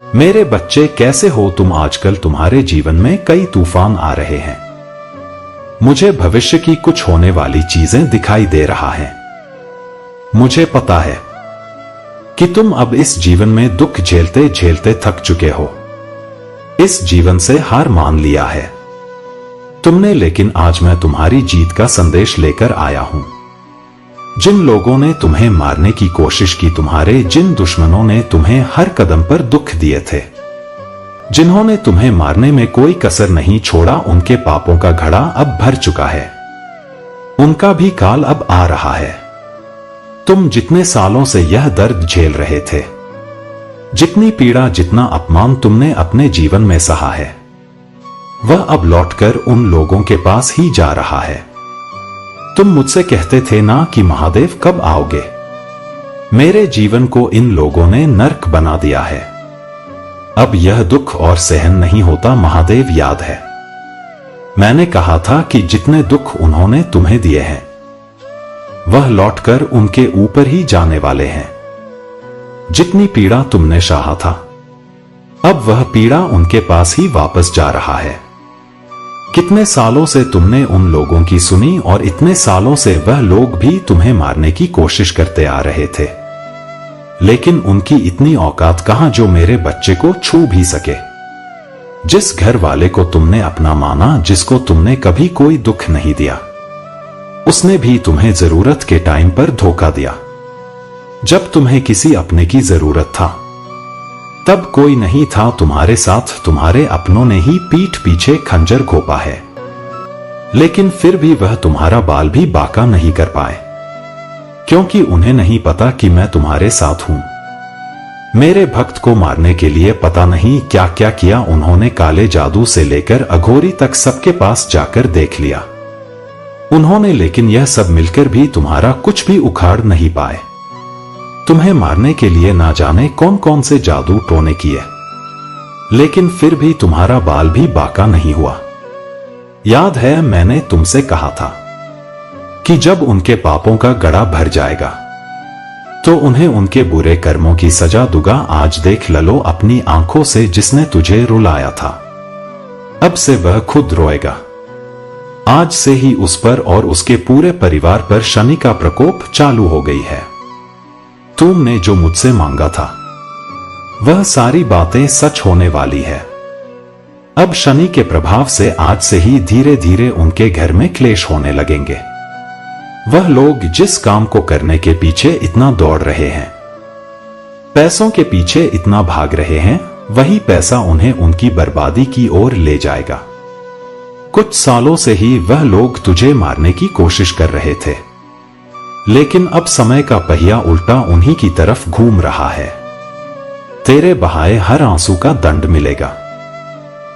मेरे बच्चे कैसे हो तुम? आजकल तुम्हारे जीवन में कई तूफान आ रहे हैं। मुझे भविष्य की कुछ होने वाली चीजें दिखाई दे रहा है। मुझे पता है कि तुम अब इस जीवन में दुख झेलते झेलते थक चुके हो, इस जीवन से हार मान लिया है तुमने। लेकिन आज मैं तुम्हारी जीत का संदेश लेकर आया हूं। जिन लोगों ने तुम्हें मारने की कोशिश की, तुम्हारे जिन दुश्मनों ने तुम्हें हर कदम पर दुख दिए थे, जिन्होंने तुम्हें मारने में कोई कसर नहीं छोड़ा, उनके पापों का घड़ा अब भर चुका है। उनका भी काल अब आ रहा है। तुम जितने सालों से यह दर्द झेल रहे थे, जितनी पीड़ा, जितना अपमान तुमने अपने जीवन में सहा है, वह अब लौटकर उन लोगों के पास ही जा रहा है। तुम मुझसे कहते थे ना कि महादेव कब आओगे। मेरे जीवन को इन लोगों ने नर्क बना दिया है। अब यह दुख और सहन नहीं होता महादेव, याद है मैंने कहा था कि जितने दुख उन्होंने तुम्हें दिए हैं, वह लौटकर उनके ऊपर ही जाने वाले हैं। जितनी पीड़ा तुमने सहा था, अब वह पीड़ा उनके पास ही वापस जा रहा है। कितने सालों से तुमने उन लोगों की सुनी और इतने सालों से वह लोग भी तुम्हें मारने की कोशिश करते आ रहे थे, लेकिन उनकी इतनी औकात कहां जो मेरे बच्चे को छू भी सके। जिस घर वाले को तुमने अपना माना, जिसको तुमने कभी कोई दुख नहीं दिया, उसने भी तुम्हें जरूरत के टाइम पर धोखा दिया। जब तुम्हें किसी अपने की जरूरत था, तब कोई नहीं था तुम्हारे साथ। तुम्हारे अपनों ने ही पीठ पीछे खंजर घोंपा है, लेकिन फिर भी वह तुम्हारा बाल भी बांका नहीं कर पाए, क्योंकि उन्हें नहीं पता कि मैं तुम्हारे साथ हूं। मेरे भक्त को मारने के लिए पता नहीं क्या क्या किया उन्होंने। काले जादू से लेकर अघोरी तक सबके पास जाकर देख लिया उन्होंने, लेकिन यह सब मिलकर भी तुम्हारा कुछ भी उखाड़ नहीं पाए। तुम्हें मारने के लिए ना जाने कौन कौन से जादू टोने किए, लेकिन फिर भी तुम्हारा बाल भी बांका नहीं हुआ। याद है मैंने तुमसे कहा था कि जब उनके पापों का गड़ा भर जाएगा, तो उन्हें उनके बुरे कर्मों की सजा दूंगा। आज देख लो अपनी आंखों से, जिसने तुझे रुलाया था, अब से वह खुद रोएगा। आज से ही उस पर और उसके पूरे परिवार पर शनि का प्रकोप चालू हो गई है। तुमने जो मुझसे मांगा था, वह सारी बातें सच होने वाली है। अब शनि के प्रभाव से आज से ही धीरे धीरे उनके घर में क्लेश होने लगेंगे। वह लोग जिस काम को करने के पीछे इतना दौड़ रहे हैं, पैसों के पीछे इतना भाग रहे हैं, वही पैसा उन्हें उनकी बर्बादी की ओर ले जाएगा। कुछ सालों से ही वह लोग तुझे मारने की कोशिश कर रहे थे, लेकिन अब समय का पहिया उल्टा उन्हीं की तरफ घूम रहा है। तेरे बहाए हर आंसू का दंड मिलेगा।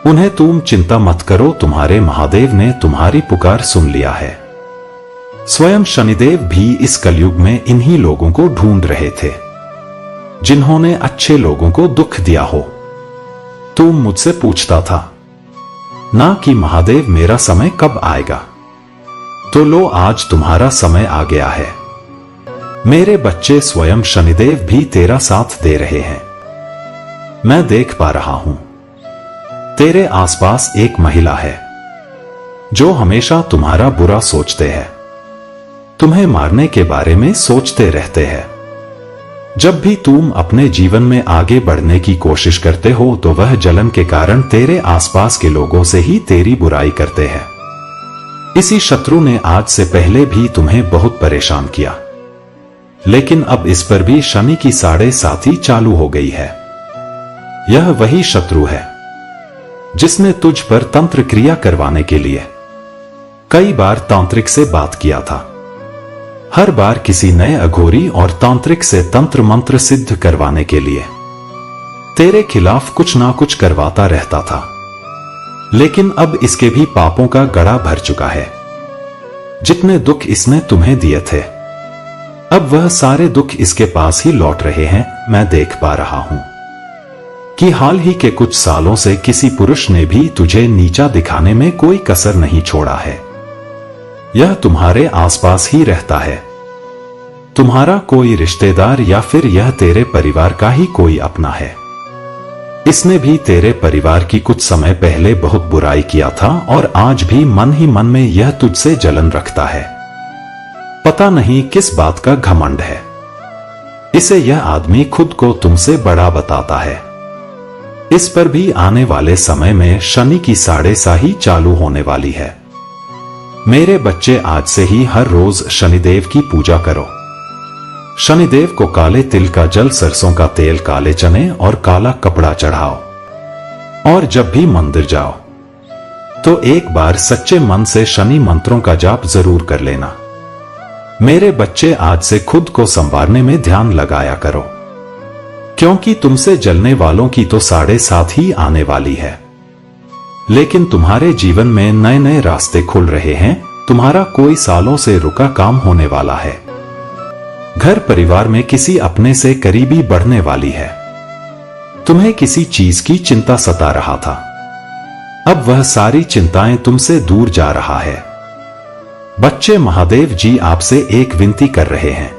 उन्हें तुम चिंता मत करो, तुम्हारे महादेव ने तुम्हारी पुकार सुन लिया है। स्वयं शनिदेव भी इस कलयुग में इन्हीं लोगों को ढूंढ रहे थे, जिन्होंने अच्छे लोगों को दुख दिया हो। तुम मुझसे पूछता था ना कि महादेव मेरा समय कब आएगा, तो लो आज तुम्हारा समय आ गया है। मेरे बच्चे, स्वयं शनिदेव भी तेरा साथ दे रहे हैं। मैं देख पा रहा हूं तेरे आसपास एक महिला है जो हमेशा तुम्हारा बुरा सोचते हैं, तुम्हें मारने के बारे में सोचते रहते हैं। जब भी तुम अपने जीवन में आगे बढ़ने की कोशिश करते हो, तो वह जलन के कारण तेरे आसपास के लोगों से ही तेरी बुराई करते हैं। इसी शत्रु ने आज से पहले भी तुम्हें बहुत परेशान किया, लेकिन अब इस पर भी शनि की 7.5 चालू हो गई है। यह वही शत्रु है जिसने तुझ पर तंत्र क्रिया करवाने के लिए कई बार तांत्रिक से बात किया था। हर बार किसी नए अघोरी और तांत्रिक से तंत्र मंत्र सिद्ध करवाने के लिए तेरे खिलाफ कुछ ना कुछ करवाता रहता था, लेकिन अब इसके भी पापों का गड़ा भर चुका है। जितने दुख इसने तुम्हें दिए थे, अब वह सारे दुख इसके पास ही लौट रहे हैं। मैं देख पा रहा हूं कि हाल ही के कुछ सालों से किसी पुरुष ने भी तुझे नीचा दिखाने में कोई कसर नहीं छोड़ा है। यह तुम्हारे आसपास ही रहता है, तुम्हारा कोई रिश्तेदार या फिर यह तेरे परिवार का ही कोई अपना है। इसने भी तेरे परिवार की कुछ समय पहले बहुत बुराई किया था और आज भी मन ही मन में यह तुझसे जलन रखता है। पता नहीं किस बात का घमंड है। इसे यह आदमी खुद को तुमसे बड़ा बताता है। इस पर भी आने वाले समय में शनि की साढ़े साही चालू होने वाली है। मेरे बच्चे, आज से ही हर रोज शनिदेव की पूजा करो। शनिदेव को काले तिल का जल, सरसों का तेल, काले चने और काला कपड़ा चढ़ाओ। और जब भी मंदिर जाओ तो एक बार सच्चे मन से शनि मंत्रों का जाप जरूर कर लेना। मेरे बच्चे, आज से खुद को संवारने में ध्यान लगाया करो, क्योंकि तुमसे जलने वालों की तो 7.5 ही आने वाली है। लेकिन तुम्हारे जीवन में नए नए रास्ते खुल रहे हैं। तुम्हारा कोई सालों से रुका काम होने वाला है। घर परिवार में किसी अपने से करीबी बढ़ने वाली है। तुम्हें किसी चीज की चिंता सता रहा था, अब वह सारी चिंताएं तुमसे दूर जा रहा है। बच्चे, महादेव जी आपसे एक विनती कर रहे हैं।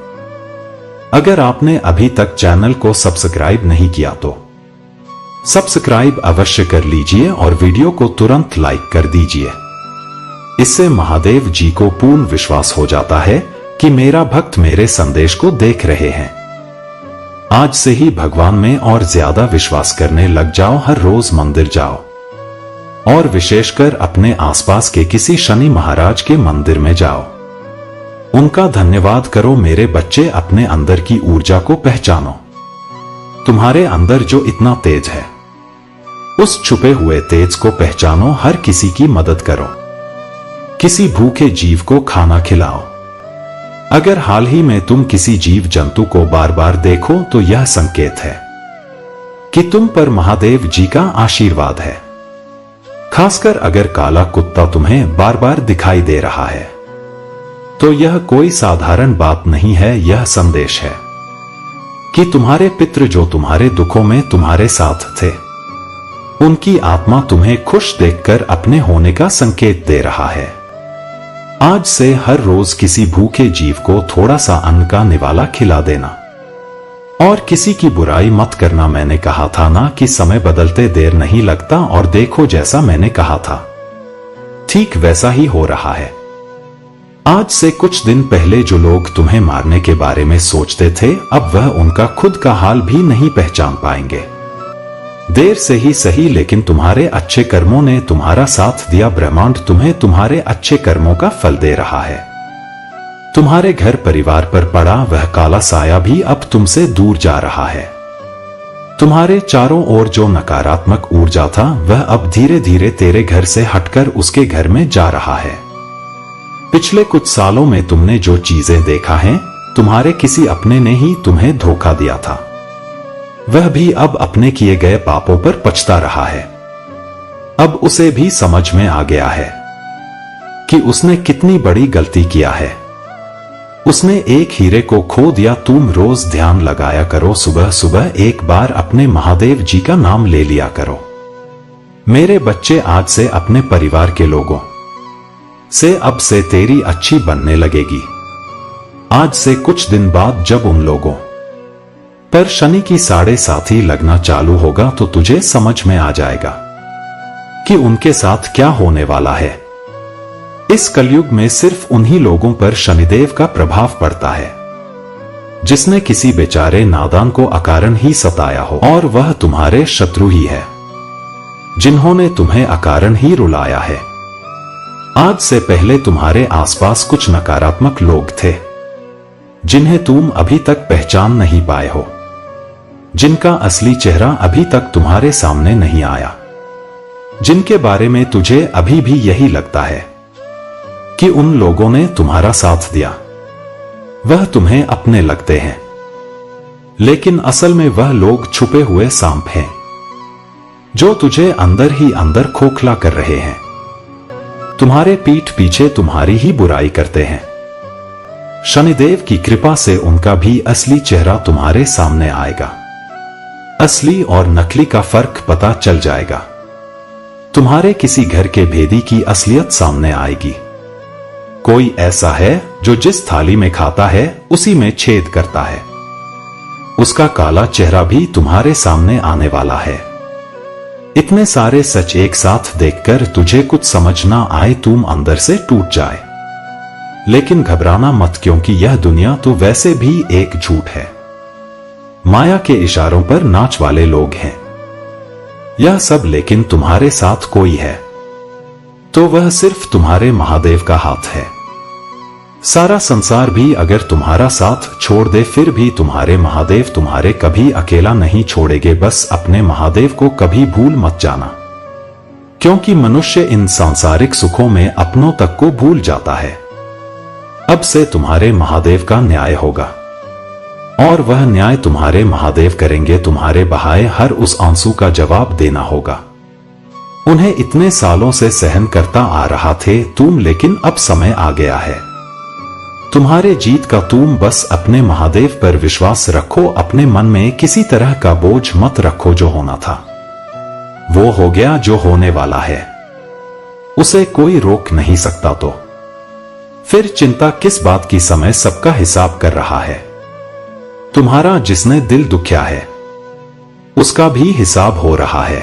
अगर आपने अभी तक चैनल को सब्सक्राइब नहीं किया तो सब्सक्राइब अवश्य कर लीजिए और वीडियो को तुरंत लाइक कर दीजिए। इससे महादेव जी को पूर्ण विश्वास हो जाता है कि मेरा भक्त मेरे संदेश को देख रहे हैं। आज से ही भगवान में और ज्यादा विश्वास करने लग जाओ। हर रोज मंदिर जाओ और विशेषकर अपने आसपास के किसी शनि महाराज के मंदिर में जाओ। उनका धन्यवाद करो। मेरे बच्चे, अपने अंदर की ऊर्जा को पहचानो। तुम्हारे अंदर जो इतना तेज है, उस छुपे हुए तेज को पहचानो। हर किसी की मदद करो। किसी भूखे जीव को खाना खिलाओ। अगर हाल ही में तुम किसी जीव जंतु को बार बार देखो तो यह संकेत है कि तुम पर महादेव जी का आशीर्वाद है। खासकर अगर काला कुत्ता तुम्हें बार बार दिखाई दे रहा है तो यह कोई साधारण बात नहीं है। यह संदेश है कि तुम्हारे पितृ जो तुम्हारे दुखों में तुम्हारे साथ थे, उनकी आत्मा तुम्हें खुश देखकर अपने होने का संकेत दे रहा है। आज से हर रोज किसी भूखे जीव को थोड़ा सा अन्न का निवाला खिला देना और किसी की बुराई मत करना। मैंने कहा था ना कि समय बदलते देर नहीं लगता, और देखो जैसा मैंने कहा था ठीक वैसा ही हो रहा है। आज से कुछ दिन पहले जो लोग तुम्हें मारने के बारे में सोचते थे, अब वह उनका खुद का हाल भी नहीं पहचान पाएंगे। देर से ही सही, लेकिन तुम्हारे अच्छे कर्मों ने तुम्हारा साथ दिया। ब्रह्मांड तुम्हें तुम्हारे अच्छे कर्मों का फल दे रहा है। तुम्हारे घर परिवार पर पड़ा वह काला साया भी अब तुमसे दूर जा रहा है। तुम्हारे चारों ओर जो नकारात्मक ऊर्जा था, वह अब धीरे धीरे तेरे घर से हटकर उसके घर में जा रहा है। पिछले कुछ सालों में तुमने जो चीजें देखा है, तुम्हारे किसी अपने ने ही तुम्हें धोखा दिया था। वह भी अब अपने किए गए पापों पर पछता रहा है। अब उसे भी समझ में आ गया है कि उसने कितनी बड़ी गलती किया है। उसने एक हीरे को खो दिया। तुम रोज ध्यान लगाया करो। सुबह सुबह एक बार अपने महादेव जी का नाम ले लिया करो। मेरे बच्चे, आज से अपने परिवार के लोगों से अब से तेरी अच्छी बनने लगेगी। आज से कुछ दिन बाद जब उन लोगों पर शनि की 7.5 लगना चालू होगा तो तुझे समझ में आ जाएगा कि उनके साथ क्या होने वाला है। इस कलयुग में सिर्फ उन्हीं लोगों पर शनिदेव का प्रभाव पड़ता है जिसने किसी बेचारे नादान को अकारण ही सताया हो, और वह तुम्हारे शत्रु ही है जिन्होंने तुम्हें अकारण ही रुलाया है। आज से पहले तुम्हारे आसपास कुछ नकारात्मक लोग थे जिन्हें तुम अभी तक पहचान नहीं पाए हो, जिनका असली चेहरा अभी तक तुम्हारे सामने नहीं आया, जिनके बारे में तुझे अभी भी यही लगता है कि उन लोगों ने तुम्हारा साथ दिया। वह तुम्हें अपने लगते हैं, लेकिन असल में वह लोग छुपे हुए सांप हैं जो तुझे अंदर ही अंदर खोखला कर रहे हैं। तुम्हारे पीठ पीछे तुम्हारी ही बुराई करते हैं। शनिदेव की कृपा से उनका भी असली चेहरा तुम्हारे सामने आएगा। असली और नकली का फर्क पता चल जाएगा। तुम्हारे किसी घर के भेदी की असलियत सामने आएगी। कोई ऐसा है जो जिस थाली में खाता है उसी में छेद करता है। उसका काला चेहरा भी तुम्हारे सामने आने वाला है। इतने सारे सच एक साथ देखकर तुझे कुछ समझ ना आए, तुम अंदर से टूट जाए। लेकिन घबराना मत, क्योंकि यह दुनिया तो वैसे भी एक झूठ है। माया के इशारों पर नाच वाले लोग हैं यह सब, लेकिन तुम्हारे साथ कोई है तो वह सिर्फ तुम्हारे महादेव का हाथ है। सारा संसार भी अगर तुम्हारा साथ छोड़ दे, फिर भी तुम्हारे महादेव तुम्हारे कभी अकेला नहीं छोड़ेंगे। बस अपने महादेव को कभी भूल मत जाना, क्योंकि मनुष्य इन सांसारिक सुखों में अपनों तक को भूल जाता है। अब से तुम्हारे महादेव का न्याय होगा, और वह न्याय तुम्हारे महादेव करेंगे। तुम्हारे बहाए हर उस आंसू का जवाब देना होगा। उन्हें इतने सालों से सहन करता आ रहा थे तुम, लेकिन अब समय आ गया है तुम्हारे जीत का। तुम बस अपने महादेव पर विश्वास रखो, अपने मन में किसी तरह का बोझ मत रखो। जो होना था वो हो गया, जो होने वाला है उसे कोई रोक नहीं सकता। तो फिर चिंता किस बात की? समय सबका हिसाब कर रहा है। तुम्हारा जिसने दिल दुखिया है उसका भी हिसाब हो रहा है।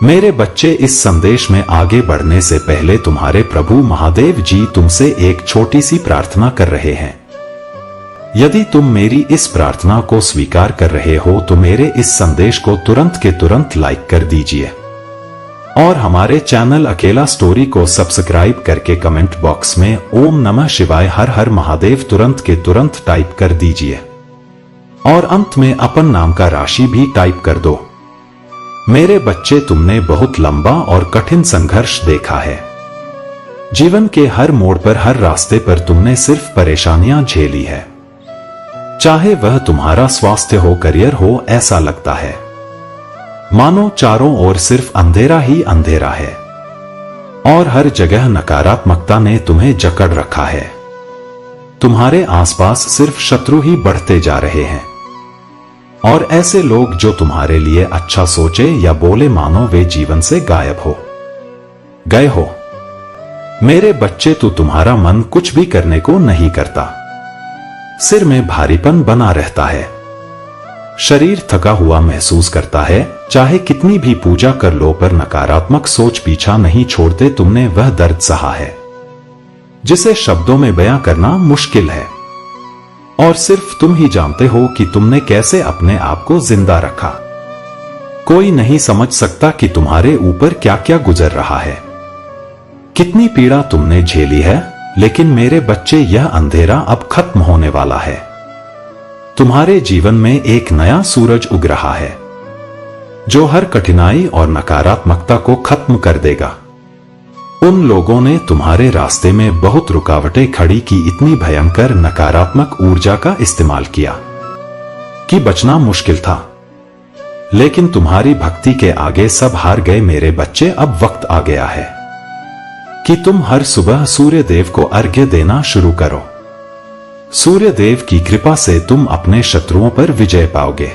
मेरे बच्चे, इस संदेश में आगे बढ़ने से पहले तुम्हारे प्रभु महादेव जी तुमसे एक छोटी सी प्रार्थना कर रहे हैं। यदि तुम मेरी इस प्रार्थना को स्वीकार कर रहे हो तो मेरे इस संदेश को तुरंत के तुरंत लाइक कर दीजिए, और हमारे चैनल अकेला स्टोरी को सब्सक्राइब करके कमेंट बॉक्स में ओम नमः शिवाय हर हर महादेव तुरंत के तुरंत टाइप कर दीजिए, और अंत में अपन नाम का राशि भी टाइप कर दो। मेरे बच्चे, तुमने बहुत लंबा और कठिन संघर्ष देखा है। जीवन के हर मोड़ पर, हर रास्ते पर तुमने सिर्फ परेशानियां झेली है। चाहे वह तुम्हारा स्वास्थ्य हो, करियर हो, ऐसा लगता है मानो चारों ओर सिर्फ अंधेरा ही अंधेरा है, और हर जगह नकारात्मकता ने तुम्हें जकड़ रखा है। तुम्हारे आसपास सिर्फ शत्रु ही बढ़ते जा रहे हैं, और ऐसे लोग जो तुम्हारे लिए अच्छा सोचे या बोले मानो वे जीवन से गायब हो गए हो। मेरे बच्चे, तो तुम्हारा मन कुछ भी करने को नहीं करता। सिर में भारीपन बना रहता है, शरीर थका हुआ महसूस करता है। चाहे कितनी भी पूजा कर लो, पर नकारात्मक सोच पीछा नहीं छोड़ते। तुमने वह दर्द सहा है जिसे शब्दों में बयां करना मुश्किल है, और सिर्फ तुम ही जानते हो कि तुमने कैसे अपने आप को जिंदा रखा। कोई नहीं समझ सकता कि तुम्हारे ऊपर क्या क्या गुजर रहा है, कितनी पीड़ा तुमने झेली है। लेकिन मेरे बच्चे, यह अंधेरा अब खत्म होने वाला है। तुम्हारे जीवन में एक नया सूरज उग रहा है, जो हर कठिनाई और नकारात्मकता को खत्म कर देगा। उन लोगों ने तुम्हारे रास्ते में बहुत रुकावटें खड़ी की, इतनी भयंकर नकारात्मक ऊर्जा का इस्तेमाल किया कि बचना मुश्किल था। लेकिन तुम्हारी भक्ति के आगे सब हार गए। मेरे बच्चे, अब वक्त आ गया है कि तुम हर सुबह सूर्य देव को अर्घ्य देना शुरू करो। सूर्य देव की कृपा से तुम अपने शत्रुओं पर विजय पाओगे।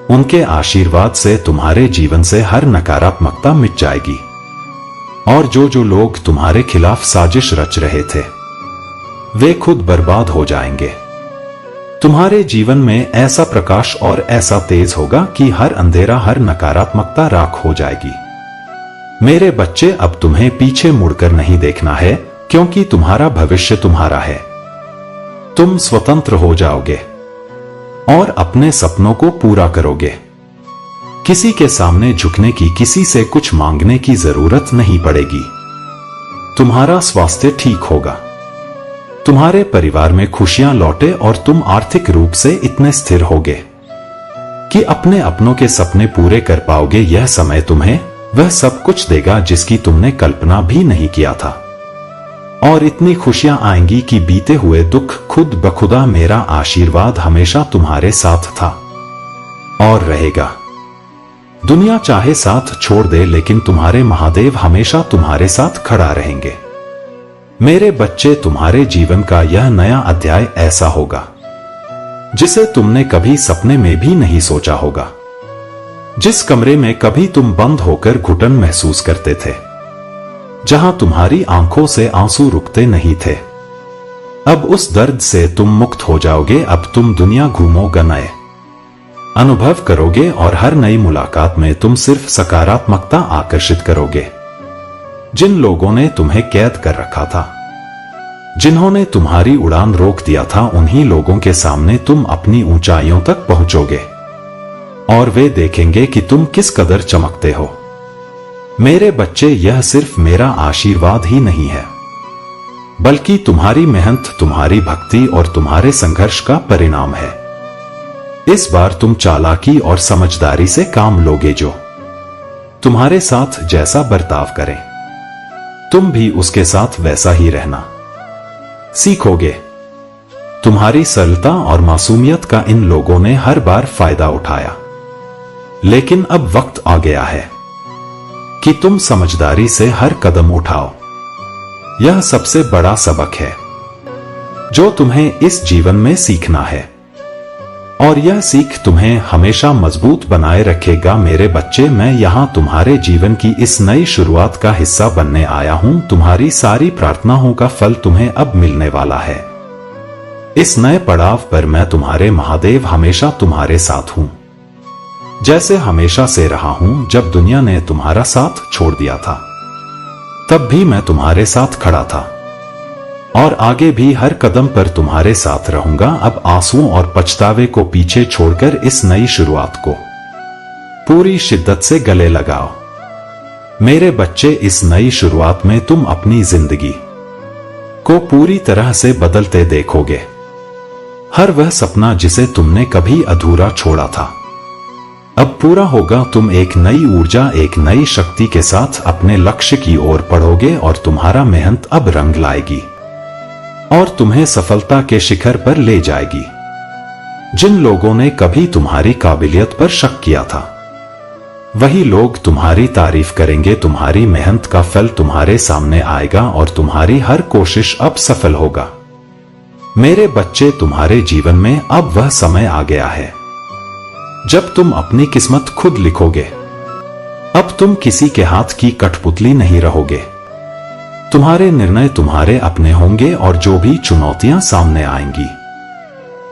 उनके आशीर्वाद से तुम्हारे जीवन से हर नकारात्मकता मिट जाएगी, और जो लोग तुम्हारे खिलाफ साजिश रच रहे थे वे खुद बर्बाद हो जाएंगे। तुम्हारे जीवन में ऐसा प्रकाश और ऐसा तेज होगा कि हर अंधेरा, हर नकारात्मकता राख हो जाएगी। मेरे बच्चे, अब तुम्हें पीछे मुड़कर नहीं देखना है, क्योंकि तुम्हारा भविष्य तुम्हारा है। तुम स्वतंत्र हो जाओगे और अपने सपनों को पूरा करोगे। किसी के सामने झुकने की, किसी से कुछ मांगने की जरूरत नहीं पड़ेगी। तुम्हारा स्वास्थ्य ठीक होगा, तुम्हारे परिवार में खुशियां लौटे, और तुम आर्थिक रूप से इतने स्थिर होगे कि अपने अपनों के सपने पूरे कर पाओगे। यह समय तुम्हें वह सब कुछ देगा जिसकी तुमने कल्पना भी नहीं किया था, और इतनी खुशियां आएंगी कि बीते हुए दुख खुद बखुदा। मेरा आशीर्वाद हमेशा तुम्हारे साथ था और रहेगा। दुनिया चाहे साथ छोड़ दे, लेकिन तुम्हारे महादेव हमेशा तुम्हारे साथ खड़ा रहेंगे। मेरे बच्चे, तुम्हारे जीवन का यह नया अध्याय ऐसा होगा जिसे तुमने कभी सपने में भी नहीं सोचा होगा। जिस कमरे में कभी तुम बंद होकर घुटन महसूस करते थे, जहां तुम्हारी आंखों से आंसू रुकते नहीं थे, अब उस दर्द से तुम मुक्त हो जाओगे। अब तुम दुनिया घूमोगे नए अनुभव करोगे और हर नई मुलाकात में तुम सिर्फ सकारात्मकता आकर्षित करोगे। जिन लोगों ने तुम्हें कैद कर रखा था, जिन्होंने तुम्हारी उड़ान रोक दिया था, उन्हीं लोगों के सामने तुम अपनी ऊंचाइयों तक पहुंचोगे और वे देखेंगे कि तुम किस कदर चमकते हो। मेरे बच्चे, यह सिर्फ मेरा आशीर्वाद ही नहीं है, बल्कि तुम्हारी मेहनत, तुम्हारी भक्ति और तुम्हारे संघर्ष का परिणाम है। इस बार तुम चालाकी और समझदारी से काम लोगे। जो तुम्हारे साथ जैसा बर्ताव करें, तुम भी उसके साथ वैसा ही रहना सीखोगे। तुम्हारी सरलता और मासूमियत का इन लोगों ने हर बार फायदा उठाया, लेकिन अब वक्त आ गया है कि तुम समझदारी से हर कदम उठाओ। यह सबसे बड़ा सबक है जो तुम्हें इस जीवन में सीखना है, और यह सीख तुम्हें हमेशा मजबूत बनाए रखेगा। मेरे बच्चे, मैं यहां तुम्हारे जीवन की इस नई शुरुआत का हिस्सा बनने आया हूं। तुम्हारी सारी प्रार्थनाओं का फल तुम्हें अब मिलने वाला है। इस नए पड़ाव पर मैं तुम्हारे महादेव हमेशा तुम्हारे साथ हूं, जैसे हमेशा से रहा हूं। जब दुनिया ने तुम्हारा साथ छोड़ दिया था, तब भी मैं तुम्हारे साथ खड़ा था, और आगे भी हर कदम पर तुम्हारे साथ रहूंगा। अब आंसुओं और पछतावे को पीछे छोड़कर इस नई शुरुआत को पूरी शिद्दत से गले लगाओ। मेरे बच्चे, इस नई शुरुआत में तुम अपनी जिंदगी को पूरी तरह से बदलते देखोगे। हर वह सपना जिसे तुमने कभी अधूरा छोड़ा था, अब पूरा होगा। तुम एक नई ऊर्जा, एक नई शक्ति के साथ अपने लक्ष्य की ओर बढ़ोगे, और तुम्हारा मेहनत अब रंग लाएगी और तुम्हें सफलता के शिखर पर ले जाएगी। जिन लोगों ने कभी तुम्हारी काबिलियत पर शक किया था, वही लोग तुम्हारी तारीफ करेंगे। तुम्हारी मेहनत का फल तुम्हारे सामने आएगा और तुम्हारी हर कोशिश अब सफल होगा। मेरे बच्चे, तुम्हारे जीवन में अब वह समय आ गया है जब तुम अपनी किस्मत खुद लिखोगे। अब तुम किसी के हाथ की कठपुतली नहीं रहोगे। तुम्हारे निर्णय तुम्हारे अपने होंगे, और जो भी चुनौतियां सामने आएंगी,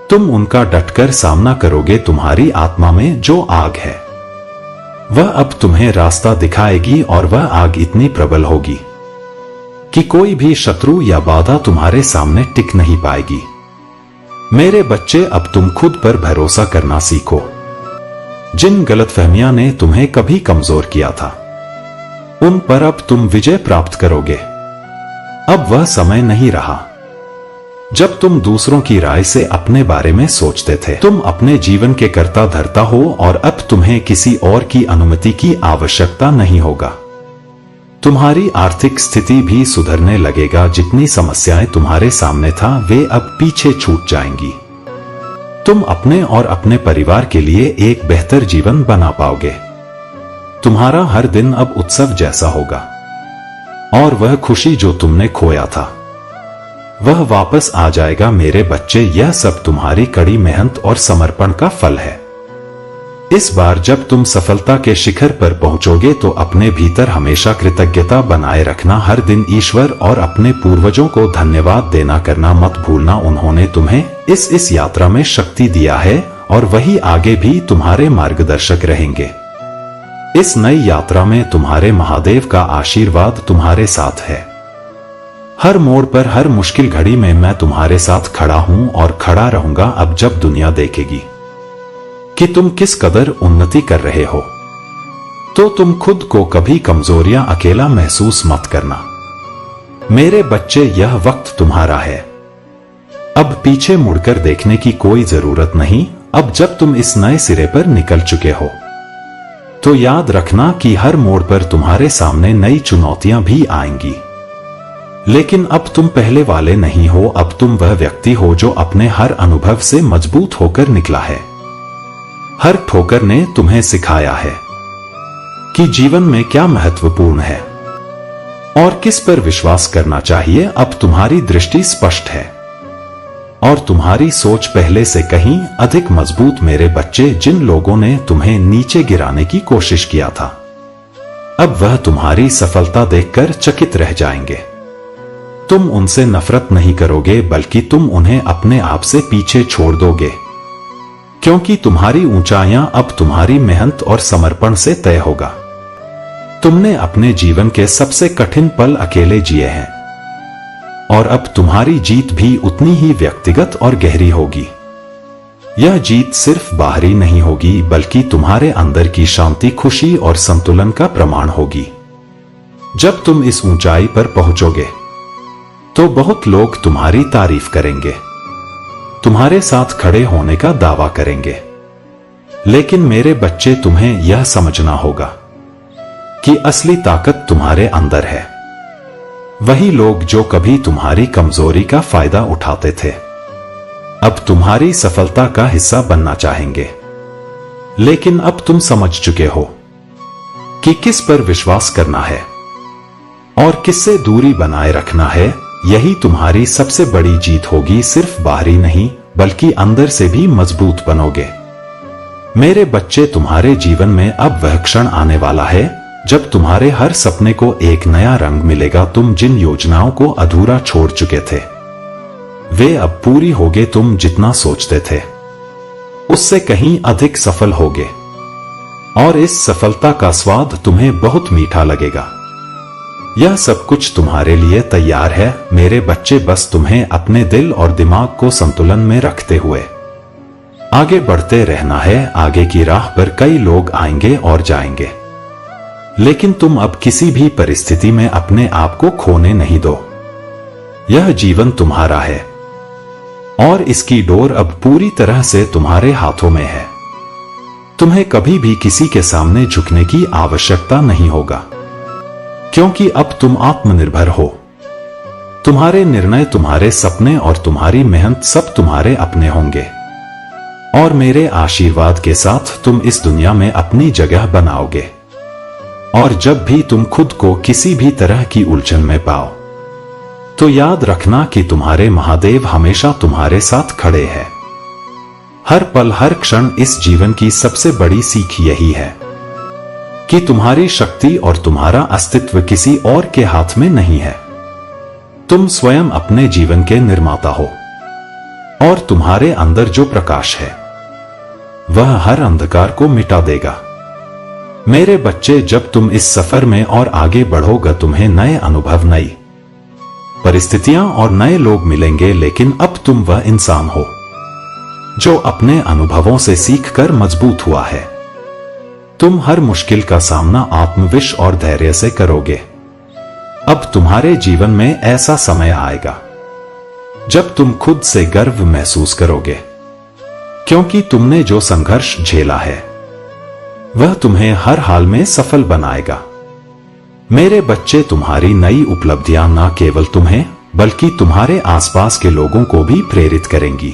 तुम उनका डटकर सामना करोगे। तुम्हारी आत्मा में जो आग है, वह अब तुम्हें रास्ता दिखाएगी, और वह आग इतनी प्रबल होगी कि कोई भी शत्रु या बाधा तुम्हारे सामने टिक नहीं पाएगी। मेरे बच्चे, अब तुम खुद पर भरोसा करना सीखो। जिन गलतफहमियां ने तुम्हें कभी कमजोर किया था, उन पर अब तुम विजय प्राप्त करोगे। अब वह समय नहीं रहा जब तुम दूसरों की राय से अपने बारे में सोचते थे। तुम अपने जीवन के कर्ता धर्ता हो, और अब तुम्हें किसी और की अनुमति की आवश्यकता नहीं होगा। तुम्हारी आर्थिक स्थिति भी सुधरने लगेगा। जितनी समस्याएं तुम्हारे सामने था, वे अब पीछे छूट जाएंगी। तुम अपने और अपने परिवार के लिए एक बेहतर जीवन बना पाओगे। तुम्हारा हर दिन अब उत्सव जैसा होगा, और वह खुशी जो तुमने खोया था, वह वापस आ जाएगा। मेरे बच्चे, यह सब तुम्हारी कड़ी मेहनत और समर्पण का फल है। इस बार जब तुम सफलता के शिखर पर पहुंचोगे, तो अपने भीतर हमेशा कृतज्ञता बनाए रखना। हर दिन ईश्वर और अपने पूर्वजों को धन्यवाद देना करना मत भूलना। उन्होंने तुम्हें इस यात्रा में शक्ति दिया है, और वही आगे भी तुम्हारे मार्गदर्शक रहेंगे। इस नई यात्रा में तुम्हारे महादेव का आशीर्वाद तुम्हारे साथ है। हर मोड़ पर, हर मुश्किल घड़ी में मैं तुम्हारे साथ खड़ा हूं और खड़ा रहूंगा। अब जब दुनिया देखेगी कि तुम किस कदर उन्नति कर रहे हो, तो तुम खुद को कभी कमजोर या अकेला महसूस मत करना। मेरे बच्चे, यह वक्त तुम्हारा है। अब पीछे मुड़कर देखने की कोई जरूरत नहीं। अब जब तुम इस नए सिरे पर निकल चुके हो, तो याद रखना कि हर मोड़ पर तुम्हारे सामने नई चुनौतियां भी आएंगी, लेकिन अब तुम पहले वाले नहीं हो। अब तुम वह व्यक्ति हो जो अपने हर अनुभव से मजबूत होकर निकला है। हर ठोकर ने तुम्हें सिखाया है कि जीवन में क्या महत्वपूर्ण है और किस पर विश्वास करना चाहिए। अब तुम्हारी दृष्टि स्पष्ट है, और तुम्हारी सोच पहले से कहीं अधिक मजबूत। मेरे बच्चे, जिन लोगों ने तुम्हें नीचे गिराने की कोशिश किया था, अब वह तुम्हारी सफलता देखकर चकित रह जाएंगे। तुम उनसे नफरत नहीं करोगे, बल्कि तुम उन्हें अपने आप से पीछे छोड़ दोगे, क्योंकि तुम्हारी ऊंचाइयां अब तुम्हारी मेहनत और समर्पण से तय होगा। तुमने अपने जीवन के सबसे कठिन पल अकेले जिए हैं और अब तुम्हारी जीत भी उतनी ही व्यक्तिगत और गहरी होगी। यह जीत सिर्फ बाहरी नहीं होगी बल्कि तुम्हारे अंदर की शांति, खुशी और संतुलन का प्रमाण होगी। जब तुम इस ऊंचाई पर पहुंचोगे तो बहुत लोग तुम्हारी तारीफ करेंगे, तुम्हारे साथ खड़े होने का दावा करेंगे। लेकिन मेरे बच्चे, तुम्हें यह समझना होगा कि असली ताकत तुम्हारे अंदर है। वही लोग जो कभी तुम्हारी कमजोरी का फायदा उठाते थे, अब तुम्हारी सफलता का हिस्सा बनना चाहेंगे। लेकिन अब तुम समझ चुके हो कि किस पर विश्वास करना है और किससे दूरी बनाए रखना है। यही तुम्हारी सबसे बड़ी जीत होगी। सिर्फ बाहरी नहीं बल्कि अंदर से भी मजबूत बनोगे। मेरे बच्चे, तुम्हारे जीवन में अब वह क्षण आने वाला है जब तुम्हारे हर सपने को एक नया रंग मिलेगा। तुम जिन योजनाओं को अधूरा छोड़ चुके थे, वे अब पूरी होगे। तुम जितना सोचते थे उससे कहीं अधिक सफल होगे और इस सफलता का स्वाद तुम्हें बहुत मीठा लगेगा। यह सब कुछ तुम्हारे लिए तैयार है मेरे बच्चे। बस तुम्हें अपने दिल और दिमाग को संतुलन में रखते हुए आगे बढ़ते रहना है। आगे की राह पर कई लोग आएंगे और जाएंगे, लेकिन तुम अब किसी भी परिस्थिति में अपने आप को खोने नहीं दो। यह जीवन तुम्हारा है और इसकी डोर अब पूरी तरह से तुम्हारे हाथों में है। तुम्हें कभी भी किसी के सामने झुकने की आवश्यकता नहीं होगा, क्योंकि अब तुम आत्मनिर्भर हो। तुम्हारे निर्णय, तुम्हारे सपने और तुम्हारी मेहनत सब तुम्हारे अपने होंगे और मेरे आशीर्वाद के साथ तुम इस दुनिया में अपनी जगह बनाओगे। और जब भी तुम खुद को किसी भी तरह की उलझन में पाओ तो याद रखना कि तुम्हारे महादेव हमेशा तुम्हारे साथ खड़े हैं। हर पल, हर क्षण इस जीवन की सबसे बड़ी सीख यही है कि तुम्हारी शक्ति और तुम्हारा अस्तित्व किसी और के हाथ में नहीं है। तुम स्वयं अपने जीवन के निर्माता हो और तुम्हारे अंदर जो प्रकाश है वह हर अंधकार को मिटा देगा। मेरे बच्चे, जब तुम इस सफर में और आगे बढ़ोगे, तुम्हें नए अनुभव, नई परिस्थितियां और नए लोग मिलेंगे। लेकिन अब तुम वह इंसान हो जो अपने अनुभवों से सीखकर मजबूत हुआ है। तुम हर मुश्किल का सामना आत्मविश्वास और धैर्य से करोगे। अब तुम्हारे जीवन में ऐसा समय आएगा जब तुम खुद से गर्व महसूस करोगे, क्योंकि तुमने जो संघर्ष झेला है वह तुम्हें हर हाल में सफल बनाएगा। मेरे बच्चे, तुम्हारी नई उपलब्धियां न केवल तुम्हें बल्कि तुम्हारे आसपास के लोगों को भी प्रेरित करेंगी।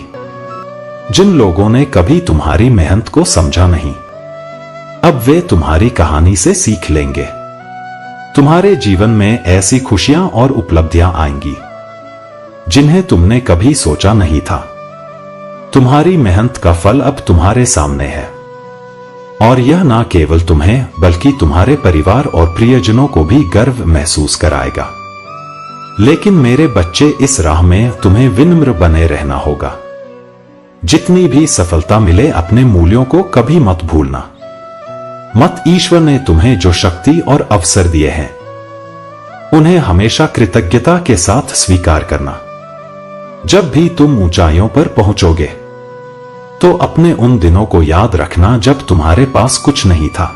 जिन लोगों ने कभी तुम्हारी मेहनत को समझा नहीं, अब वे तुम्हारी कहानी से सीख लेंगे। तुम्हारे जीवन में ऐसी खुशियां और उपलब्धियां आएंगी जिन्हें तुमने कभी सोचा नहीं था। तुम्हारी मेहनत का फल अब तुम्हारे सामने है और यह न केवल तुम्हें बल्कि तुम्हारे परिवार और प्रियजनों को भी गर्व महसूस कराएगा। लेकिन मेरे बच्चे, इस राह में तुम्हें विनम्र बने रहना होगा। जितनी भी सफलता मिले, अपने मूल्यों को कभी मत भूलना। मत ईश्वर ने तुम्हें जो शक्ति और अवसर दिए हैं उन्हें हमेशा कृतज्ञता के साथ स्वीकार करना। जब भी तुम ऊंचाइयों पर पहुंचोगे तो अपने उन दिनों को याद रखना जब तुम्हारे पास कुछ नहीं था,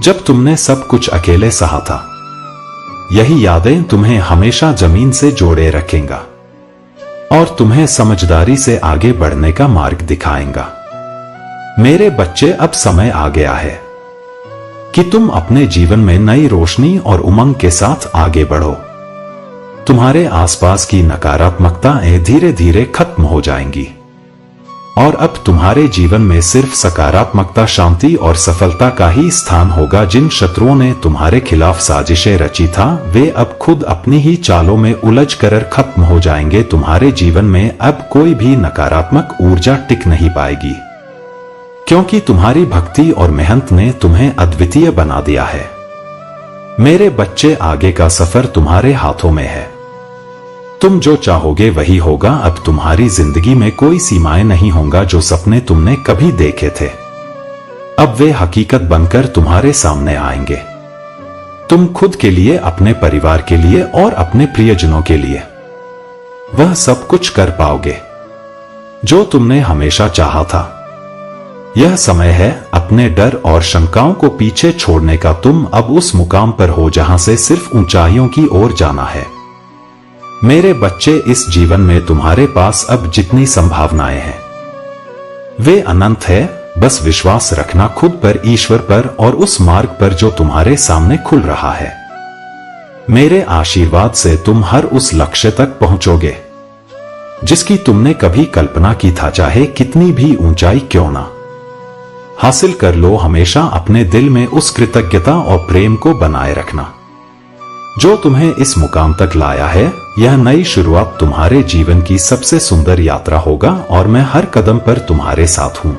जब तुमने सब कुछ अकेले सहा था। यही यादें तुम्हें हमेशा जमीन से जोड़े रखेंगा और तुम्हें समझदारी से आगे बढ़ने का मार्ग दिखाएंगा। मेरे बच्चे, अब समय आ गया है कि तुम अपने जीवन में नई रोशनी और उमंग के साथ आगे बढ़ो। तुम्हारे आसपास की नकारात्मकताएं धीरे धीरे खत्म हो जाएंगी और अब तुम्हारे जीवन में सिर्फ सकारात्मकता, शांति और सफलता का ही स्थान होगा। जिन शत्रुओं ने तुम्हारे खिलाफ साजिशें रची था, वे अब खुद अपनी ही चालों में उलझ कर खत्म हो जाएंगे। तुम्हारे जीवन में अब कोई भी नकारात्मक ऊर्जा टिक नहीं पाएगी, क्योंकि तुम्हारी भक्ति और मेहनत ने तुम्हें अद्वितीय बना दिया है। मेरे बच्चे, आगे का सफर तुम्हारे हाथों में है। तुम जो चाहोगे वही होगा। अब तुम्हारी जिंदगी में कोई सीमाएं नहीं होंगी। जो सपने तुमने कभी देखे थे अब वे हकीकत बनकर तुम्हारे सामने आएंगे। तुम खुद के लिए, अपने परिवार के लिए और अपने प्रियजनों के लिए वह सब कुछ कर पाओगे जो तुमने हमेशा चाहा था। यह समय है अपने डर और शंकाओं को पीछे छोड़ने का। तुम अब उस मुकाम पर हो जहां से सिर्फ ऊंचाइयों की ओर जाना है। मेरे बच्चे, इस जीवन में तुम्हारे पास अब जितनी संभावनाएं हैं वे अनंत है। बस विश्वास रखना खुद पर, ईश्वर पर और उस मार्ग पर जो तुम्हारे सामने खुल रहा है। मेरे आशीर्वाद से तुम हर उस लक्ष्य तक पहुंचोगे जिसकी तुमने कभी कल्पना की था, चाहे कितनी भी ऊंचाई क्यों ना हासिल कर लो। हमेशा अपने दिल में उस कृतज्ञता और प्रेम को बनाए रखना जो तुम्हें इस मुकाम तक लाया है। यह नई शुरुआत तुम्हारे जीवन की सबसे सुंदर यात्रा होगा और मैं हर कदम पर तुम्हारे साथ हूं।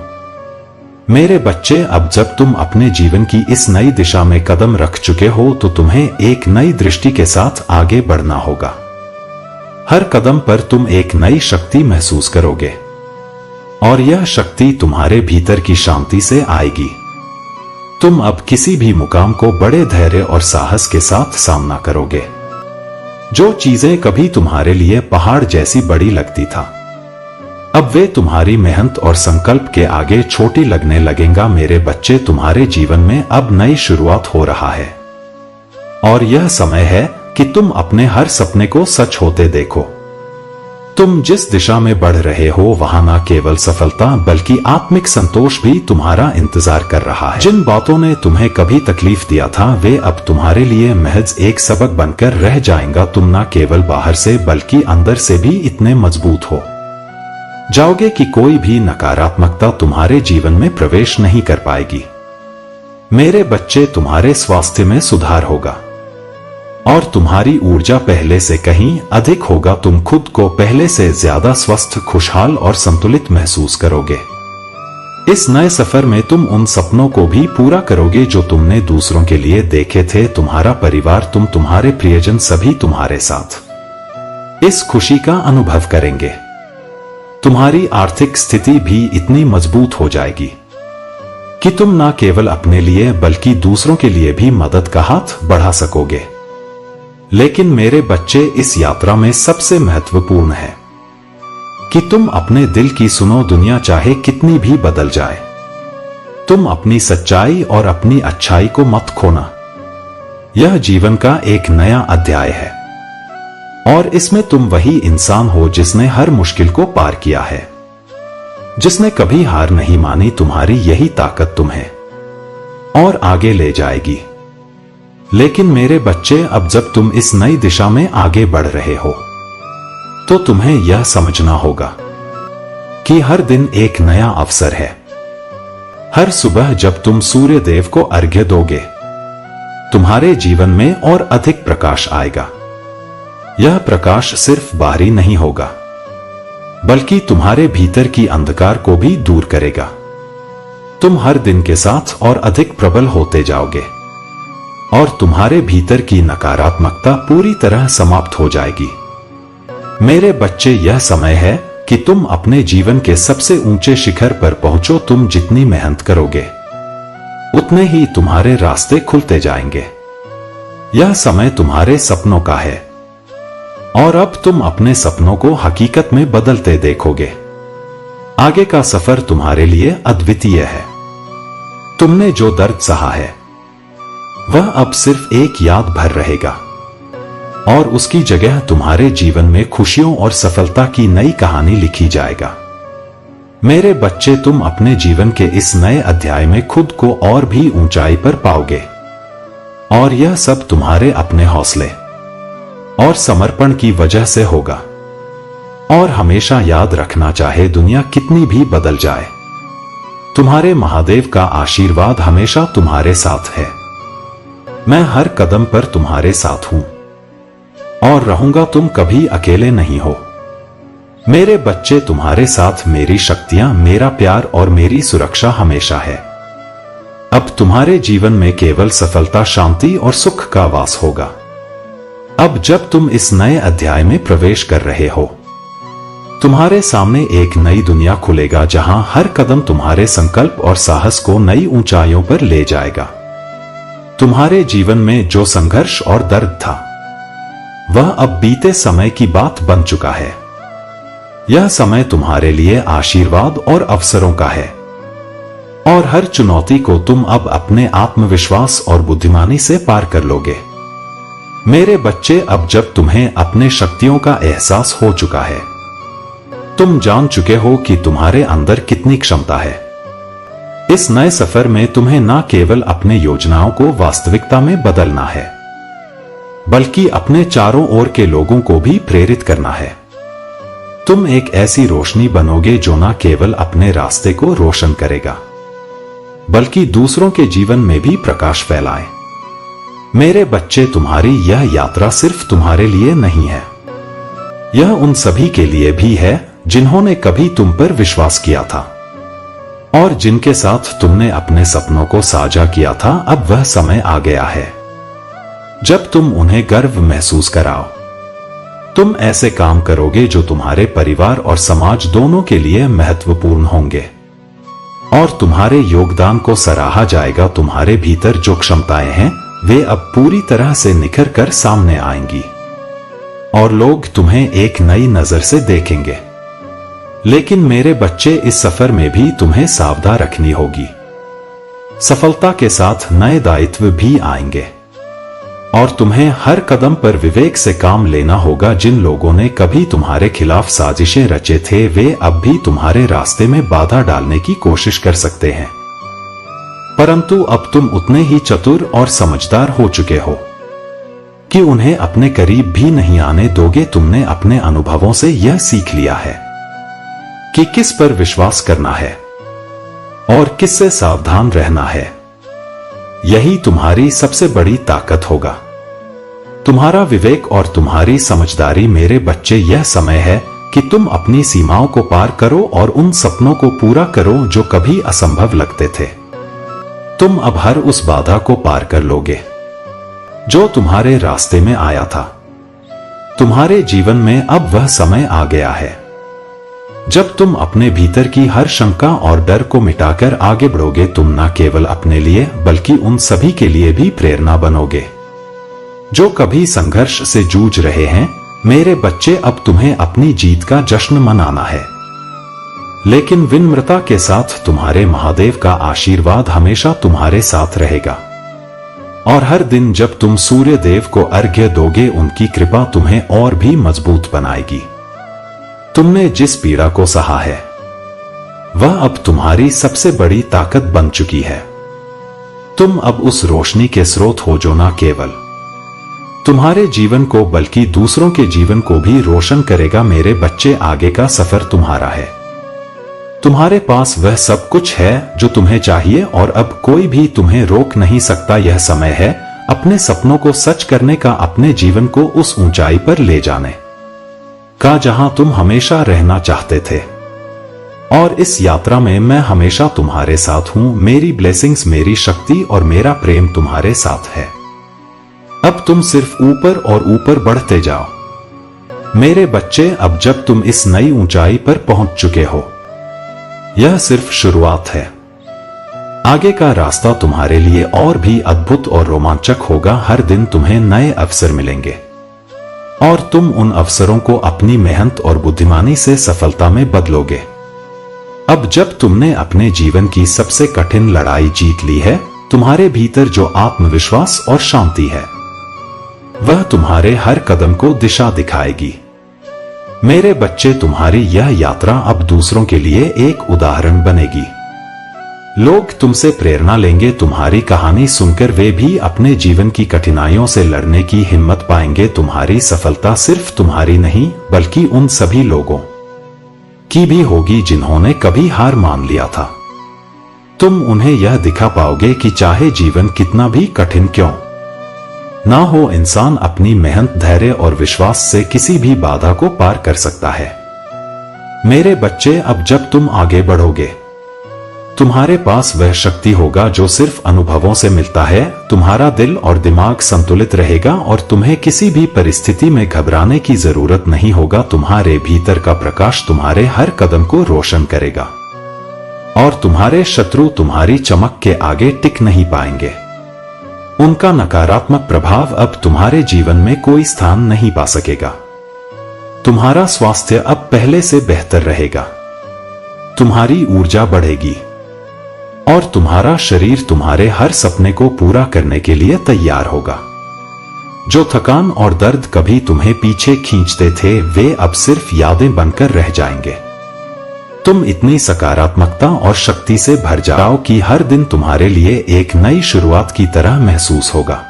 मेरे बच्चे, अब जब तुम अपने जीवन की इस नई दिशा में कदम रख चुके हो तो तुम्हें एक नई दृष्टि के साथ आगे बढ़ना होगा। हर कदम पर तुम एक नई शक्ति महसूस करोगे और यह शक्ति तुम्हारे भीतर की शांति से आएगी। तुम अब किसी भी मुकाम को बड़े धैर्य और साहस के साथ सामना करोगे। जो चीजें कभी तुम्हारे लिए पहाड़ जैसी बड़ी लगती था अब वे तुम्हारी मेहनत और संकल्प के आगे छोटी लगने लगेंगा। मेरे बच्चे, तुम्हारे जीवन में अब नई शुरुआत हो रहा है और यह समय है कि तुम अपने हर सपने को सच होते देखो। तुम जिस दिशा में बढ़ रहे हो वहां न केवल सफलता बल्कि आत्मिक संतोष भी तुम्हारा इंतजार कर रहा है। जिन बातों ने तुम्हें कभी तकलीफ दिया था वे अब तुम्हारे लिए महज एक सबक बनकर रह जाएंगा। तुम न केवल बाहर से बल्कि अंदर से भी इतने मजबूत हो जाओगे कि कोई भी नकारात्मकता तुम्हारे जीवन में प्रवेश नहीं कर पाएगी। मेरे बच्चे, तुम्हारे स्वास्थ्य में सुधार होगा और तुम्हारी ऊर्जा पहले से कहीं अधिक होगा। तुम खुद को पहले से ज्यादा स्वस्थ, खुशहाल और संतुलित महसूस करोगे। इस नए सफर में तुम उन सपनों को भी पूरा करोगे जो तुमने दूसरों के लिए देखे थे। तुम्हारा परिवार, तुम्हारे प्रियजन सभी तुम्हारे साथ इस खुशी का अनुभव करेंगे। तुम्हारी आर्थिक स्थिति भी इतनी मजबूत हो जाएगी कि तुम न केवल अपने लिए बल्कि दूसरों के लिए भी मदद का हाथ बढ़ा सकोगे। लेकिन मेरे बच्चे, इस यात्रा में सबसे महत्वपूर्ण है कि तुम अपने दिल की सुनो। दुनिया चाहे कितनी भी बदल जाए, तुम अपनी सच्चाई और अपनी अच्छाई को मत खोना। यह जीवन का एक नया अध्याय है और इसमें तुम वही इंसान हो जिसने हर मुश्किल को पार किया है, जिसने कभी हार नहीं मानी। तुम्हारी यही ताकत तुम्हें और आगे ले जाएगी। लेकिन मेरे बच्चे, अब जब तुम इस नई दिशा में आगे बढ़ रहे हो तो तुम्हें यह समझना होगा कि हर दिन एक नया अवसर है। हर सुबह जब तुम सूर्य देव को अर्घ्य दोगे तुम्हारे जीवन में और अधिक प्रकाश आएगा। यह प्रकाश सिर्फ बाहरी नहीं होगा बल्कि तुम्हारे भीतर की अंधकार को भी दूर करेगा। तुम हर दिन के साथ और अधिक प्रबल होते जाओगे और तुम्हारे भीतर की नकारात्मकता पूरी तरह समाप्त हो जाएगी। मेरे बच्चे, यह समय है कि तुम अपने जीवन के सबसे ऊंचे शिखर पर पहुंचो। तुम जितनी मेहनत करोगे उतने ही तुम्हारे रास्ते खुलते जाएंगे। यह समय तुम्हारे सपनों का है और अब तुम अपने सपनों को हकीकत में बदलते देखोगे। आगे का सफर तुम्हारे लिए अद्वितीय है। तुमने जो दर्द सहा है वह अब सिर्फ एक याद भर रहेगा और उसकी जगह तुम्हारे जीवन में खुशियों और सफलता की नई कहानी लिखी जाएगा। मेरे बच्चे, तुम अपने जीवन के इस नए अध्याय में खुद को और भी ऊंचाई पर पाओगे और यह सब तुम्हारे अपने हौसले और समर्पण की वजह से होगा। और हमेशा याद रखना, चाहे दुनिया कितनी भी बदल जाए, तुम्हारे महादेव का आशीर्वाद हमेशा तुम्हारे साथ है। मैं हर कदम पर तुम्हारे साथ हूं और रहूंगा। तुम कभी अकेले नहीं हो। मेरे बच्चे, तुम्हारे साथ मेरी शक्तियां, मेरा प्यार और मेरी सुरक्षा हमेशा है। अब तुम्हारे जीवन में केवल सफलता, शांति और सुख का वास होगा। अब जब तुम इस नए अध्याय में प्रवेश कर रहे हो, तुम्हारे सामने एक नई दुनिया खुलेगा जहां हर कदम तुम्हारे संकल्प और साहस को नई ऊंचाइयों पर ले जाएगा। तुम्हारे जीवन में जो संघर्ष और दर्द था, वह अब बीते समय की बात बन चुका है। यह समय तुम्हारे लिए आशीर्वाद और अवसरों का है, और हर चुनौती को तुम अब अपने आत्मविश्वास और बुद्धिमानी से पार कर लोगे। मेरे बच्चे, अब जब तुम्हें अपने शक्तियों का एहसास हो चुका है, तुम जान चुके हो कि तुम्हारे अंदर कितनी क्षमता है। इस नए सफर में तुम्हें न केवल अपने योजनाओं को वास्तविकता में बदलना है, बल्कि अपने चारों ओर के लोगों को भी प्रेरित करना है। तुम एक ऐसी रोशनी बनोगे जो न केवल अपने रास्ते को रोशन करेगा, बल्कि दूसरों के जीवन में भी प्रकाश फैलाए। मेरे बच्चे, तुम्हारी यह यात्रा सिर्फ तुम्हारे लिए नहीं है, यह उन सभी के लिए भी है जिन्होंने कभी तुम पर विश्वास किया था और जिनके साथ तुमने अपने सपनों को साझा किया था। अब वह समय आ गया है जब तुम उन्हें गर्व महसूस कराओ। तुम ऐसे काम करोगे जो तुम्हारे परिवार और समाज दोनों के लिए महत्वपूर्ण होंगे, और तुम्हारे योगदान को सराहा जाएगा। तुम्हारे भीतर जो क्षमताएं हैं, वे अब पूरी तरह से निखर कर सामने आएंगी, और लोग तुम्हें एक नई नजर से देखेंगे। लेकिन मेरे बच्चे, इस सफर में भी तुम्हें सावधान रखनी होगी। सफलता के साथ नए दायित्व भी आएंगे, और तुम्हें हर कदम पर विवेक से काम लेना होगा। जिन लोगों ने कभी तुम्हारे खिलाफ साजिशें रचे थे, वे अब भी तुम्हारे रास्ते में बाधा डालने की कोशिश कर सकते हैं, परंतु अब तुम उतने ही चतुर और समझदार हो चुके हो कि उन्हें अपने करीब भी नहीं आने दोगे। तुमने अपने अनुभवों से यह सीख लिया है कि किस पर विश्वास करना है और किससे सावधान रहना है। यही तुम्हारी सबसे बड़ी ताकत होगा, तुम्हारा विवेक और तुम्हारी समझदारी। मेरे बच्चे, यह समय है कि तुम अपनी सीमाओं को पार करो और उन सपनों को पूरा करो जो कभी असंभव लगते थे। तुम अब हर उस बाधा को पार कर लोगे जो तुम्हारे रास्ते में आया था। तुम्हारे जीवन में अब वह समय आ गया है जब तुम अपने भीतर की हर शंका और डर को मिटाकर आगे बढ़ोगे। तुम न केवल अपने लिए बल्कि उन सभी के लिए भी प्रेरणा बनोगे जो कभी संघर्ष से जूझ रहे हैं। मेरे बच्चे, अब तुम्हें अपनी जीत का जश्न मनाना है, लेकिन विनम्रता के साथ। तुम्हारे महादेव का आशीर्वाद हमेशा तुम्हारे साथ रहेगा, और हर दिन जब तुम सूर्य देव को अर्घ्य दोगे, उनकी कृपा तुम्हें और भी मजबूत बनाएगी। तुमने जिस पीड़ा को सहा है, वह अब तुम्हारी सबसे बड़ी ताकत बन चुकी है। तुम अब उस रोशनी के स्रोत हो जो न केवल तुम्हारे जीवन को बल्कि दूसरों के जीवन को भी रोशन करेगा। मेरे बच्चे, आगे का सफर तुम्हारा है। तुम्हारे पास वह सब कुछ है जो तुम्हें चाहिए, और अब कोई भी तुम्हें रोक नहीं सकता। यह समय है अपने सपनों को सच करने का, अपने जीवन को उस ऊंचाई पर ले जाने का जहां तुम हमेशा रहना चाहते थे। और इस यात्रा में मैं हमेशा तुम्हारे साथ हूं। मेरी ब्लेसिंग्स, मेरी शक्ति और मेरा प्रेम तुम्हारे साथ है। अब तुम सिर्फ ऊपर और ऊपर बढ़ते जाओ। मेरे बच्चे, अब जब तुम इस नई ऊंचाई पर पहुंच चुके हो, यह सिर्फ शुरुआत है। आगे का रास्ता तुम्हारे लिए और भी अद्भुत और रोमांचक होगा। हर दिन तुम्हें नए अवसर मिलेंगे, और तुम उन अवसरों को अपनी मेहनत और बुद्धिमानी से सफलता में बदलोगे। अब जब तुमने अपने जीवन की सबसे कठिन लड़ाई जीत ली है, तुम्हारे भीतर जो आत्मविश्वास और शांति है, वह तुम्हारे हर कदम को दिशा दिखाएगी। मेरे बच्चे, तुम्हारी यह यात्रा अब दूसरों के लिए एक उदाहरण बनेगी। लोग तुमसे प्रेरणा लेंगे। तुम्हारी कहानी सुनकर वे भी अपने जीवन की कठिनाइयों से लड़ने की हिम्मत पाएंगे। तुम्हारी सफलता सिर्फ तुम्हारी नहीं, बल्कि उन सभी लोगों की भी होगी जिन्होंने कभी हार मान लिया था। तुम उन्हें यह दिखा पाओगे कि चाहे जीवन कितना भी कठिन क्यों ना हो, इंसान अपनी मेहनत, धैर्य और विश्वास से किसी भी बाधा को पार कर सकता है। मेरे बच्चे, अब जब तुम आगे बढ़ोगे, तुम्हारे पास वह शक्ति होगा जो सिर्फ अनुभवों से मिलता है। तुम्हारा दिल और दिमाग संतुलित रहेगा और तुम्हें किसी भी परिस्थिति में घबराने की जरूरत नहीं होगा। तुम्हारे भीतर का प्रकाश तुम्हारे हर कदम को रोशन करेगा और तुम्हारे शत्रु तुम्हारी चमक के आगे टिक नहीं पाएंगे। उनका नकारात्मक प्रभाव अब तुम्हारे जीवन में कोई स्थान नहीं पा सकेगा। तुम्हारा स्वास्थ्य अब पहले से बेहतर रहेगा। तुम्हारी ऊर्जा बढ़ेगी और तुम्हारा शरीर तुम्हारे हर सपने को पूरा करने के लिए तैयार होगा। जो थकान और दर्द कभी तुम्हें पीछे खींचते थे, वे अब सिर्फ यादें बनकर रह जाएंगे। तुम इतनी सकारात्मकता और शक्ति से भर जाओ कि हर दिन तुम्हारे लिए एक नई शुरुआत की तरह महसूस होगा।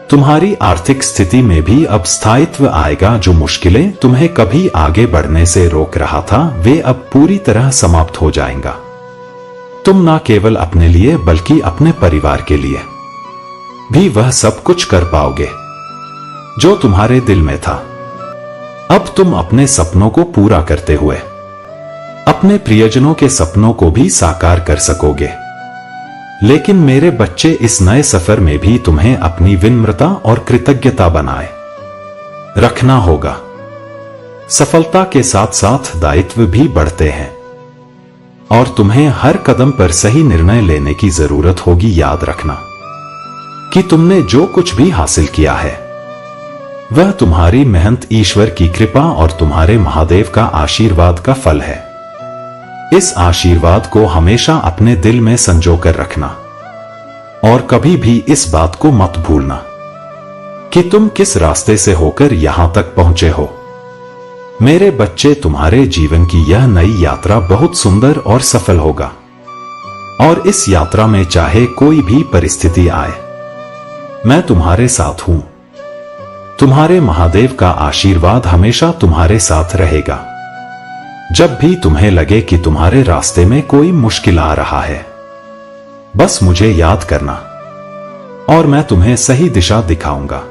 तुम्हारी आर्थिक स्थिति में भी अब स्थायित्व आएगा। जो मुश्किलें तुम्हें कभी आगे बढ़ने से रोक रहा था, वे अब पूरी तरह समाप्त हो जाएंगा। तुम न केवल अपने लिए बल्कि अपने परिवार के लिए भी वह सब कुछ कर पाओगे जो तुम्हारे दिल में था। अब तुम अपने सपनों को पूरा करते हुए अपने प्रियजनों के सपनों को भी साकार कर सकोगे। लेकिन मेरे बच्चे, इस नए सफर में भी तुम्हें अपनी विनम्रता और कृतज्ञता बनाए रखना होगा। सफलता के साथ साथ दायित्व भी बढ़ते हैं और तुम्हें हर कदम पर सही निर्णय लेने की जरूरत होगी। याद रखना कि तुमने जो कुछ भी हासिल किया है वह तुम्हारी मेहनत, ईश्वर की कृपा और तुम्हारे महादेव का आशीर्वाद का फल है। इस आशीर्वाद को हमेशा अपने दिल में संजो कर रखना और कभी भी इस बात को मत भूलना कि तुम किस रास्ते से होकर यहां तक पहुंचे हो। मेरे बच्चे, तुम्हारे जीवन की यह नई यात्रा बहुत सुंदर और सफल होगा और इस यात्रा में चाहे कोई भी परिस्थिति आए, मैं तुम्हारे साथ हूं। तुम्हारे महादेव का आशीर्वाद हमेशा तुम्हारे साथ रहेगा। जब भी तुम्हें लगे कि तुम्हारे रास्ते में कोई मुश्किल आ रहा है, बस मुझे याद करना और मैं तुम्हें सही दिशा दिखाऊंगा।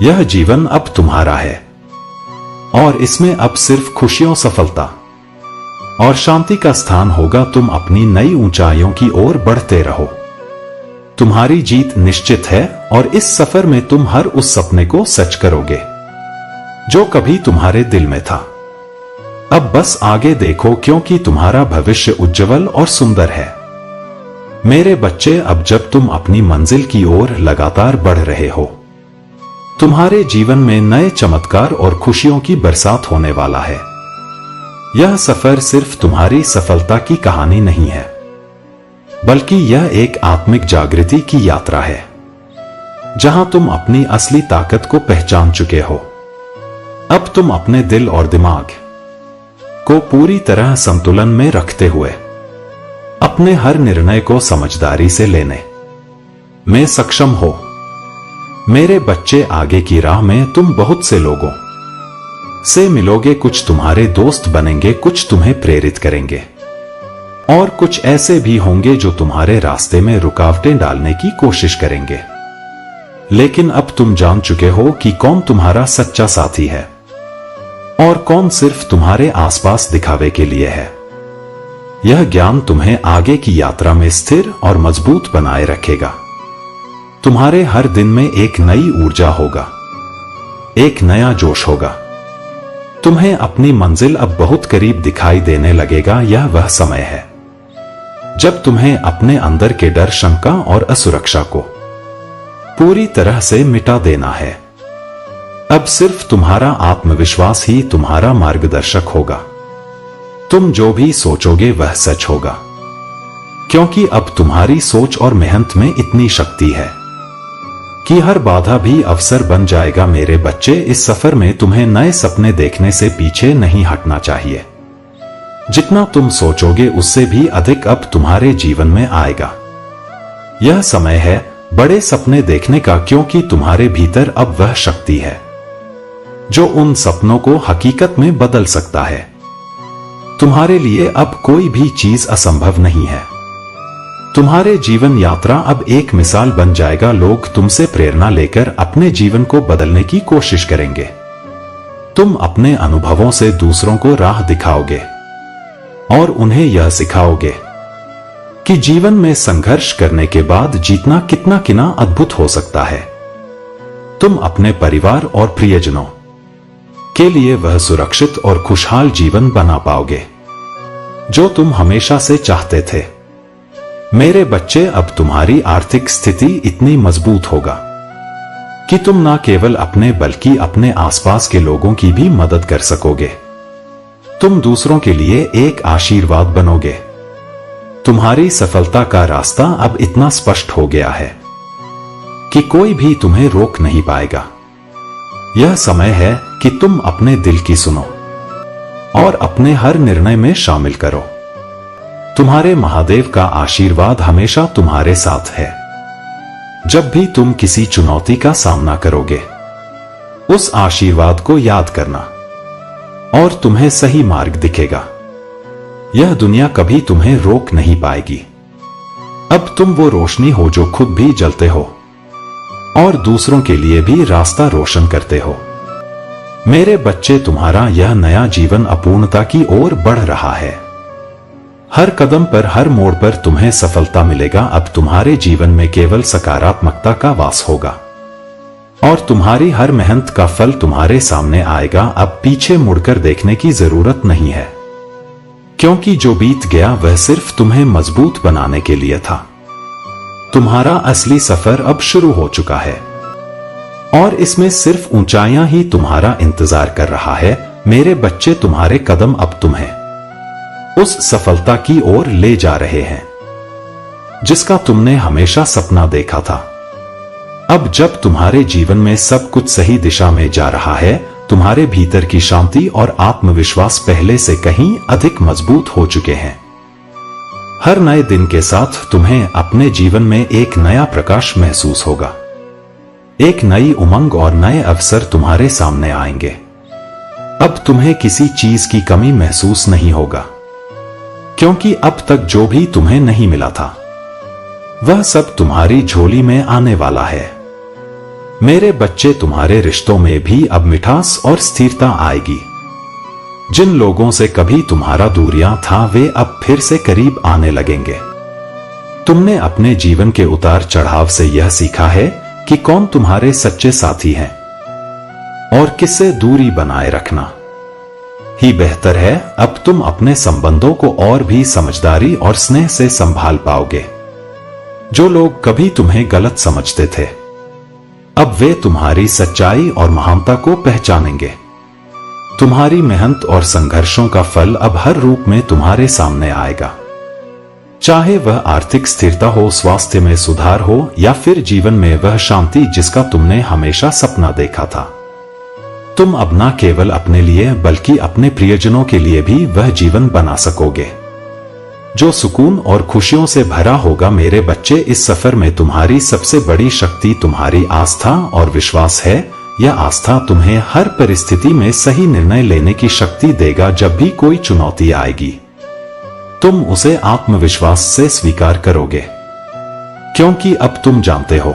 यह जीवन अब तुम्हारा है और इसमें अब सिर्फ खुशियों, सफलता और शांति का स्थान होगा। तुम अपनी नई ऊंचाइयों की ओर बढ़ते रहो। तुम्हारी जीत निश्चित है और इस सफर में तुम हर उस सपने को सच करोगे जो कभी तुम्हारे दिल में था। अब बस आगे देखो, क्योंकि तुम्हारा भविष्य उज्जवल और सुंदर है। मेरे बच्चे, अब जब तुम अपनी मंजिल की ओर लगातार बढ़ रहे हो, तुम्हारे जीवन में नए चमत्कार और खुशियों की बरसात होने वाला है। यह सफर सिर्फ तुम्हारी सफलता की कहानी नहीं है, बल्कि यह एक आत्मिक जागृति की यात्रा है, जहां तुम अपनी असली ताकत को पहचान चुके हो। अब तुम अपने दिल और दिमाग को पूरी तरह संतुलन में रखते हुए अपने हर निर्णय को समझदारी से लेने में सक्षम हो। मेरे बच्चे, आगे की राह में तुम बहुत से लोगों से मिलोगे। कुछ तुम्हारे दोस्त बनेंगे, कुछ तुम्हें प्रेरित करेंगे और कुछ ऐसे भी होंगे जो तुम्हारे रास्ते में रुकावटें डालने की कोशिश करेंगे। लेकिन अब तुम जान चुके हो कि कौन तुम्हारा सच्चा साथी है और कौन सिर्फ तुम्हारे आसपास दिखावे के लिए है। यह ज्ञान तुम्हें आगे की यात्रा में स्थिर और मजबूत बनाए रखेगा। तुम्हारे हर दिन में एक नई ऊर्जा होगा, एक नया जोश होगा। तुम्हें अपनी मंजिल अब बहुत करीब दिखाई देने लगेगा। यह वह समय है जब तुम्हें अपने अंदर के डर, शंका और असुरक्षा को पूरी तरह से मिटा देना है। अब सिर्फ तुम्हारा आत्मविश्वास ही तुम्हारा मार्गदर्शक होगा। तुम जो भी सोचोगे वह सच होगा, क्योंकि अब तुम्हारी सोच और मेहनत में इतनी शक्ति है कि हर बाधा भी अवसर बन जाएगा। मेरे बच्चे, इस सफर में तुम्हें नए सपने देखने से पीछे नहीं हटना चाहिए। जितना तुम सोचोगे उससे भी अधिक अब तुम्हारे जीवन में आएगा। यह समय है बड़े सपने देखने का, क्योंकि तुम्हारे भीतर अब वह शक्ति है जो उन सपनों को हकीकत में बदल सकता है। तुम्हारे लिए अब कोई भी चीज असंभव नहीं है। तुम्हारे जीवन यात्रा अब एक मिसाल बन जाएगा। लोग तुमसे प्रेरणा लेकर अपने जीवन को बदलने की कोशिश करेंगे। तुम अपने अनुभवों से दूसरों को राह दिखाओगे और उन्हें यह सिखाओगे कि जीवन में संघर्ष करने के बाद जीतना कितना अद्भुत हो सकता है। तुम अपने परिवार और प्रियजनों के लिए वह सुरक्षित और खुशहाल जीवन बना पाओगे जो तुम हमेशा से चाहते थे। मेरे बच्चे, अब तुम्हारी आर्थिक स्थिति इतनी मजबूत होगा कि तुम ना केवल अपने बल्कि अपने आसपास के लोगों की भी मदद कर सकोगे। तुम दूसरों के लिए एक आशीर्वाद बनोगे। तुम्हारी सफलता का रास्ता अब इतना स्पष्ट हो गया है कि कोई भी तुम्हें रोक नहीं पाएगा। यह समय है कि तुम अपने दिल की सुनो और अपने हर निर्णय में शामिल करो। तुम्हारे महादेव का आशीर्वाद हमेशा तुम्हारे साथ है। जब भी तुम किसी चुनौती का सामना करोगे, उस आशीर्वाद को याद करना और तुम्हें सही मार्ग दिखेगा। यह दुनिया कभी तुम्हें रोक नहीं पाएगी। अब तुम वो रोशनी हो जो खुद भी जलते हो और दूसरों के लिए भी रास्ता रोशन करते हो। मेरे बच्चे, तुम्हारा यह नया जीवन अपूर्णता की ओर बढ़ रहा है। हर कदम पर, हर मोड़ पर तुम्हें सफलता मिलेगा। अब तुम्हारे जीवन में केवल सकारात्मकता का वास होगा और तुम्हारी हर मेहनत का फल तुम्हारे सामने आएगा। अब पीछे मुड़कर देखने की जरूरत नहीं है, क्योंकि जो बीत गया वह सिर्फ तुम्हें मजबूत बनाने के लिए था। तुम्हारा असली सफर अब शुरू हो चुका है और इसमें सिर्फ ऊंचाइयां ही तुम्हारा इंतजार कर रहा है। मेरे बच्चे, तुम्हारे कदम अब तुम्हें उस सफलता की ओर ले जा रहे हैं जिसका तुमने हमेशा सपना देखा था। अब जब तुम्हारे जीवन में सब कुछ सही दिशा में जा रहा है, तुम्हारे भीतर की शांति और आत्मविश्वास पहले से कहीं अधिक मजबूत हो चुके हैं। हर नए दिन के साथ तुम्हें अपने जीवन में एक नया प्रकाश महसूस होगा। एक नई उमंग और नए अवसर तुम्हारे सामने आएंगे। अब तुम्हें किसी चीज की कमी महसूस नहीं होगा, क्योंकि अब तक जो भी तुम्हें नहीं मिला था वह सब तुम्हारी झोली में आने वाला है। मेरे बच्चे, तुम्हारे रिश्तों में भी अब मिठास और स्थिरता आएगी। जिन लोगों से कभी तुम्हारा दूरियां था, वे अब फिर से करीब आने लगेंगे। तुमने अपने जीवन के उतार चढ़ाव से यह सीखा है कि कौन तुम्हारे सच्चे साथी हैं और किससे दूरी बनाए रखना ही बेहतर है। अब तुम अपने संबंधों को और भी समझदारी और स्नेह से संभाल पाओगे। जो लोग कभी तुम्हें गलत समझते थे, अब वे तुम्हारी सच्चाई और महानता को पहचानेंगे। तुम्हारी मेहनत और संघर्षों का फल अब हर रूप में तुम्हारे सामने आएगा, चाहे वह आर्थिक स्थिरता हो, स्वास्थ्य में सुधार हो या फिर जीवन में वह शांति जिसका तुमने हमेशा सपना देखा था। तुम अब न केवल अपने लिए बल्कि अपने प्रियजनों के लिए भी वह जीवन बना सकोगे जो सुकून और खुशियों से भरा होगा। मेरे बच्चे, इस सफर में तुम्हारी सबसे बड़ी शक्ति तुम्हारी आस्था और विश्वास है। यह आस्था तुम्हें हर परिस्थिति में सही निर्णय लेने की शक्ति देगा। जब भी कोई चुनौती आएगी, तुम उसे आत्मविश्वास से स्वीकार करोगे, क्योंकि अब तुम जानते हो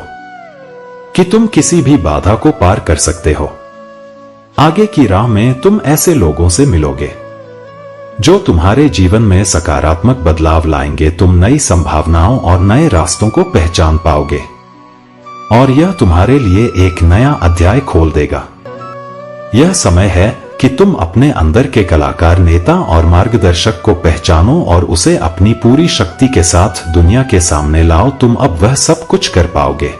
कि तुम किसी भी बाधा को पार कर सकते हो। आगे की राह में तुम ऐसे लोगों से मिलोगे जो तुम्हारे जीवन में सकारात्मक बदलाव लाएंगे। तुम नई संभावनाओं और नए रास्तों को पहचान पाओगे और यह तुम्हारे लिए एक नया अध्याय खोल देगा। यह समय है कि तुम अपने अंदर के कलाकार, नेता और मार्गदर्शक को पहचानो और उसे अपनी पूरी शक्ति के साथ दुनिया के सामने लाओ। तुम अब वह सब कुछ कर पाओगे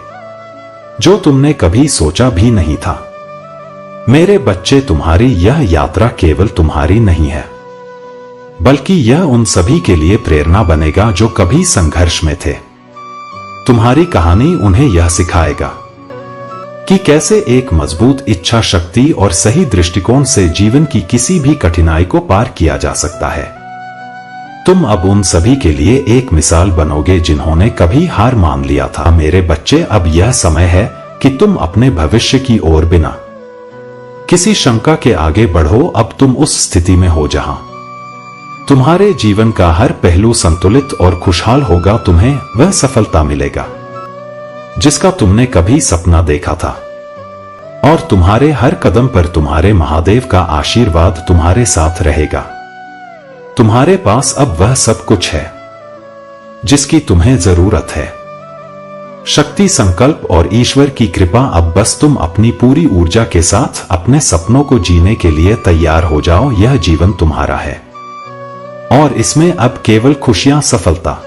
जो तुमने कभी सोचा भी नहीं था। मेरे बच्चे, तुम्हारी यह यात्रा केवल तुम्हारी नहीं है, बल्कि यह उन सभी के लिए प्रेरणा बनेगा जो कभी संघर्ष में थे। तुम्हारी कहानी उन्हें यह सिखाएगा कि कैसे एक मजबूत इच्छा शक्ति और सही दृष्टिकोण से जीवन की किसी भी कठिनाई को पार किया जा सकता है। तुम अब उन सभी के लिए एक मिसाल बनोगे जिन्होंने कभी हार मान लिया था। मेरे बच्चे, अब यह समय है कि तुम अपने भविष्य की ओर बिना किसी शंका के आगे बढ़ो। अब तुम उस स्थिति में हो जहां तुम्हारे जीवन का हर पहलू संतुलित और खुशहाल होगा। तुम्हें वह सफलता मिलेगा जिसका तुमने कभी सपना देखा था और तुम्हारे हर कदम पर तुम्हारे महादेव का आशीर्वाद तुम्हारे साथ रहेगा। तुम्हारे पास अब वह सब कुछ है जिसकी तुम्हें जरूरत है। शक्ति, संकल्प और ईश्वर की कृपा। अब बस तुम अपनी पूरी ऊर्जा के साथ अपने सपनों को जीने के लिए तैयार हो जाओ। यह जीवन तुम्हारा है और इसमें अब केवल खुशियां, सफलता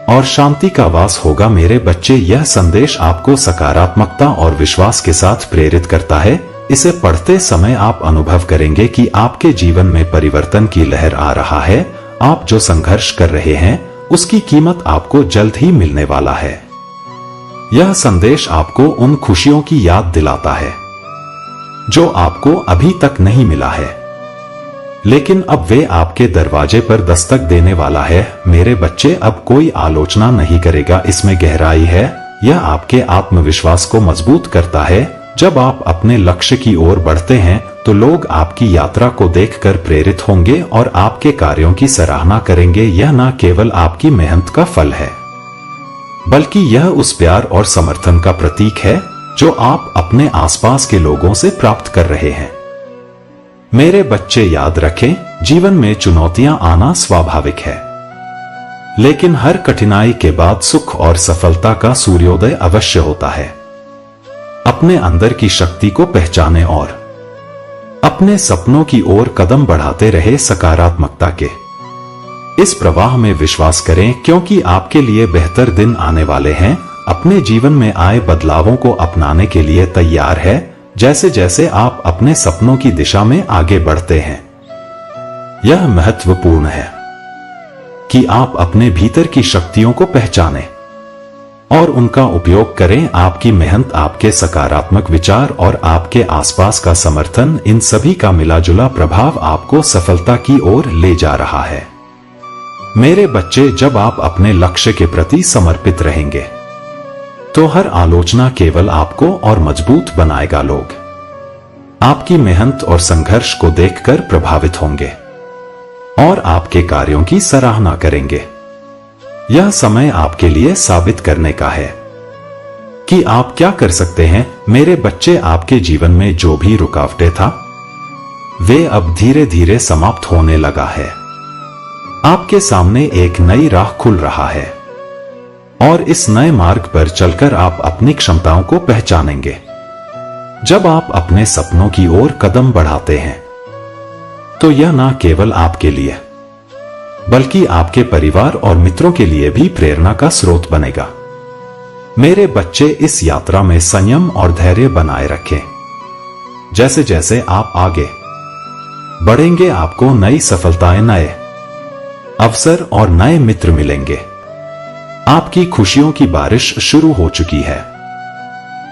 और शांति का वास होगा। मेरे बच्चे, यह संदेश आपको सकारात्मकता और विश्वास के साथ प्रेरित करता है। इसे पढ़ते समय आप अनुभव करेंगे कि आपके जीवन में परिवर्तन की लहर आ रहा है। आप जो संघर्ष कर रहे हैं उसकी कीमत आपको जल्द ही मिलने वाला है। यह संदेश आपको उन खुशियों की याद दिलाता है जो आपको अभी तक नहीं मिला है, लेकिन अब वे आपके दरवाजे पर दस्तक देने वाला है। मेरे बच्चे, अब कोई आलोचना नहीं करेगा। इसमें गहराई है। यह आपके आत्मविश्वास को मजबूत करता है। जब आप अपने लक्ष्य की ओर बढ़ते हैं तो लोग आपकी यात्रा को देखकर प्रेरित होंगे और आपके कार्यों की सराहना करेंगे। यह न केवल आपकी मेहनत का फल है, बल्कि यह उस प्यार और समर्थन का प्रतीक है जो आप अपने आसपास के लोगों से प्राप्त कर रहे हैं। मेरे बच्चे, याद रखें, जीवन में चुनौतियां आना स्वाभाविक है, लेकिन हर कठिनाई के बाद सुख और सफलता का सूर्योदय अवश्य होता है। अपने अंदर की शक्ति को पहचानें और अपने सपनों की ओर कदम बढ़ाते रहे। सकारात्मकता के इस प्रवाह में विश्वास करें, क्योंकि आपके लिए बेहतर दिन आने वाले हैं। अपने जीवन में आए बदलावों को अपनाने के लिए तैयार है। जैसे जैसे आप अपने सपनों की दिशा में आगे बढ़ते हैं, यह महत्वपूर्ण है कि आप अपने भीतर की शक्तियों को पहचानें और उनका उपयोग करें। आपकी मेहनत, आपके सकारात्मक विचार और आपके आसपास का समर्थन, इन सभी का मिलाजुला प्रभाव आपको सफलता की ओर ले जा रहा है। मेरे बच्चे, जब आप अपने लक्ष्य के प्रति समर्पित रहेंगे तो हर आलोचना केवल आपको और मजबूत बनाएगा। लोग आपकी मेहनत और संघर्ष को देखकर प्रभावित होंगे और आपके कार्यों की सराहना करेंगे। यह समय आपके लिए साबित करने का है कि आप क्या कर सकते हैं। मेरे बच्चे, आपके जीवन में जो भी रुकावटें था, वे अब धीरे धीरे समाप्त होने लगा है। आपके सामने एक नई राह खुल रहा है और इस नए मार्ग पर चलकर आप अपनी क्षमताओं को पहचानेंगे। जब आप अपने सपनों की ओर कदम बढ़ाते हैं तो यह न केवल आपके लिए बल्कि आपके परिवार और मित्रों के लिए भी प्रेरणा का स्रोत बनेगा। मेरे बच्चे, इस यात्रा में संयम और धैर्य बनाए रखें। जैसे जैसे आप आगे बढ़ेंगे, आपको नई सफलताएं, नए अवसर और नए मित्र मिलेंगे। आपकी खुशियों की बारिश शुरू हो चुकी है।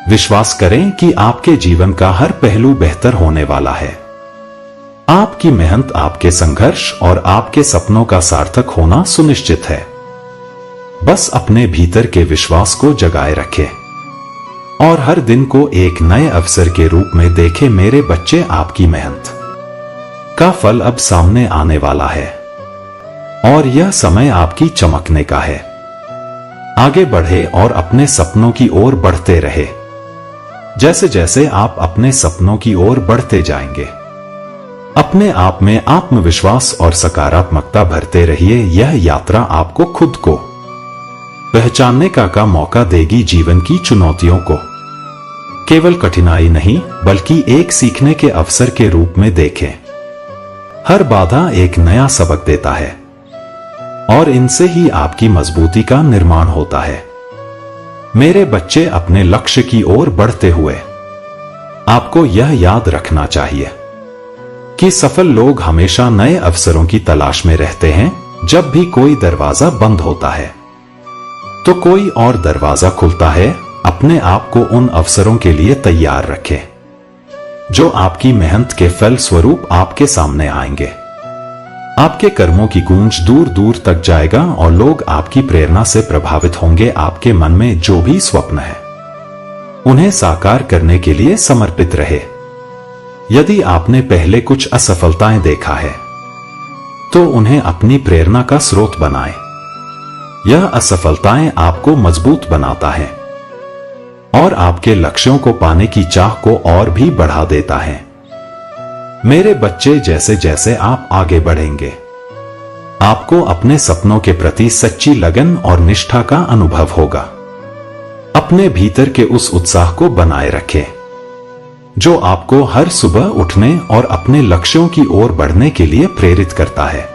विश्वास करें कि आपके जीवन का हर पहलू बेहतर होने वाला है। आपकी मेहनत, आपके संघर्ष और आपके सपनों का सार्थक होना सुनिश्चित है। बस अपने भीतर के विश्वास को जगाए रखें और हर दिन को एक नए अवसर के रूप में देखें। मेरे बच्चे, आपकी मेहनत का फल अब सामने आने वाला है और यह समय आपकी चमकने का है। आगे बढ़े और अपने सपनों की ओर बढ़ते रहे। जैसे जैसे आप अपने सपनों की ओर बढ़ते जाएंगे, अपने आप में आत्मविश्वास और सकारात्मकता भरते रहिए। यह यात्रा आपको खुद को पहचानने का मौका देगी। जीवन की चुनौतियों को केवल कठिनाई नहीं, बल्कि एक सीखने के अवसर के रूप में देखें। हर बाधा एक नया सबक देता है और इनसे ही आपकी मजबूती का निर्माण होता है। मेरे बच्चे, अपने लक्ष्य की ओर बढ़ते हुए आपको यह याद रखना चाहिए कि सफल लोग हमेशा नए अवसरों की तलाश में रहते हैं। जब भी कोई दरवाजा बंद होता है तो कोई और दरवाजा खुलता है। अपने आप को उन अवसरों के लिए तैयार रखें जो आपकी मेहनत के फल स्वरूप आपके सामने आएंगे। आपके कर्मों की गूंज दूर दूर तक जाएगा और लोग आपकी प्रेरणा से प्रभावित होंगे। आपके मन में जो भी स्वप्न है, उन्हें साकार करने के लिए समर्पित रहे। यदि आपने पहले कुछ असफलताएं देखा है तो उन्हें अपनी प्रेरणा का स्रोत बनाएं। यह असफलताएं आपको मजबूत बनाता है और आपके लक्ष्यों को पाने की चाह को और भी बढ़ा देता है। मेरे बच्चे, जैसे जैसे आप आगे बढ़ेंगे, आपको अपने सपनों के प्रति सच्ची लगन और निष्ठा का अनुभव होगा। अपने भीतर के उस उत्साह को बनाए रखें जो आपको हर सुबह उठने और अपने लक्ष्यों की ओर बढ़ने के लिए प्रेरित करता है।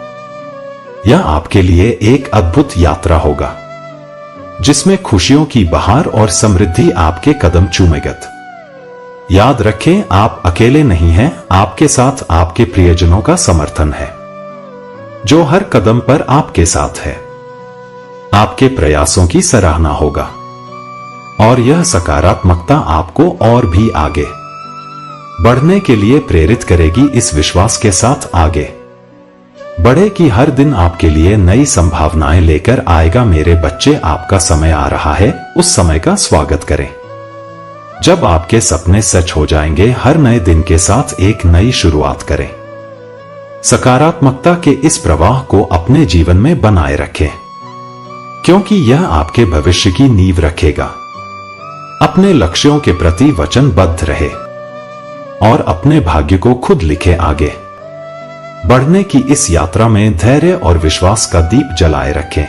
यह आपके लिए एक अद्भुत यात्रा होगा जिसमें खुशियों की बहार और समृद्धि आपके कदम चूमेगा। याद रखें, आप अकेले नहीं हैं, आपके साथ आपके प्रियजनों का समर्थन है जो हर कदम पर आपके साथ है। आपके प्रयासों की सराहना होगा और यह सकारात्मकता आपको और भी आगे बढ़ने के लिए प्रेरित करेगी। इस विश्वास के साथ आगे बढ़े कि हर दिन आपके लिए नई संभावनाएं लेकर आएगा। मेरे बच्चे, आपका समय आ रहा है, उस समय का स्वागत करें जब आपके सपने सच हो जाएंगे। हर नए दिन के साथ एक नई शुरुआत करें। सकारात्मकता के इस प्रवाह को अपने जीवन में बनाए रखें क्योंकि यह आपके भविष्य की नींव रखेगा। अपने लक्ष्यों के प्रति वचनबद्ध रहे और अपने भाग्य को खुद लिखे। आगे बढ़ने की इस यात्रा में धैर्य और विश्वास का दीप जलाए रखें।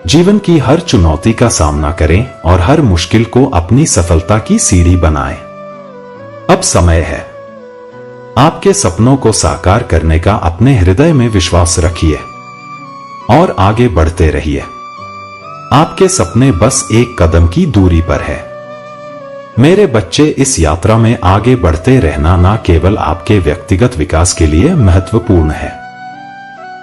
जीवन की हर चुनौती का सामना करें और हर मुश्किल को अपनी सफलता की सीढ़ी बनाएं। अब समय है आपके सपनों को साकार करने का। अपने हृदय में विश्वास रखिए और आगे बढ़ते रहिए। आपके सपने बस एक कदम की दूरी पर है। मेरे बच्चे, इस यात्रा में आगे बढ़ते रहना न केवल आपके व्यक्तिगत विकास के लिए महत्वपूर्ण है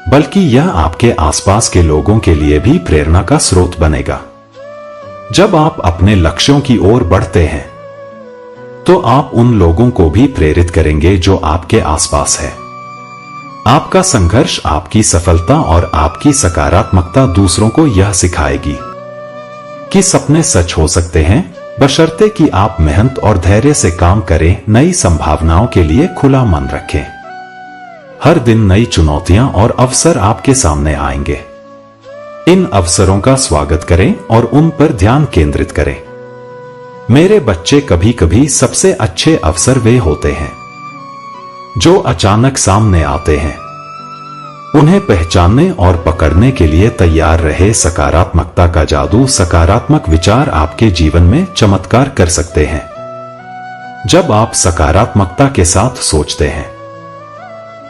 बल्कि यह आपके आसपास के लोगों के लिए भी प्रेरणा का स्रोत बनेगा। जब आप अपने लक्ष्यों की ओर बढ़ते हैं तो आप उन लोगों को भी प्रेरित करेंगे जो आपके आसपास है। आपका संघर्ष, आपकी सफलता और आपकी सकारात्मकता दूसरों को यह सिखाएगी कि सपने सच हो सकते हैं बशर्ते कि आप मेहनत और धैर्य से काम करें। नई संभावनाओं के लिए खुला मन रखें। हर दिन नई चुनौतियां और अवसर आपके सामने आएंगे। इन अवसरों का स्वागत करें और उन पर ध्यान केंद्रित करें। मेरे बच्चे, कभी कभी सबसे अच्छे अवसर वे होते हैं जो अचानक सामने आते हैं। उन्हें पहचानने और पकड़ने के लिए तैयार रहे। सकारात्मकता का जादू, सकारात्मक विचार आपके जीवन में चमत्कार कर सकते हैं। जब आप सकारात्मकता के साथ सोचते हैं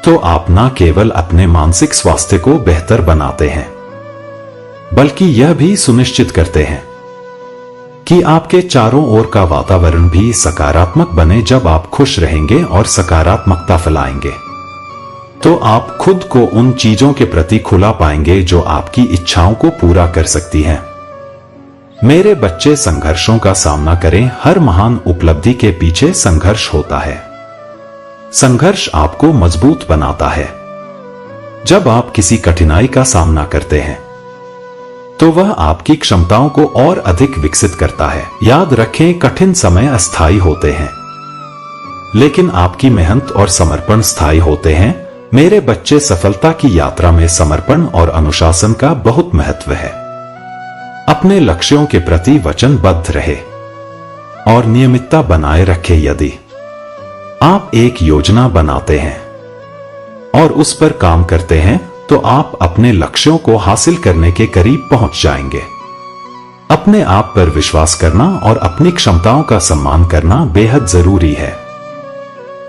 तो आप न केवल अपने मानसिक स्वास्थ्य को बेहतर बनाते हैं बल्कि यह भी सुनिश्चित करते हैं कि आपके चारों ओर का वातावरण भी सकारात्मक बने। जब आप खुश रहेंगे और सकारात्मकता फैलाएंगे तो आप खुद को उन चीजों के प्रति खुला पाएंगे जो आपकी इच्छाओं को पूरा कर सकती हैं। मेरे बच्चे, संघर्षों का सामना करें। हर महान उपलब्धि के पीछे संघर्ष होता है। संघर्ष आपको मजबूत बनाता है। जब आप किसी कठिनाई का सामना करते हैं तो वह आपकी क्षमताओं को और अधिक विकसित करता है। याद रखें, कठिन समय अस्थायी होते हैं लेकिन आपकी मेहनत और समर्पण स्थायी होते हैं। मेरे बच्चे, सफलता की यात्रा में समर्पण और अनुशासन का बहुत महत्व है। अपने लक्ष्यों के प्रति वचनबद्ध रहे और नियमितता बनाए रखें। यदि आप एक योजना बनाते हैं और उस पर काम करते हैं तो आप अपने लक्ष्यों को हासिल करने के करीब पहुंच जाएंगे। अपने आप पर विश्वास करना और अपनी क्षमताओं का सम्मान करना बेहद जरूरी है।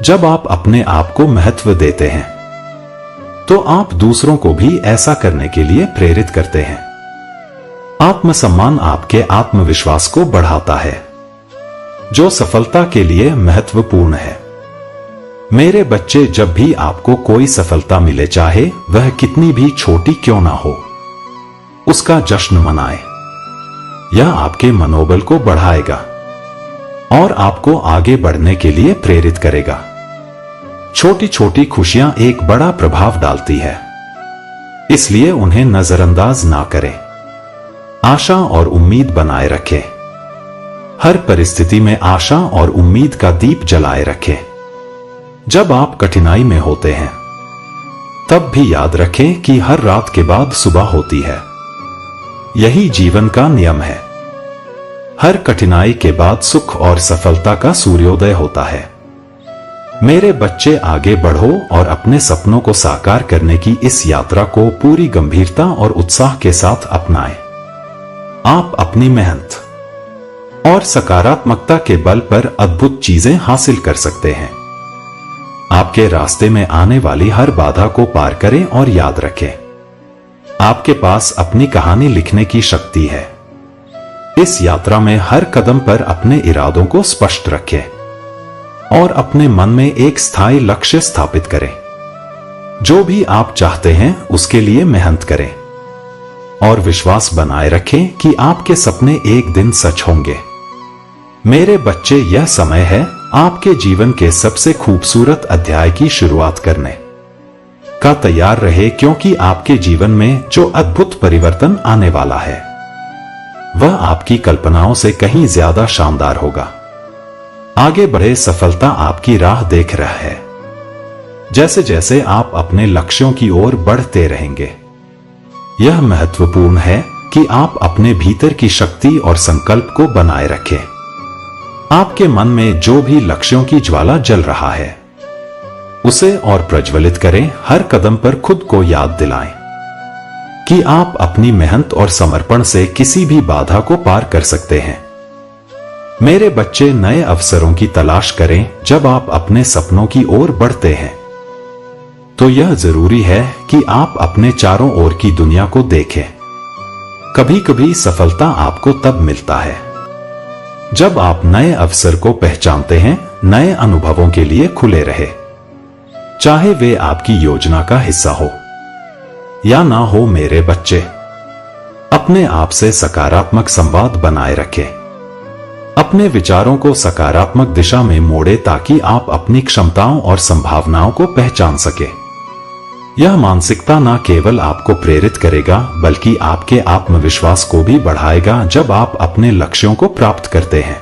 जब आप अपने आप को महत्व देते हैं तो आप दूसरों को भी ऐसा करने के लिए प्रेरित करते हैं। आत्मसम्मान आपके आत्मविश्वास को बढ़ाता है जो सफलता के लिए महत्वपूर्ण है। मेरे बच्चे, जब भी आपको कोई सफलता मिले, चाहे वह कितनी भी छोटी क्यों ना हो, उसका जश्न मनाएं। यह आपके मनोबल को बढ़ाएगा और आपको आगे बढ़ने के लिए प्रेरित करेगा। छोटी छोटी खुशियां एक बड़ा प्रभाव डालती है, इसलिए उन्हें नजरअंदाज ना करें। आशा और उम्मीद बनाए रखें। हर परिस्थिति में आशा और उम्मीद का दीप जलाए रखें। जब आप कठिनाई में होते हैं तब भी याद रखें कि हर रात के बाद सुबह होती है। यही जीवन का नियम है। हर कठिनाई के बाद सुख और सफलता का सूर्योदय होता है। मेरे बच्चे, आगे बढ़ो और अपने सपनों को साकार करने की इस यात्रा को पूरी गंभीरता और उत्साह के साथ अपनाएं। आप अपनी मेहनत और सकारात्मकता के बल पर अद्भुत चीजें हासिल कर सकते हैं। आपके रास्ते में आने वाली हर बाधा को पार करें और याद रखें, आपके पास अपनी कहानी लिखने की शक्ति है। इस यात्रा में हर कदम पर अपने इरादों को स्पष्ट रखें और अपने मन में एक स्थायी लक्ष्य स्थापित करें। जो भी आप चाहते हैं उसके लिए मेहनत करें और विश्वास बनाए रखें कि आपके सपने एक दिन सच होंगे। मेरे बच्चे, यह समय है आपके जीवन के सबसे खूबसूरत अध्याय की शुरुआत करने का। तैयार रहे, क्योंकि आपके जीवन में जो अद्भुत परिवर्तन आने वाला है वह आपकी कल्पनाओं से कहीं ज्यादा शानदार होगा। आगे बढ़े, सफलता आपकी राह देख रहा है। जैसे जैसे आप अपने लक्ष्यों की ओर बढ़ते रहेंगे, यह महत्वपूर्ण है कि आप अपने भीतर की शक्ति और संकल्प को बनाए रखें। आपके मन में जो भी लक्ष्यों की ज्वाला जल रहा है उसे और प्रज्वलित करें। हर कदम पर खुद को याद दिलाएं कि आप अपनी मेहनत और समर्पण से किसी भी बाधा को पार कर सकते हैं। मेरे बच्चे, नए अवसरों की तलाश करें। जब आप अपने सपनों की ओर बढ़ते हैं तो यह जरूरी है कि आप अपने चारों ओर की दुनिया को देखें। कभी कभी सफलता आपको तब मिलता है जब आप नए अवसर को पहचानते हैं। नए अनुभवों के लिए खुले रहे, चाहे वे आपकी योजना का हिस्सा हो या ना हो। मेरे बच्चे, अपने आप से सकारात्मक संवाद बनाए रखें। अपने विचारों को सकारात्मक दिशा में मोड़े ताकि आप अपनी क्षमताओं और संभावनाओं को पहचान सके। यह मानसिकता न केवल आपको प्रेरित करेगा बल्कि आपके आत्मविश्वास को भी बढ़ाएगा। जब आप अपने लक्ष्यों को प्राप्त करते हैं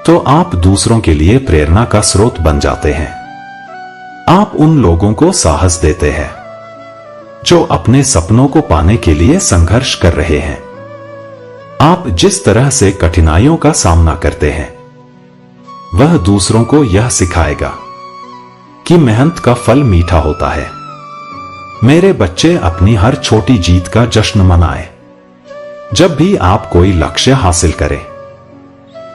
तो आप दूसरों के लिए प्रेरणा का स्रोत बन जाते हैं। आप उन लोगों को साहस देते हैं जो अपने सपनों को पाने के लिए संघर्ष कर रहे हैं। आप जिस तरह से कठिनाइयों का सामना करते हैं वह दूसरों को यह सिखाएगा कि मेहनत का फल मीठा होता है। मेरे बच्चे, अपनी हर छोटी जीत का जश्न मनाएं। जब भी आप कोई लक्ष्य हासिल करें,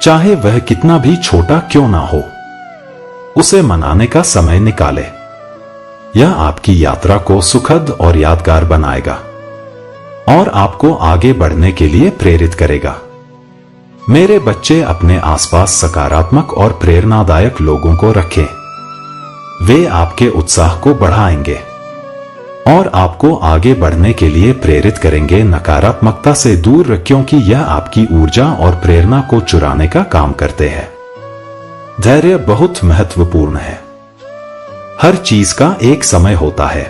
चाहे वह कितना भी छोटा क्यों ना हो, उसे मनाने का समय निकालें। यह आपकी यात्रा को सुखद और यादगार बनाएगा और आपको आगे बढ़ने के लिए प्रेरित करेगा। मेरे बच्चे, अपने आसपास सकारात्मक और प्रेरणादायक लोगों को रखें। वे आपके उत्साह को बढ़ाएंगे और आपको आगे बढ़ने के लिए प्रेरित करेंगे। नकारात्मकता से दूर रखें, क्योंकि यह आपकी ऊर्जा और प्रेरणा को चुराने का काम करते हैं। धैर्य बहुत महत्वपूर्ण है। हर चीज का एक समय होता है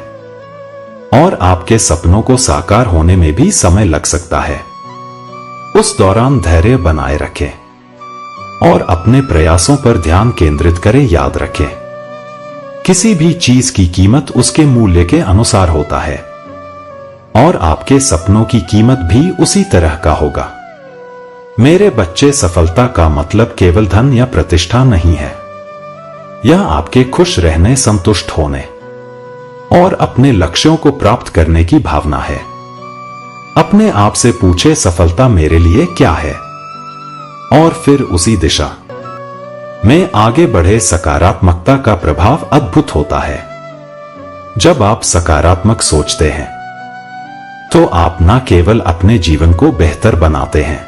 और आपके सपनों को साकार होने में भी समय लग सकता है। उस दौरान धैर्य बनाए रखें और अपने प्रयासों पर ध्यान केंद्रित करें। याद रखें, किसी भी चीज की कीमत उसके मूल्य के अनुसार होता है और आपके सपनों की कीमत भी उसी तरह का होगा। मेरे बच्चे, सफलता का मतलब केवल धन या प्रतिष्ठा नहीं है। यह आपके खुश रहने, संतुष्ट होने और अपने लक्ष्यों को प्राप्त करने की भावना है। अपने आप से पूछे, सफलता मेरे लिए क्या है, और फिर उसी दिशा में आगे बढ़े। सकारात्मकता का प्रभाव अद्भुत होता है। जब आप सकारात्मक सोचते हैं तो आप न केवल अपने जीवन को बेहतर बनाते हैं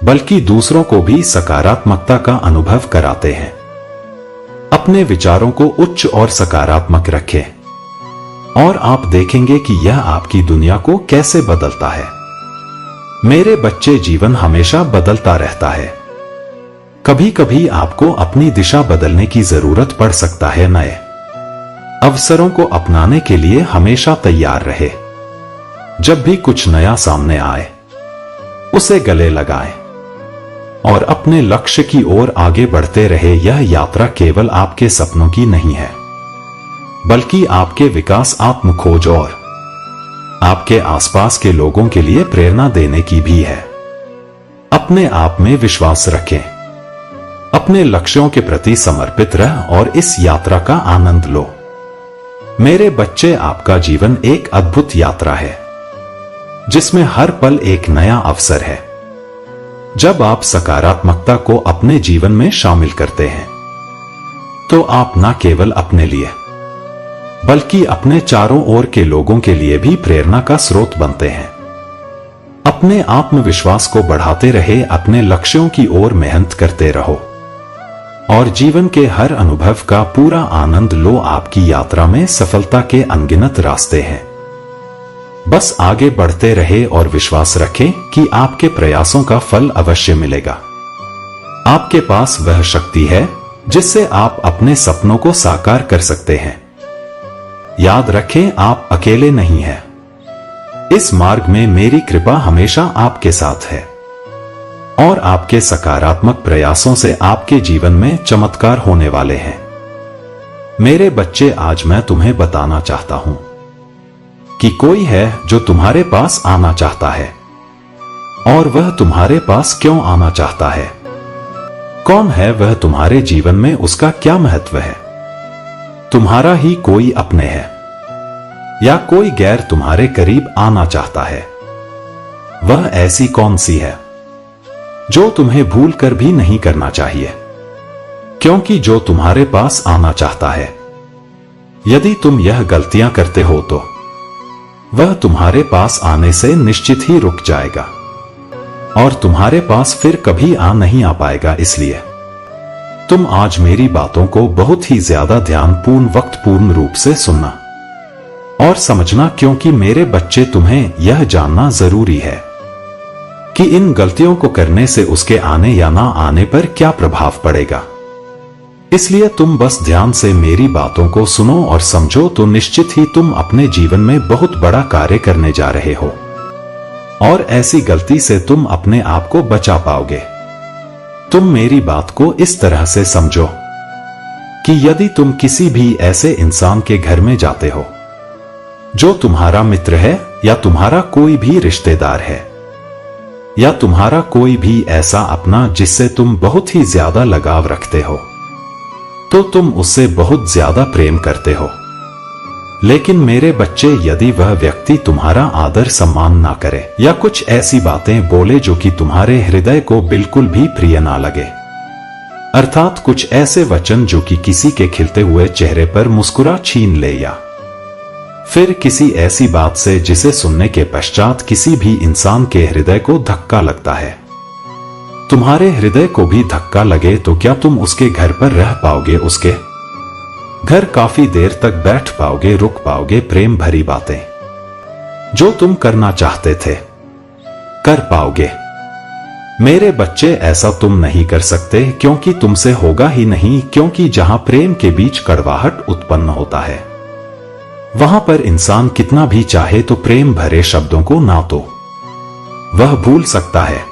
बल्कि दूसरों को भी सकारात्मकता का अनुभव कराते हैं। अपने विचारों को उच्च और सकारात्मक रखें और आप देखेंगे कि यह आपकी दुनिया को कैसे बदलता है। मेरे बच्चे, जीवन हमेशा बदलता रहता है। कभी कभी आपको अपनी दिशा बदलने की जरूरत पड़ सकता है। नए अवसरों को अपनाने के लिए हमेशा तैयार रहे। जब भी कुछ नया सामने आए उसे गले लगाएं और अपने लक्ष्य की ओर आगे बढ़ते रहे। यह यात्रा केवल आपके सपनों की नहीं है बल्कि आपके विकास, आत्म खोज और आपके आसपास के लोगों के लिए प्रेरणा देने की भी है। अपने आप में विश्वास रखें अपने लक्ष्यों के प्रति समर्पित रह और इस यात्रा का आनंद लो। मेरे बच्चे, आपका जीवन एक अद्भुत यात्रा है जिसमें हर पल एक नया अवसर है। जब आप सकारात्मकता को अपने जीवन में शामिल करते हैं तो आप न केवल अपने लिए बल्कि अपने चारों ओर के लोगों के लिए भी प्रेरणा का स्रोत बनते हैं। अपने आत्मविश्वास को बढ़ाते रहे, अपने लक्ष्यों की ओर मेहनत करते रहो और जीवन के हर अनुभव का पूरा आनंद लो। आपकी यात्रा में सफलता के अनगिनत रास्ते हैं। बस आगे बढ़ते रहे और विश्वास रखें कि आपके प्रयासों का फल अवश्य मिलेगा। आपके पास वह शक्ति है जिससे आप अपने सपनों को साकार कर सकते हैं। याद रखें, आप अकेले नहीं हैं। इस मार्ग में मेरी कृपा हमेशा आपके साथ है और आपके सकारात्मक प्रयासों से आपके जीवन में चमत्कार होने वाले हैं। मेरे बच्चे, आज मैं तुम्हें बताना चाहता हूं कि कोई है जो तुम्हारे पास आना चाहता है। और वह तुम्हारे पास क्यों आना चाहता है? कौन है वह तुम्हारे जीवन में? उसका क्या महत्व है? तुम्हारा ही कोई अपने है या कोई गैर तुम्हारे करीब आना चाहता है? वह ऐसी कौन सी है जो तुम्हें भूल कर भी नहीं करना चाहिए? क्योंकि जो तुम्हारे पास आना चाहता है, यदि तुम यह गलतियां करते हो तो वह तुम्हारे पास आने से निश्चित ही रुक जाएगा और तुम्हारे पास फिर कभी नहीं आ पाएगा। इसलिए तुम आज मेरी बातों को बहुत ही ज्यादा ध्यानपूर्ण, वक्तपूर्ण रूप से सुनना और समझना, क्योंकि मेरे बच्चे, तुम्हें यह जानना जरूरी है कि इन गलतियों को करने से उसके आने या ना आने पर क्या प्रभाव पड़ेगा। इसलिए तुम बस ध्यान से मेरी बातों को सुनो और समझो तो निश्चित ही तुम अपने जीवन में बहुत बड़ा कार्य करने जा रहे हो और ऐसी गलती से तुम अपने आप को बचा पाओगे। तुम मेरी बात को इस तरह से समझो कि यदि तुम किसी भी ऐसे इंसान के घर में जाते हो जो तुम्हारा मित्र है या तुम्हारा कोई भी रिश्तेदार है या तुम्हारा कोई भी ऐसा अपना जिससे तुम बहुत ही ज्यादा लगाव रखते हो, तो तुम उससे बहुत ज्यादा प्रेम करते हो। लेकिन मेरे बच्चे, यदि वह व्यक्ति तुम्हारा आदर सम्मान ना करे या कुछ ऐसी बातें बोले जो कि तुम्हारे हृदय को बिल्कुल भी प्रिय ना लगे, अर्थात कुछ ऐसे वचन जो कि किसी के खिलते हुए चेहरे पर मुस्कुरा छीन ले, या फिर किसी ऐसी बात से जिसे सुनने के पश्चात किसी भी इंसान के हृदय को धक्का लगता है, तुम्हारे हृदय को भी धक्का लगे, तो क्या तुम उसके घर पर रह पाओगे? उसके घर काफी देर तक बैठ पाओगे, रुक पाओगे? प्रेम भरी बातें जो तुम करना चाहते थे कर पाओगे? मेरे बच्चे, ऐसा तुम नहीं कर सकते, क्योंकि तुमसे होगा ही नहीं। क्योंकि जहां प्रेम के बीच कड़वाहट उत्पन्न होता है, वहां पर इंसान कितना भी चाहे तो प्रेम भरे शब्दों को ना तो वह भूल सकता है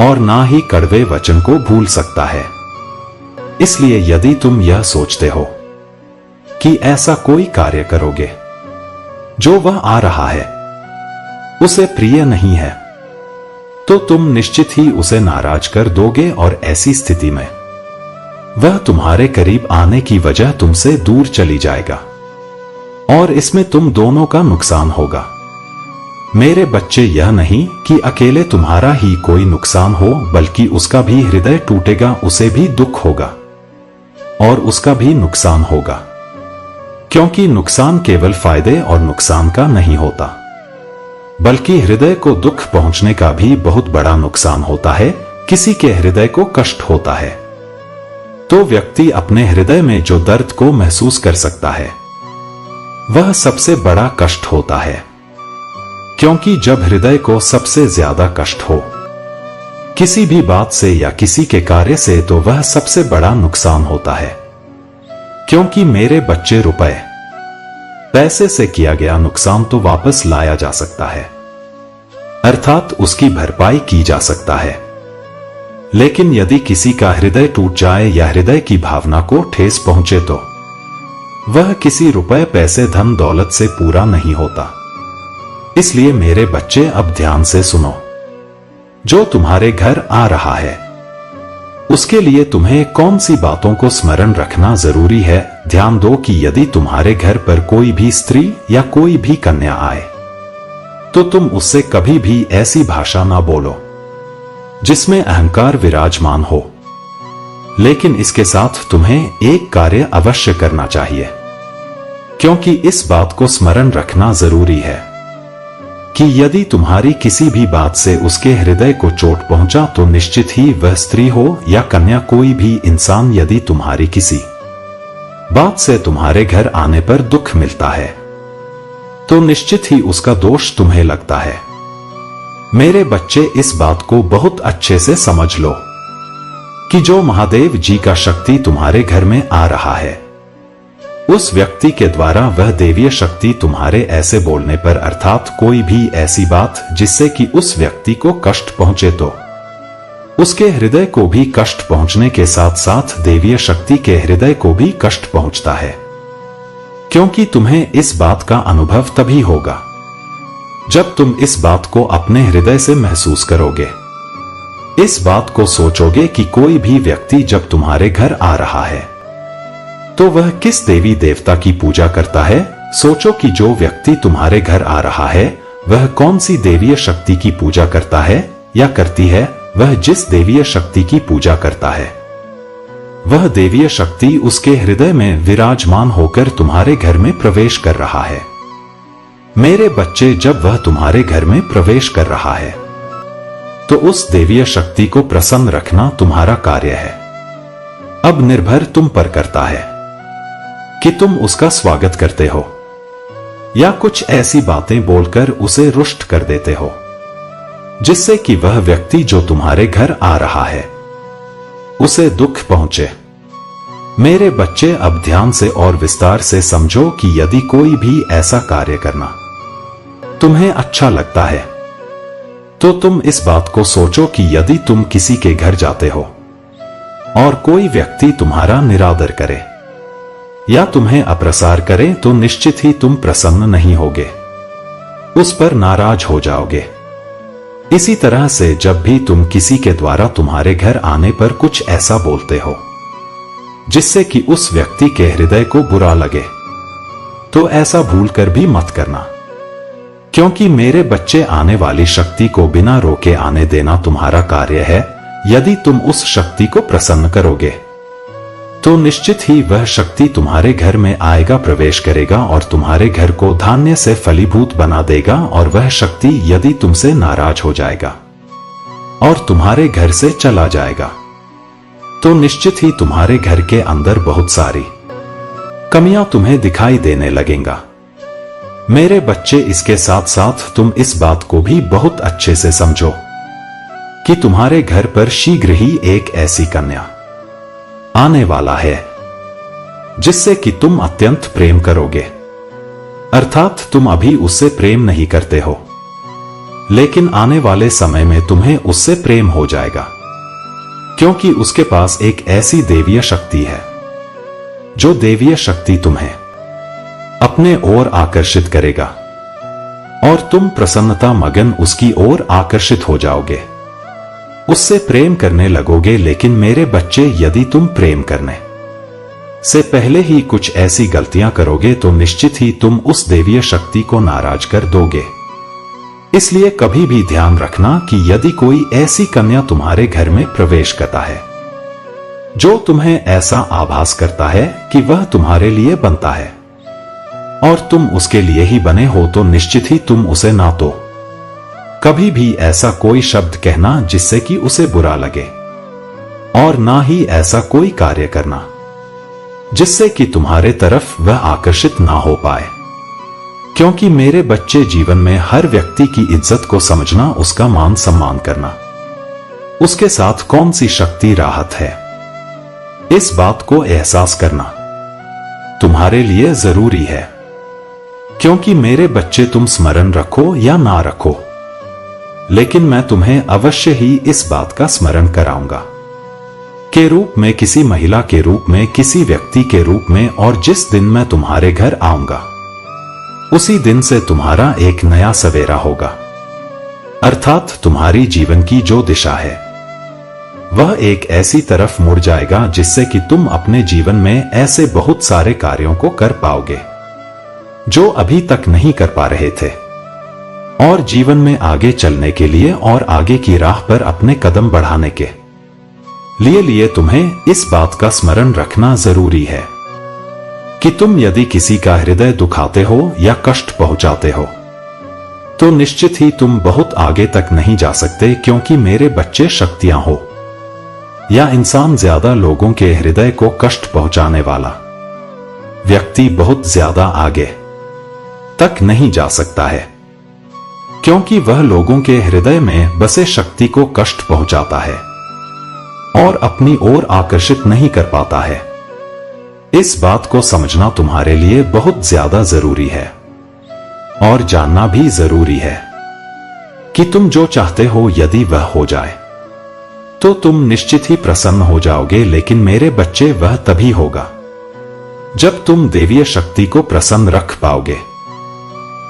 और ना ही कड़वे वचन को भूल सकता है। इसलिए यदि तुम यह सोचते हो कि ऐसा कोई कार्य करोगे जो वह आ रहा है उसे प्रिय नहीं है, तो तुम निश्चित ही उसे नाराज कर दोगे और ऐसी स्थिति में वह तुम्हारे करीब आने की वजह तुमसे दूर चली जाएगा और इसमें तुम दोनों का नुकसान होगा। मेरे बच्चे, यह नहीं कि अकेले तुम्हारा ही कोई नुकसान हो, बल्कि उसका भी हृदय टूटेगा, उसे भी दुख होगा और उसका भी नुकसान होगा। क्योंकि नुकसान केवल फायदे और नुकसान का नहीं होता, बल्कि हृदय को दुख पहुंचने का भी बहुत बड़ा नुकसान होता है। किसी के हृदय को कष्ट होता है तो व्यक्ति अपने हृदय में जो दर्द को महसूस कर सकता है वह सबसे बड़ा कष्ट होता है। क्योंकि जब हृदय को सबसे ज्यादा कष्ट हो किसी भी बात से या किसी के कार्य से, तो वह सबसे बड़ा नुकसान होता है। क्योंकि मेरे बच्चे, रुपए पैसे से किया गया नुकसान तो वापस लाया जा सकता है, अर्थात उसकी भरपाई की जा सकता है। लेकिन यदि किसी का हृदय टूट जाए या हृदय की भावना को ठेस पहुंचे तो वह किसी रुपए, पैसे, धन दौलत से पूरा नहीं होता। इसलिए मेरे बच्चे, अब ध्यान से सुनो। जो तुम्हारे घर आ रहा है उसके लिए तुम्हें कौन सी बातों को स्मरण रखना जरूरी है। ध्यान दो कि यदि तुम्हारे घर पर कोई भी स्त्री या कोई भी कन्या आए तो तुम उससे कभी भी ऐसी भाषा ना बोलो जिसमें अहंकार विराजमान हो। लेकिन इसके साथ तुम्हें एक कार्य अवश्य करना चाहिए, क्योंकि इस बात को स्मरण रखना जरूरी है कि यदि तुम्हारी किसी भी बात से उसके हृदय को चोट पहुंचा तो निश्चित ही वह स्त्री हो या कन्या, कोई भी इंसान, यदि तुम्हारी किसी बात से तुम्हारे घर आने पर दुख मिलता है तो निश्चित ही उसका दोष तुम्हें लगता है। मेरे बच्चे, इस बात को बहुत अच्छे से समझ लो कि जो महादेव जी का शक्ति तुम्हारे घर में आ रहा है, उस व्यक्ति के द्वारा वह देवीय शक्ति तुम्हारे ऐसे बोलने पर, अर्थात कोई भी ऐसी बात जिससे कि उस व्यक्ति को कष्ट पहुंचे, तो उसके हृदय को भी कष्ट पहुंचने के साथ साथ देवीय शक्ति के हृदय को भी कष्ट पहुंचता है। क्योंकि तुम्हें इस बात का अनुभव तभी होगा जब तुम इस बात को अपने हृदय से महसूस करोगे। इस बात को सोचोगे कि कोई भी व्यक्ति जब तुम्हारे घर आ रहा है तो वह किस देवी देवता की पूजा करता है। सोचो कि जो व्यक्ति तुम्हारे घर आ रहा है वह कौन सी देवीय शक्ति की पूजा करता है या करती है। वह जिस देवीय शक्ति की पूजा करता है वह देवीय शक्ति उसके हृदय में विराजमान होकर तुम्हारे घर में प्रवेश कर रहा है। मेरे बच्चे, जब वह तुम्हारे घर में प्रवेश कर रहा है तो उस देवीय शक्ति को प्रसन्न रखना तुम्हारा कार्य है। अब निर्भर तुम पर करता है कि तुम उसका स्वागत करते हो या कुछ ऐसी बातें बोलकर उसे रुष्ट कर देते हो जिससे कि वह व्यक्ति जो तुम्हारे घर आ रहा है उसे दुख पहुंचे। मेरे बच्चे, अब ध्यान से और विस्तार से समझो कि यदि कोई भी ऐसा कार्य करना तुम्हें अच्छा लगता है तो तुम इस बात को सोचो कि यदि तुम किसी के घर जाते हो और कोई व्यक्ति तुम्हारा निरादर करे या तुम्हें अप्रसार करे तो निश्चित ही तुम प्रसन्न नहीं होगे, उस पर नाराज हो जाओगे। इसी तरह से जब भी तुम किसी के द्वारा तुम्हारे घर आने पर कुछ ऐसा बोलते हो जिससे कि उस व्यक्ति के हृदय को बुरा लगे तो ऐसा भूलकर भी मत करना, क्योंकि मेरे बच्चे, आने वाली शक्ति को बिना रोके आने देना तुम्हारा कार्य है। यदि तुम उस शक्ति को प्रसन्न करोगे तो निश्चित ही वह शक्ति तुम्हारे घर में आएगा, प्रवेश करेगा और तुम्हारे घर को धान्य से फलीभूत बना देगा। और वह शक्ति यदि तुमसे नाराज हो जाएगा और तुम्हारे घर से चला जाएगा तो निश्चित ही तुम्हारे घर के अंदर बहुत सारी कमियां तुम्हें दिखाई देने लगेंगा। मेरे बच्चे, इसके साथ साथ तुम इस बात को भी बहुत अच्छे से समझो कि तुम्हारे घर पर शीघ्र ही एक ऐसी कन्या आने वाला है जिससे कि तुम अत्यंत प्रेम करोगे। अर्थात तुम अभी उससे प्रेम नहीं करते हो, लेकिन आने वाले समय में तुम्हें उससे प्रेम हो जाएगा, क्योंकि उसके पास एक ऐसी देवीय शक्ति है जो देवीय शक्ति तुम्हें अपने ओर आकर्षित करेगा और तुम प्रसन्नता मगन उसकी ओर आकर्षित हो जाओगे, उससे प्रेम करने लगोगे। लेकिन मेरे बच्चे, यदि तुम प्रेम करने से पहले ही कुछ ऐसी गलतियां करोगे तो निश्चित ही तुम उस देवीय शक्ति को नाराज कर दोगे। इसलिए कभी भी ध्यान रखना कि यदि कोई ऐसी कन्या तुम्हारे घर में प्रवेश करता है जो तुम्हें ऐसा आभास करता है कि वह तुम्हारे लिए बनता है और तुम उसके लिए ही बने हो तो निश्चित ही तुम उसे ना तो कभी भी ऐसा कोई शब्द कहना जिससे कि उसे बुरा लगे और ना ही ऐसा कोई कार्य करना जिससे कि तुम्हारे तरफ वह आकर्षित ना हो पाए। क्योंकि मेरे बच्चे, जीवन में हर व्यक्ति की इज्जत को समझना, उसका मान सम्मान करना, उसके साथ कौन सी शक्ति राहत है, इस बात को एहसास करना तुम्हारे लिए जरूरी है। क्योंकि मेरे बच्चे, तुम स्मरण रखो या ना रखो, लेकिन मैं तुम्हें अवश्य ही इस बात का स्मरण कराऊंगा के रूप में, किसी महिला के रूप में, किसी व्यक्ति के रूप में। और जिस दिन मैं तुम्हारे घर आऊंगा उसी दिन से तुम्हारा एक नया सवेरा होगा। अर्थात तुम्हारी जीवन की जो दिशा है वह एक ऐसी तरफ मुड़ जाएगा जिससे कि तुम अपने जीवन में ऐसे बहुत सारे कार्यों को कर पाओगे जो अभी तक नहीं कर पा रहे थे। और जीवन में आगे चलने के लिए और आगे की राह पर अपने कदम बढ़ाने के लिए तुम्हें इस बात का स्मरण रखना जरूरी है कि तुम यदि किसी का हृदय दुखाते हो या कष्ट पहुंचाते हो तो निश्चित ही तुम बहुत आगे तक नहीं जा सकते, क्योंकि मेरे बच्चे शक्तियां हो या इंसान ज्यादा लोगों के हृदय को कष्ट पहुंचाने वाला व्यक्ति बहुत ज्यादा आगे तक नहीं जा सकता है, क्योंकि वह लोगों के हृदय में बसे शक्ति को कष्ट पहुंचाता है और अपनी ओर आकर्षित नहीं कर पाता है। इस बात को समझना तुम्हारे लिए बहुत ज्यादा जरूरी है और जानना भी जरूरी है कि तुम जो चाहते हो यदि वह हो जाए तो तुम निश्चित ही प्रसन्न हो जाओगे। लेकिन मेरे बच्चे वह तभी होगा जब तुम देवीय शक्ति को प्रसन्न रख पाओगे,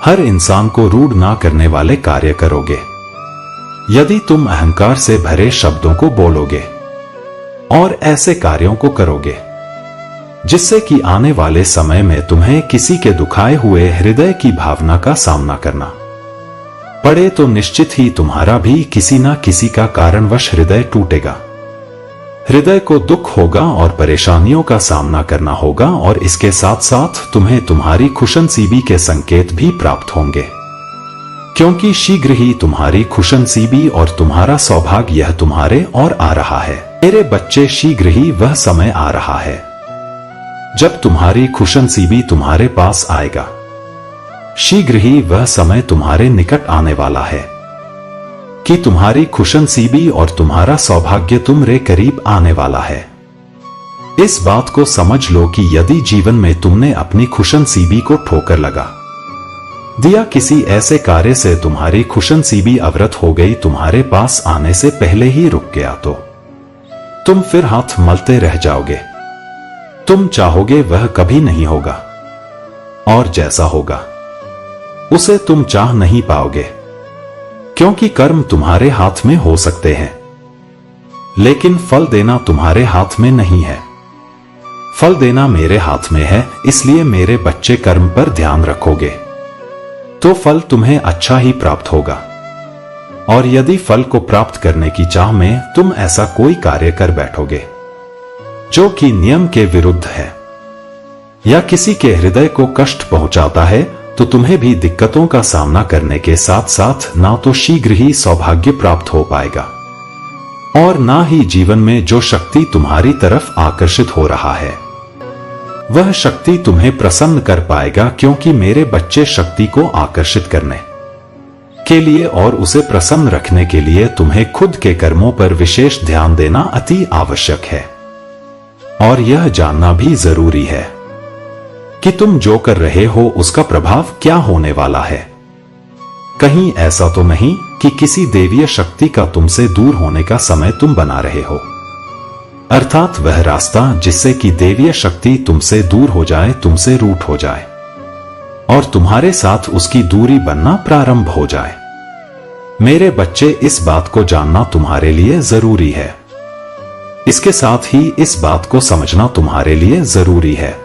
हर इंसान को रूढ़ ना करने वाले कार्य करोगे, यदि तुम अहंकार से भरे शब्दों को बोलोगे और ऐसे कार्यों को करोगे जिससे कि आने वाले समय में तुम्हें किसी के दुखाए हुए हृदय की भावना का सामना करना पड़े, तो निश्चित ही तुम्हारा भी किसी ना किसी का कारणवश हृदय टूटेगा। हृदय को दुख होगा और परेशानियों का सामना करना होगा, और इसके साथ साथ तुम्हें तुम्हारी खुशनसीबी के संकेत भी प्राप्त होंगे, क्योंकि शीघ्र ही तुम्हारी खुशनसीबी और तुम्हारा सौभाग्य यह तुम्हारे और आ रहा है। मेरे बच्चे, शीघ्र ही वह समय आ रहा है जब तुम्हारी खुशनसीबी तुम्हारे पास आएगा। शीघ्र ही वह समय तुम्हारे निकट आने वाला है कि तुम्हारी खुशनसीबी और तुम्हारा सौभाग्य तुम्हारे करीब आने वाला है। इस बात को समझ लो कि यदि जीवन में तुमने अपनी खुशनसीबी को ठोकर लगा दिया, किसी ऐसे कार्य से तुम्हारी खुशनसीबी अवरत हो गई, तुम्हारे पास आने से पहले ही रुक गया, तो तुम फिर हाथ मलते रह जाओगे। तुम चाहोगे वह कभी नहीं होगा, और जैसा होगा उसे तुम चाह नहीं पाओगे, क्योंकि कर्म तुम्हारे हाथ में हो सकते हैं लेकिन फल देना तुम्हारे हाथ में नहीं है। फल देना मेरे हाथ में है, इसलिए मेरे बच्चे कर्म पर ध्यान रखोगे तो फल तुम्हें अच्छा ही प्राप्त होगा। और यदि फल को प्राप्त करने की चाह में तुम ऐसा कोई कार्य कर बैठोगे जो कि नियम के विरुद्ध है या किसी के हृदय को कष्ट पहुंचाता है, तो तुम्हें भी दिक्कतों का सामना करने के साथ साथ ना तो शीघ्र ही सौभाग्य प्राप्त हो पाएगा और ना ही जीवन में जो शक्ति तुम्हारी तरफ आकर्षित हो रहा है वह शक्ति तुम्हें प्रसन्न कर पाएगा, क्योंकि मेरे बच्चे शक्ति को आकर्षित करने के लिए और उसे प्रसन्न रखने के लिए तुम्हें खुद के कर्मों पर विशेष ध्यान देना अति आवश्यक है। और यह जानना भी जरूरी है कि तुम जो कर रहे हो उसका प्रभाव क्या होने वाला है। कहीं ऐसा तो नहीं कि किसी देवीय शक्ति का तुमसे दूर होने का समय तुम बना रहे हो, अर्थात वह रास्ता जिससे कि देवीय शक्ति तुमसे दूर हो जाए, तुमसे रूठ हो जाए और तुम्हारे साथ उसकी दूरी बनना प्रारंभ हो जाए। मेरे बच्चे, इस बात को जानना तुम्हारे लिए जरूरी है। इसके साथ ही इस बात को समझना तुम्हारे लिए जरूरी है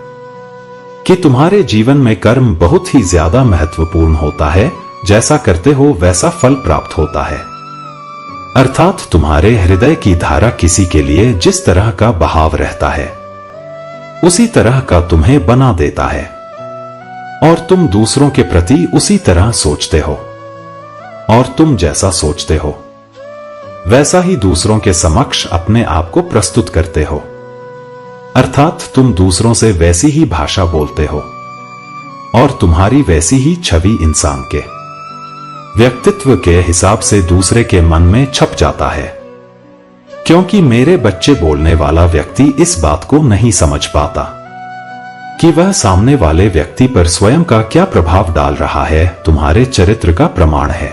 कि तुम्हारे जीवन में कर्म बहुत ही ज्यादा महत्वपूर्ण होता है। जैसा करते हो वैसा फल प्राप्त होता है, अर्थात तुम्हारे हृदय की धारा किसी के लिए जिस तरह का बहाव रहता है उसी तरह का तुम्हें बना देता है और तुम दूसरों के प्रति उसी तरह सोचते हो और तुम जैसा सोचते हो वैसा ही दूसरों के समक्ष अपने आप को प्रस्तुत करते हो, अर्थात तुम दूसरों से वैसी ही भाषा बोलते हो और तुम्हारी वैसी ही छवि इंसान के व्यक्तित्व के हिसाब से दूसरे के मन में छप जाता है। क्योंकि मेरे बच्चे, बोलने वाला व्यक्ति इस बात को नहीं समझ पाता कि वह सामने वाले व्यक्ति पर स्वयं का क्या प्रभाव डाल रहा है, तुम्हारे चरित्र का प्रमाण है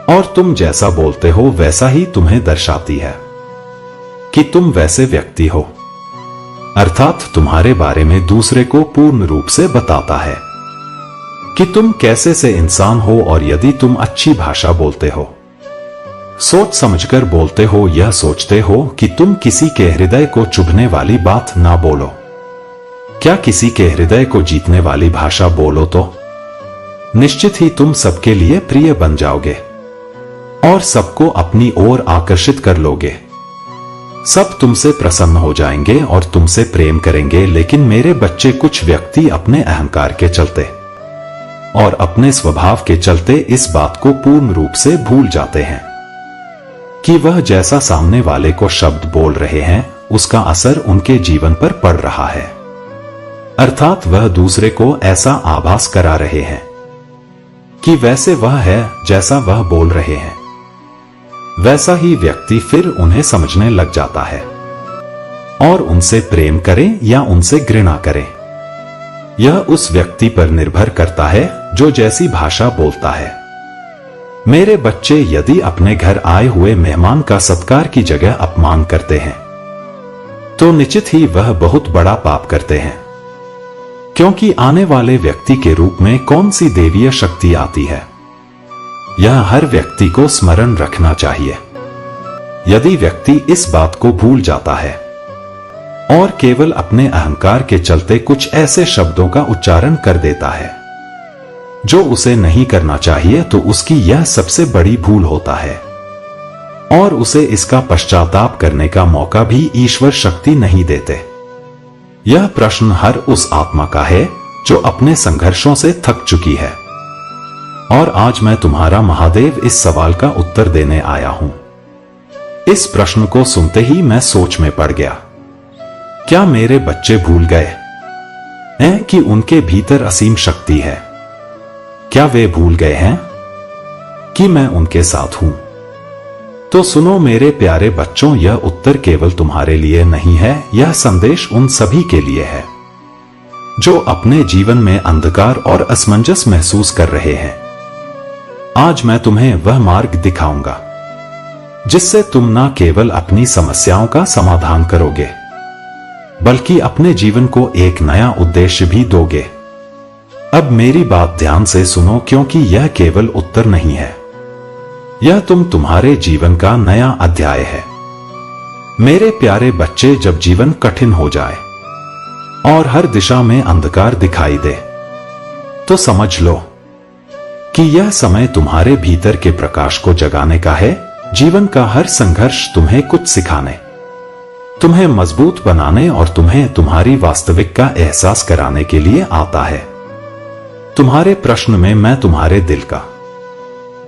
और तुम जैसा बोलते हो वैसा ही तुम्हें दर्शाती है कि तुम वैसे व्यक्ति हो, अर्थात तुम्हारे बारे में दूसरे को पूर्ण रूप से बताता है कि तुम कैसे से इंसान हो। और यदि तुम अच्छी भाषा बोलते हो सोच समझकर बोलते हो, यह सोचते हो कि तुम किसी के हृदय को चुभने वाली बात ना बोलो। क्या किसी के हृदय को जीतने वाली भाषा बोलो तो निश्चित ही तुम सबके लिए प्रिय बन जाओगे और सबको अपनी ओर आकर्षित कर लोगे। सब तुमसे प्रसन्न हो जाएंगे और तुमसे प्रेम करेंगे। लेकिन मेरे बच्चे, कुछ व्यक्ति अपने अहंकार के चलते और अपने स्वभाव के चलते इस बात को पूर्ण रूप से भूल जाते हैं कि वह जैसा सामने वाले को शब्द बोल रहे हैं उसका असर उनके जीवन पर पड़ रहा है। अर्थात वह दूसरे को ऐसा आभास करा रहे हैं कि वैसे वह है जैसा वह बोल रहे हैं, वैसा ही व्यक्ति फिर उन्हें समझने लग जाता है और उनसे प्रेम करें या उनसे घृणा करें, यह उस व्यक्ति पर निर्भर करता है जो जैसी भाषा बोलता है। मेरे बच्चे, यदि अपने घर आए हुए मेहमान का सत्कार की जगह अपमान करते हैं तो निश्चित ही वह बहुत बड़ा पाप करते हैं, क्योंकि आने वाले व्यक्ति के रूप में कौन सी देवीय शक्ति आती है, यह हर व्यक्ति को स्मरण रखना चाहिए। यदि व्यक्ति इस बात को भूल जाता है और केवल अपने अहंकार के चलते कुछ ऐसे शब्दों का उच्चारण कर देता है जो उसे नहीं करना चाहिए, तो उसकी यह सबसे बड़ी भूल होता है और उसे इसका पश्चाताप करने का मौका भी ईश्वर शक्ति नहीं देते। यह प्रश्न हर उस आत्मा का है जो अपने संघर्षों से थक चुकी है और आज मैं तुम्हारा महादेव इस सवाल का उत्तर देने आया हूं। इस प्रश्न को सुनते ही मैं सोच में पड़ गया। क्या मेरे बच्चे भूल गए हैं कि उनके भीतर असीम शक्ति है? क्या वे भूल गए हैं कि मैं उनके साथ हूं? तो सुनो मेरे प्यारे बच्चों, यह उत्तर केवल तुम्हारे लिए नहीं है, यह संदेश उन सभी के लिए है जो अपने जीवन में अंधकार और असमंजस महसूस कर रहे हैं। आज मैं तुम्हें वह मार्ग दिखाऊंगा जिससे तुम न केवल अपनी समस्याओं का समाधान करोगे बल्कि अपने जीवन को एक नया उद्देश्य भी दोगे। अब मेरी बात ध्यान से सुनो, क्योंकि यह केवल उत्तर नहीं है, यह तुम्हारे जीवन का नया अध्याय है। मेरे प्यारे बच्चे, जब जीवन कठिन हो जाए और हर दिशा में अंधकार दिखाई दे तो समझ लो कि यह समय तुम्हारे भीतर के प्रकाश को जगाने का है। जीवन का हर संघर्ष तुम्हें कुछ सिखाने, तुम्हें मजबूत बनाने और तुम्हें तुम्हारी वास्तविक का एहसास कराने के लिए आता है। तुम्हारे प्रश्न में मैं तुम्हारे दिल का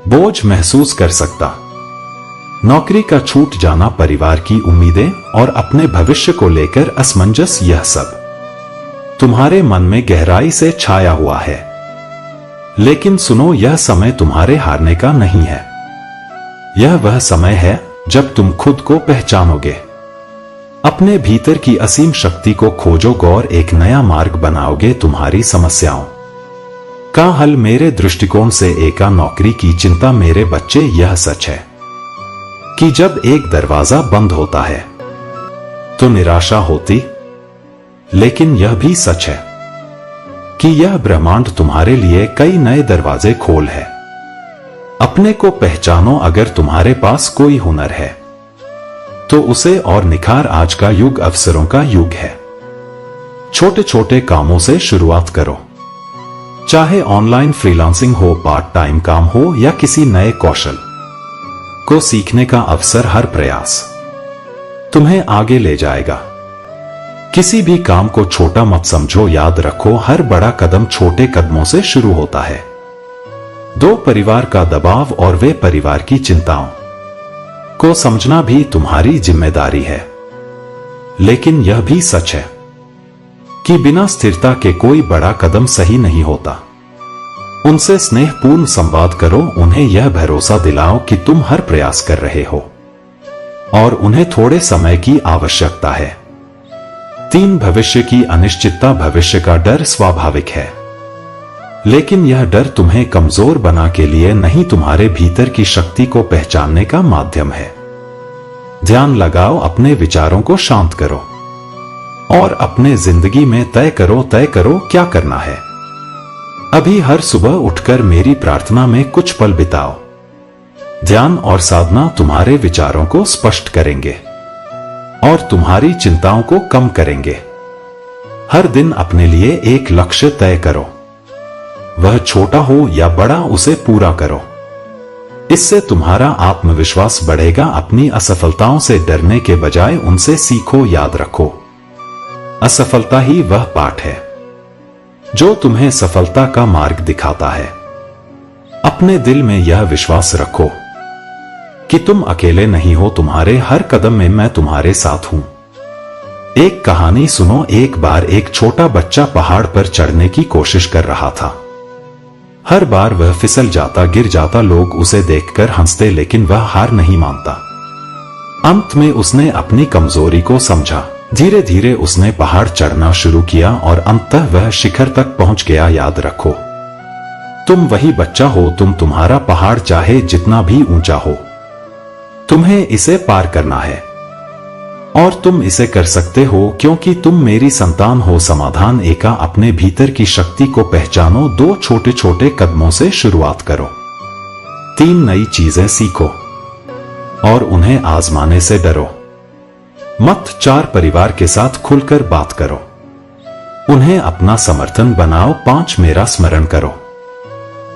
बोझ महसूस कर सकता, नौकरी का छूट जाना, परिवार की उम्मीदें और अपने भविष्य को लेकर असमंजस, यह सब तुम्हारे मन में गहराई से छाया हुआ है। लेकिन सुनो, यह समय तुम्हारे हारने का नहीं है। यह वह समय है जब तुम खुद को पहचानोगे, अपने भीतर की असीम शक्ति को खोजोगे और एक नया मार्ग बनाओगे। तुम्हारी समस्याओं का हल मेरे दृष्टिकोण से एका नौकरी की चिंता। मेरे बच्चे, यह सच है कि जब एक दरवाजा बंद होता है तो निराशा होती, लेकिन यह भी सच है कि यह ब्रह्मांड तुम्हारे लिए कई नए दरवाजे खोल है। अपने को पहचानो। अगर तुम्हारे पास कोई हुनर है तो उसे और निखार। आज का युग अवसरों का युग है। छोटे छोटे कामों से शुरुआत करो, चाहे ऑनलाइन फ्रीलांसिंग हो, पार्ट टाइम काम हो या किसी नए कौशल को सीखने का अवसर। हर प्रयास तुम्हें आगे ले जाएगा। किसी भी काम को छोटा मत समझो। याद रखो, हर बड़ा कदम छोटे कदमों से शुरू होता है। दो परिवार का दबाव और वे परिवार की चिंताओं को समझना भी तुम्हारी जिम्मेदारी है। लेकिन यह भी सच है कि बिना स्थिरता के कोई बड़ा कदम सही नहीं होता। उनसे स्नेहपूर्ण संवाद करो, उन्हें यह भरोसा दिलाओ कि तुम हर प्रयास कर रहे हो और उन्हें थोड़े समय की आवश्यकता है। 3 भविष्य की अनिश्चितता। भविष्य का डर स्वाभाविक है, लेकिन यह डर तुम्हें कमजोर बना के लिए नहीं, तुम्हारे भीतर की शक्ति को पहचानने का माध्यम है। ध्यान लगाओ, अपने विचारों को शांत करो और अपने जिंदगी में तय करो क्या करना है। अभी हर सुबह उठकर मेरी प्रार्थना में कुछ पल बिताओ ध्यान और साधना तुम्हारे विचारों को स्पष्ट करेंगे और तुम्हारी चिंताओं को कम करेंगे। हर दिन अपने लिए एक लक्ष्य तय करो, वह छोटा हो या बड़ा, उसे पूरा करो। इससे तुम्हारा आत्मविश्वास बढ़ेगा। अपनी असफलताओं से डरने के बजाय उनसे सीखो। याद रखो, असफलता ही वह पाठ है जो तुम्हें सफलता का मार्ग दिखाता है। अपने दिल में यह विश्वास रखो कि तुम अकेले नहीं हो। तुम्हारे हर कदम में मैं तुम्हारे साथ हूं। एक कहानी सुनो। एक बार एक छोटा बच्चा पहाड़ पर चढ़ने की कोशिश कर रहा था। हर बार वह फिसल जाता, गिर जाता। लोग उसे देखकर हंसते, लेकिन वह हार नहीं मानता। अंत में उसने अपनी कमजोरी को समझा। धीरे धीरे उसने पहाड़ चढ़ना शुरू किया और अंततः वह शिखर तक पहुंच गया। याद रखो, तुम वही बच्चा हो। तुम्हारा पहाड़ चाहे जितना भी ऊंचा हो, तुम्हें इसे पार करना है और तुम इसे कर सकते हो, क्योंकि तुम मेरी संतान हो। समाधान एका। अपने भीतर की शक्ति को पहचानो। 2 छोटे छोटे कदमों से शुरुआत करो। 3 नई चीजें सीखो और उन्हें आजमाने से डरो मत। 4 परिवार के साथ खुलकर बात करो, उन्हें अपना समर्थन बनाओ। 5 मेरा स्मरण करो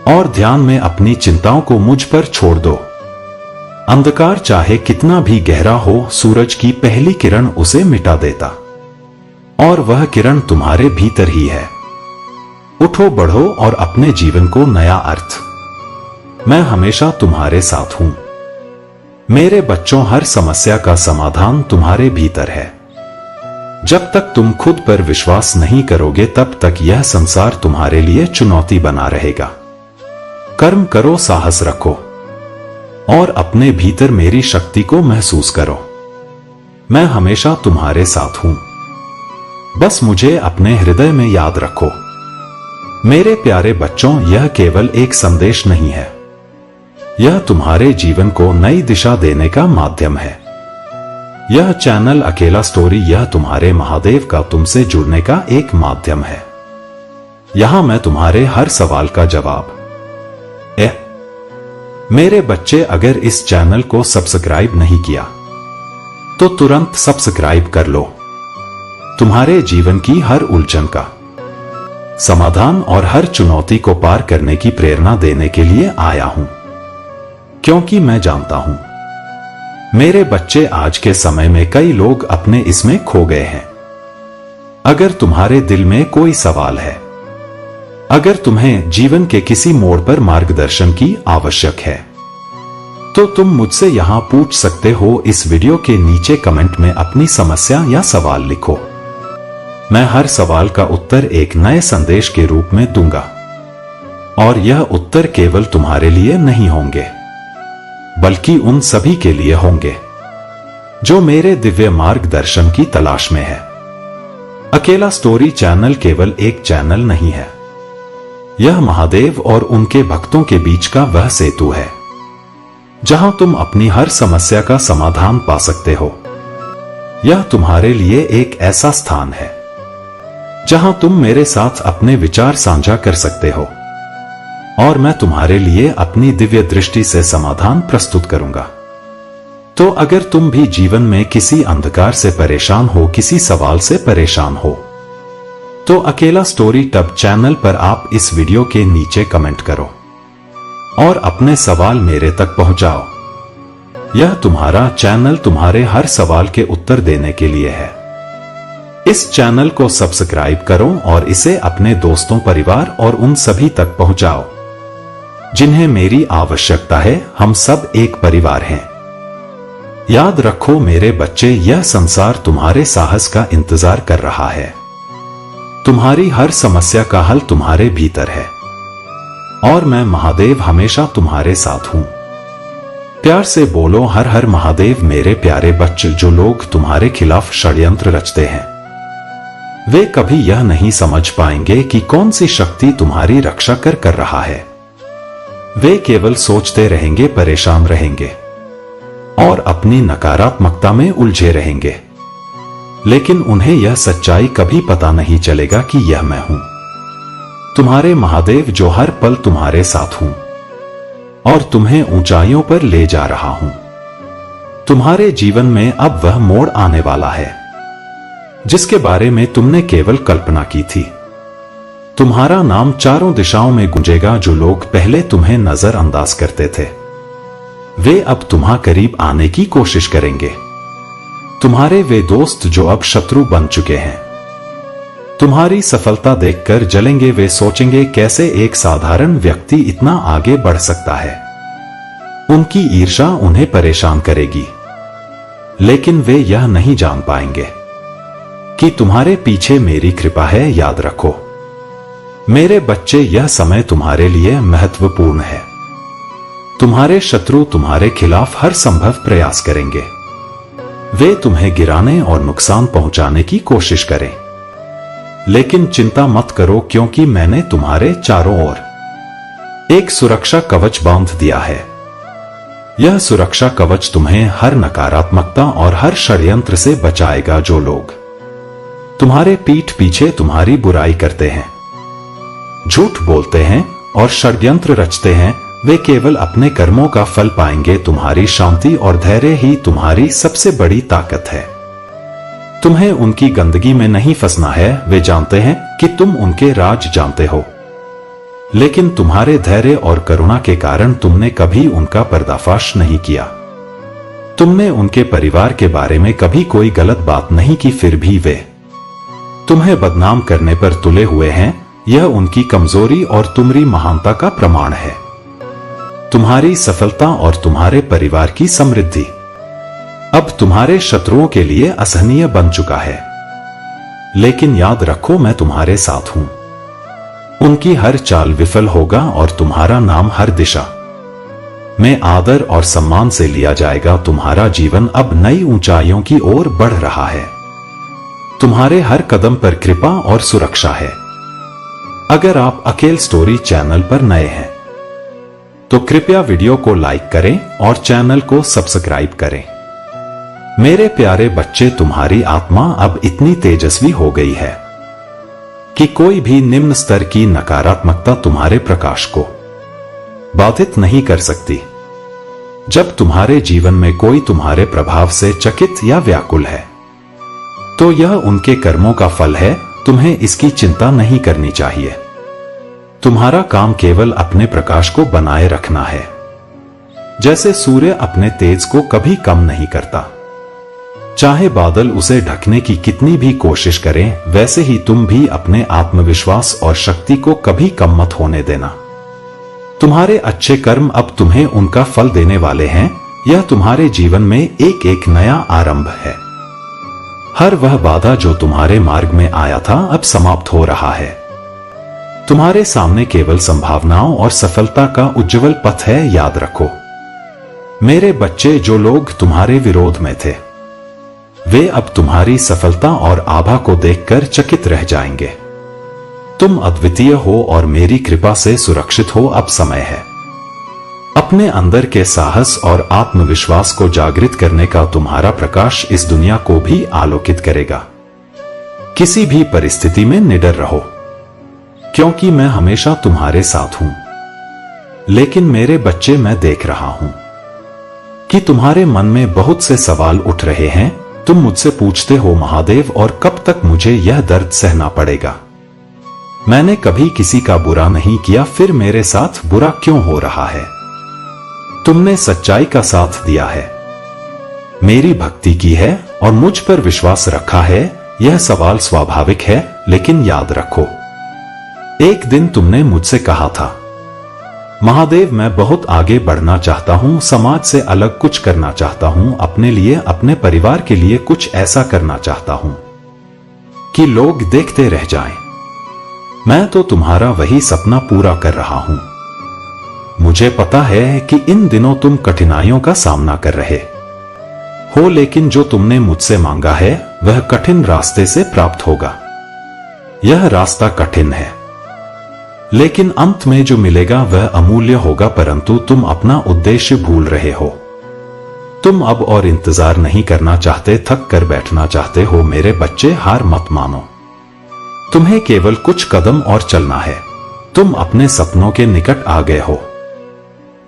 और ध्यान में अपनी चिंताओं को मुझ पर छोड़ दो। अंधकार चाहे कितना भी गहरा हो, सूरज की पहली किरण उसे मिटा देता और वह किरण तुम्हारे भीतर ही है। उठो, बढ़ो और अपने जीवन को नया अर्थ। मैं हमेशा तुम्हारे साथ हूं। मेरे बच्चों, हर समस्या का समाधान तुम्हारे भीतर है। जब तक तुम खुद पर विश्वास नहीं करोगे, तब तक यह संसार तुम्हारे लिए चुनौती बना रहेगा। कर्म करो, साहस रखो और अपने भीतर मेरी शक्ति को महसूस करो। मैं हमेशा तुम्हारे साथ हूं। बस मुझे अपने हृदय में याद रखो। मेरे प्यारे बच्चों, यह केवल एक संदेश नहीं है, यह तुम्हारे जीवन को नई दिशा देने का माध्यम है। यह चैनल अकेला स्टोरी, यह तुम्हारे महादेव का तुमसे जुड़ने का एक माध्यम है। यहां मैं तुम्हारे हर सवाल का जवाब। मेरे बच्चे, अगर इस चैनल को सब्सक्राइब नहीं किया तो तुरंत सब्सक्राइब कर लो। तुम्हारे जीवन की हर उलझन का समाधान और हर चुनौती को पार करने की प्रेरणा देने के लिए आया हूं, क्योंकि मैं जानता हूं मेरे बच्चे, आज के समय में कई लोग अपने इसमें खो गए हैं। अगर तुम्हारे दिल में कोई सवाल है, अगर तुम्हें जीवन के किसी मोड़ पर मार्गदर्शन की आवश्यक है, तो तुम मुझसे यहां पूछ सकते हो। इस वीडियो के नीचे कमेंट में अपनी समस्या या सवाल लिखो। मैं हर सवाल का उत्तर एक नए संदेश के रूप में दूंगा और यह उत्तर केवल तुम्हारे लिए नहीं होंगे, बल्कि उन सभी के लिए होंगे जो मेरे दिव्य मार्गदर्शन की तलाश में है। अकेला स्टोरी चैनल केवल एक चैनल नहीं है, यह महादेव और उनके भक्तों के बीच का वह सेतु है जहां तुम अपनी हर समस्या का समाधान पा सकते हो। यह तुम्हारे लिए एक ऐसा स्थान है जहां तुम मेरे साथ अपने विचार साझा कर सकते हो और मैं तुम्हारे लिए अपनी दिव्य दृष्टि से समाधान प्रस्तुत करूंगा। तो अगर तुम भी जीवन में किसी अंधकार से परेशान हो, किसी सवाल से परेशान हो, तो अकेला स्टोरी टब चैनल पर आप इस वीडियो के नीचे कमेंट करो और अपने सवाल मेरे तक पहुंचाओ। यह तुम्हारा चैनल तुम्हारे हर सवाल के उत्तर देने के लिए है। इस चैनल को सब्सक्राइब करो और इसे अपने दोस्तों, परिवार और उन सभी तक पहुंचाओ जिन्हें मेरी आवश्यकता है। हम सब एक परिवार हैं। याद रखो मेरे बच्चे, यह संसार तुम्हारे साहस का इंतजार कर रहा है। तुम्हारी हर समस्या का हल तुम्हारे भीतर है और मैं महादेव हमेशा तुम्हारे साथ हूं। प्यार से बोलो हर हर महादेव। मेरे प्यारे बच्चे, जो लोग तुम्हारे खिलाफ षड्यंत्र रचते हैं, वे कभी यह नहीं समझ पाएंगे कि कौन सी शक्ति तुम्हारी रक्षा कर रहा है। वे केवल सोचते रहेंगे, परेशान रहेंगे और अपनी नकारात्मकता में उलझे रहेंगे, लेकिन उन्हें यह सच्चाई कभी पता नहीं चलेगा कि यह मैं हूं, तुम्हारे महादेव, जो हर पल तुम्हारे साथ हूं। और तुम्हें ऊंचाइयों पर ले जा रहा हूं। तुम्हारे जीवन में अब वह मोड़ आने वाला है जिसके बारे में तुमने केवल कल्पना की थी। तुम्हारा नाम चारों दिशाओं में गूंजेगा। जो लोग पहले तुम्हें नजरअंदाज करते थे वे अब तुम्हारे करीब आने की कोशिश करेंगे। तुम्हारे वे दोस्त जो अब शत्रु बन चुके हैं तुम्हारी सफलता देखकर जलेंगे। वे सोचेंगे कैसे एक साधारण व्यक्ति इतना आगे बढ़ सकता है। उनकी ईर्ष्या उन्हें परेशान करेगी, लेकिन वे यह नहीं जान पाएंगे कि तुम्हारे पीछे मेरी कृपा है। याद रखो मेरे बच्चे, यह समय तुम्हारे लिए महत्वपूर्ण है। तुम्हारे शत्रु तुम्हारे खिलाफ हर संभव प्रयास करेंगे। वे तुम्हें गिराने और नुकसान पहुंचाने की कोशिश करें, लेकिन चिंता मत करो, क्योंकि मैंने तुम्हारे चारों ओर एक सुरक्षा कवच बांध दिया है। यह सुरक्षा कवच तुम्हें हर नकारात्मकता और हर षड्यंत्र से बचाएगा। जो लोग तुम्हारे पीठ पीछे तुम्हारी बुराई करते हैं, झूठ बोलते हैं और षड्यंत्र रचते हैं, वे केवल अपने कर्मों का फल पाएंगे। तुम्हारी शांति और धैर्य ही तुम्हारी सबसे बड़ी ताकत है। तुम्हें उनकी गंदगी में नहीं फंसना है। वे जानते हैं कि तुम उनके राज जानते हो, लेकिन तुम्हारे धैर्य और करुणा के कारण तुमने कभी उनका पर्दाफाश नहीं किया। तुमने उनके परिवार के बारे में कभी कोई गलत बात नहीं की, फिर भी वे तुम्हें बदनाम करने पर तुले हुए हैं। यह उनकी कमजोरी और तुम्हारी महानता का प्रमाण है। तुम्हारी सफलता और तुम्हारे परिवार की समृद्धि अब तुम्हारे शत्रुओं के लिए असहनीय बन चुका है, लेकिन याद रखो मैं तुम्हारे साथ हूं। उनकी हर चाल विफल होगा और तुम्हारा नाम हर दिशा में आदर और सम्मान से लिया जाएगा। तुम्हारा जीवन अब नई ऊंचाइयों की ओर बढ़ रहा है। तुम्हारे हर कदम पर कृपा और सुरक्षा है। अगर आप अकेल स्टोरी चैनल पर नए हैं तो कृपया वीडियो को लाइक करें और चैनल को सब्सक्राइब करें। मेरे प्यारे बच्चे, तुम्हारी आत्मा अब इतनी तेजस्वी हो गई है कि कोई भी निम्न स्तर की नकारात्मकता तुम्हारे प्रकाश को बाधित नहीं कर सकती। जब तुम्हारे जीवन में कोई तुम्हारे प्रभाव से चकित या व्याकुल है तो यह उनके कर्मों का फल है। तुम्हें इसकी चिंता नहीं करनी चाहिए। तुम्हारा काम केवल अपने प्रकाश को बनाए रखना है। जैसे सूर्य अपने तेज को कभी कम नहीं करता, चाहे बादल उसे ढकने की कितनी भी कोशिश करें, वैसे ही तुम भी अपने आत्मविश्वास और शक्ति को कभी कम मत होने देना। तुम्हारे अच्छे कर्म अब तुम्हें उनका फल देने वाले हैं। यह तुम्हारे जीवन में एक एक नया आरंभ है। हर वह बाधा जो तुम्हारे मार्ग में आया था अब समाप्त हो रहा है। तुम्हारे सामने केवल संभावनाओं और सफलता का उज्जवल पथ है। याद रखो मेरे बच्चे, जो लोग तुम्हारे विरोध में थे वे अब तुम्हारी सफलता और आभा को देखकर चकित रह जाएंगे। तुम अद्वितीय हो और मेरी कृपा से सुरक्षित हो। अब समय है अपने अंदर के साहस और आत्मविश्वास को जागृत करने का। तुम्हारा प्रकाश इस दुनिया को भी आलोकित करेगा। किसी भी परिस्थिति में निडर रहो, क्योंकि मैं हमेशा तुम्हारे साथ हूं। लेकिन मेरे बच्चे, मैं देख रहा हूं कि तुम्हारे मन में बहुत से सवाल उठ रहे हैं। तुम मुझसे पूछते हो, महादेव, और कब तक मुझे यह दर्द सहना पड़ेगा? मैंने कभी किसी का बुरा नहीं किया, फिर मेरे साथ बुरा क्यों हो रहा है? तुमने सच्चाई का साथ दिया है, मेरी भक्ति की है और मुझ पर विश्वास रखा है। यह सवाल स्वाभाविक है, लेकिन याद रखो एक दिन तुमने मुझसे कहा था, महादेव, मैं बहुत आगे बढ़ना चाहता हूं, समाज से अलग कुछ करना चाहता हूं, अपने लिए, अपने परिवार के लिए कुछ ऐसा करना चाहता हूं कि लोग देखते रह जाएं। मैं तो तुम्हारा वही सपना पूरा कर रहा हूं। मुझे पता है कि इन दिनों तुम कठिनाइयों का सामना कर रहे हो, लेकिन जो तुमने मुझसे मांगा है वह कठिन रास्ते से प्राप्त होगा। यह रास्ता कठिन है, लेकिन अंत में जो मिलेगा वह अमूल्य होगा। परंतु तुम अपना उद्देश्य भूल रहे हो। तुम अब और इंतजार नहीं करना चाहते, थक कर बैठना चाहते हो। मेरे बच्चे, हार मत मानो। तुम्हें केवल कुछ कदम और चलना है। तुम अपने सपनों के निकट आ गए हो।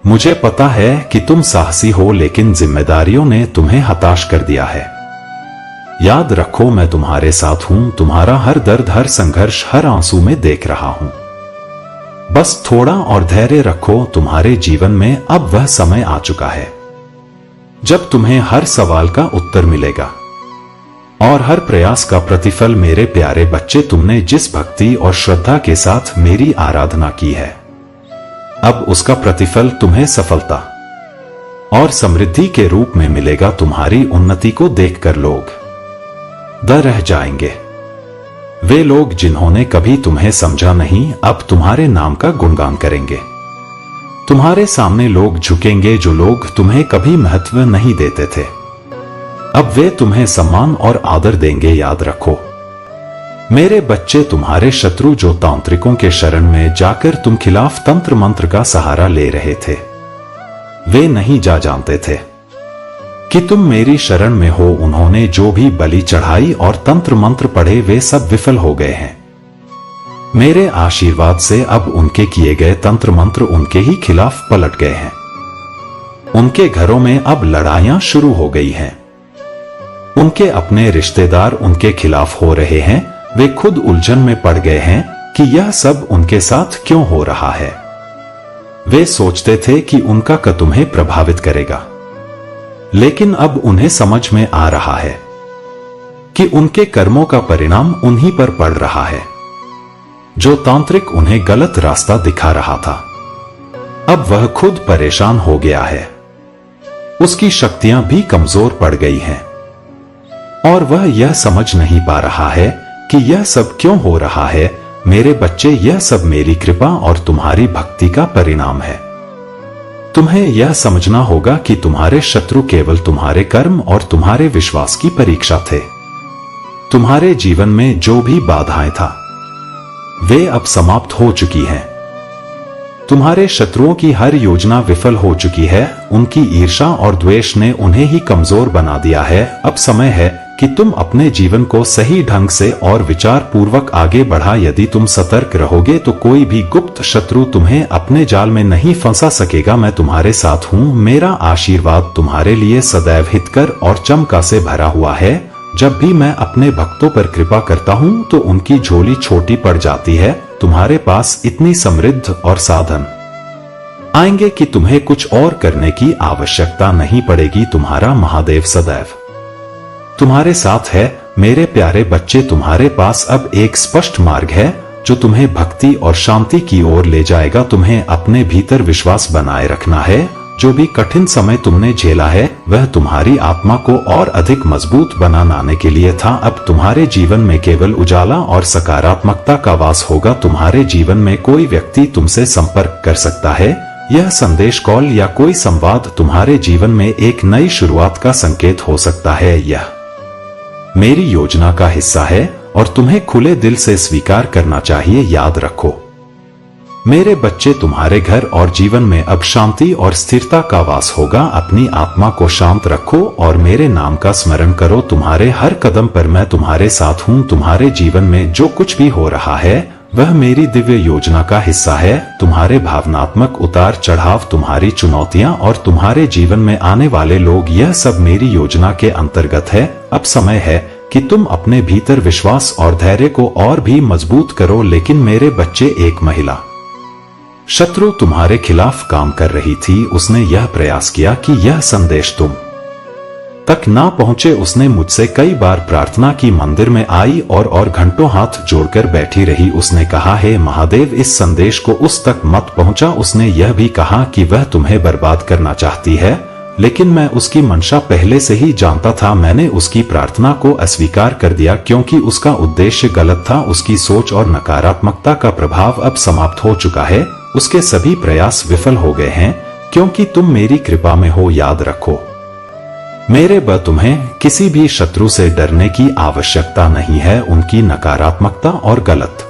मुझे पता है कि तुम साहसी हो, लेकिन जिम्मेदारियों ने तुम्हें हताश कर दिया है। याद रखो, मैं तुम्हारे साथ हूं, तुम्हारा हर दर्द, हर संघर्ष, हर आंसू में देख रहा हूं। बस थोड़ा और धैर्य रखो, तुम्हारे जीवन में अब वह समय आ चुका है जब तुम्हें हर सवाल का उत्तर मिलेगा और हर प्रयास का प्रतिफल। मेरे प्यारे बच्चे, तुमने जिस भक्ति और श्रद्धा के साथ मेरी आराधना की है, अब उसका प्रतिफल तुम्हें सफलता और समृद्धि के रूप में मिलेगा। तुम्हारी उन्नति को देखकर लोग दंग रह जाएंगे। वे लोग जिन्होंने कभी तुम्हें समझा नहीं, अब तुम्हारे नाम का गुणगान करेंगे। तुम्हारे सामने लोग झुकेंगे, जो लोग तुम्हें कभी महत्व नहीं देते थे, अब वे तुम्हें सम्मान और आदर देंगे। याद रखो मेरे बच्चे, तुम्हारे शत्रु जो तांत्रिकों के शरण में जाकर तुम खिलाफ तंत्र मंत्र का सहारा ले रहे थे, वे नहीं जानते थे कि तुम मेरी शरण में हो। उन्होंने जो भी बलि चढ़ाई और तंत्र मंत्र पढ़े, वे सब विफल हो गए हैं। मेरे आशीर्वाद से अब उनके किए गए तंत्र मंत्र उनके ही खिलाफ पलट गए हैं। उनके घरों में अब लड़ाइयां शुरू हो गई हैं। उनके अपने रिश्तेदार उनके खिलाफ हो रहे हैं। वे खुद उलझन में पड़ गए हैं कि यह सब उनके साथ क्यों हो रहा है। वे सोचते थे कि उनका कदम तुम्हें प्रभावित करेगा, लेकिन अब उन्हें समझ में आ रहा है कि उनके कर्मों का परिणाम उन्हीं पर पड़ रहा है। जो तांत्रिक उन्हें गलत रास्ता दिखा रहा था, अब वह खुद परेशान हो गया है। उसकी शक्तियां भी कमजोर पड़ गई हैं और वह यह समझ नहीं पा रहा है कि यह सब क्यों हो रहा है। मेरे बच्चे, यह सब मेरी कृपा और तुम्हारी भक्ति का परिणाम है। तुम्हें यह समझना होगा कि तुम्हारे शत्रु केवल तुम्हारे कर्म और तुम्हारे विश्वास की परीक्षा थे। तुम्हारे जीवन में जो भी बाधाएं था, वे अब समाप्त हो चुकी हैं। तुम्हारे शत्रुओं की हर योजना विफल हो चुकी है। उनकी ईर्ष्या और द्वेष ने उन्हें ही कमजोर बना दिया है। अब समय है कि तुम अपने जीवन को सही ढंग से और विचार पूर्वक आगे बढ़ा। यदि तुम सतर्क रहोगे तो कोई भी गुप्त शत्रु तुम्हें अपने जाल में नहीं फंसा सकेगा। मैं तुम्हारे साथ हूँ। मेरा आशीर्वाद तुम्हारे लिए सदैव हितकर और चमका से भरा हुआ है। जब भी मैं अपने भक्तों पर कृपा करता हूँ तो उनकी झोली छोटी पड़ जाती है। तुम्हारे पास इतनी समृद्ध और साधन आएंगे कि तुम्हें कुछ और करने की आवश्यकता नहीं पड़ेगी। तुम्हारा महादेव सदैव तुम्हारे साथ है। मेरे प्यारे बच्चे, तुम्हारे पास अब एक स्पष्ट मार्ग है जो तुम्हें भक्ति और शांति की ओर ले जाएगा। तुम्हें अपने भीतर विश्वास बनाए रखना है। जो भी कठिन समय तुमने झेला है, वह तुम्हारी आत्मा को और अधिक मजबूत बनाने के लिए था। अब तुम्हारे जीवन में केवल उजाला और सकारात्मकता का वास होगा। तुम्हारे जीवन में कोई व्यक्ति तुमसे संपर्क कर सकता है। यह संदेश, कॉल या कोई संवाद तुम्हारे जीवन में एक नई शुरुआत का संकेत हो सकता है। यह मेरी योजना का हिस्सा है और तुम्हें खुले दिल से स्वीकार करना चाहिए। याद रखो मेरे बच्चे, तुम्हारे घर और जीवन में अब शांति और स्थिरता का वास होगा। अपनी आत्मा को शांत रखो और मेरे नाम का स्मरण करो। तुम्हारे हर कदम पर मैं तुम्हारे साथ हूँ। तुम्हारे जीवन में जो कुछ भी हो रहा है, वह मेरी दिव्य योजना का हिस्सा है। तुम्हारे भावनात्मक उतार चढ़ाव, तुम्हारी चुनौतियां और तुम्हारे जीवन में आने वाले लोग, यह सब मेरी योजना के अंतर्गत है। अब समय है कि तुम अपने भीतर विश्वास और धैर्य को और भी मजबूत करो। लेकिन मेरे बच्चे, एक महिला शत्रु तुम्हारे खिलाफ काम कर रही थी। उसने यह प्रयास किया कि यह संदेश तुम तक ना पहुंचे। उसने मुझसे कई बार प्रार्थना की, मंदिर में आई और घंटों हाथ जोड़कर बैठी रही। उसने कहा, हे महादेव, इस संदेश को उस तक मत पहुंचा। उसने यह भी कहा कि वह तुम्हें बर्बाद करना चाहती है, लेकिन मैं उसकी मंशा पहले से ही जानता था। मैंने उसकी प्रार्थना को अस्वीकार कर दिया क्योंकि उसका उद्देश्य गलत था। उसकी सोच और नकारात्मकता का प्रभाव अब समाप्त हो चुका है। उसके सभी प्रयास विफल हो गए हैं क्योंकि तुम मेरी कृपा में हो। याद रखो मेरे तुम्हें किसी भी शत्रु से डरने की आवश्यकता नहीं है। उनकी नकारात्मकता और गलत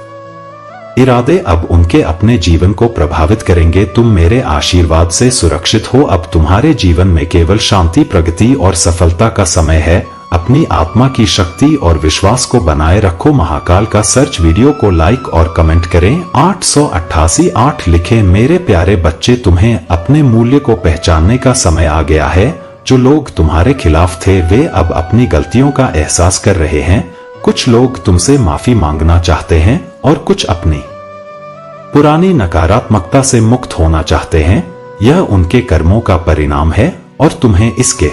इरादे अब उनके अपने जीवन को प्रभावित करेंगे। तुम मेरे आशीर्वाद से सुरक्षित हो। अब तुम्हारे जीवन में केवल शांति, प्रगति और सफलता का समय है। अपनी आत्मा की शक्ति और विश्वास को बनाए रखो। महाकाल का सर्च वीडियो को लाइक और कमेंट करें। 888 लिखें। मेरे प्यारे बच्चे, तुम्हें अपने मूल्य को पहचानने का समय आ गया है। जो लोग तुम्हारे खिलाफ थे वे अब अपनी गलतियों का एहसास कर रहे हैं। कुछ लोग तुमसे माफी मांगना चाहते हैं और कुछ अपनी पुरानी नकारात्मकता से मुक्त होना चाहते हैं। यह उनके कर्मों का परिणाम है और तुम्हें इसके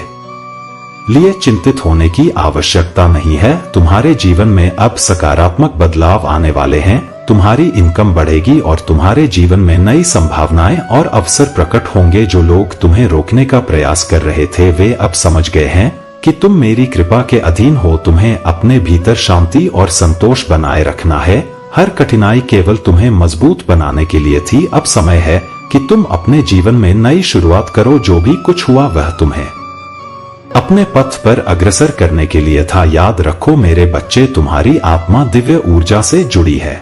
लिए चिंतित होने की आवश्यकता नहीं है। तुम्हारे जीवन में अब सकारात्मक बदलाव आने वाले हैं। तुम्हारी इनकम बढ़ेगी और तुम्हारे जीवन में नई संभावनाएं और अवसर प्रकट होंगे। जो लोग तुम्हें रोकने का प्रयास कर रहे थे वे अब समझ गए हैं कि तुम मेरी कृपा के अधीन हो। तुम्हें अपने भीतर शांति और संतोष बनाए रखना है। हर कठिनाई केवल तुम्हें मजबूत बनाने के लिए थी। अब समय है कि तुम अपने जीवन में नई शुरुआत करो। जो भी कुछ हुआ वह तुम्हें अपने पथ पर अग्रसर करने के लिए था। याद रखो मेरे बच्चे, तुम्हारी आत्मा दिव्य ऊर्जा से जुड़ी है।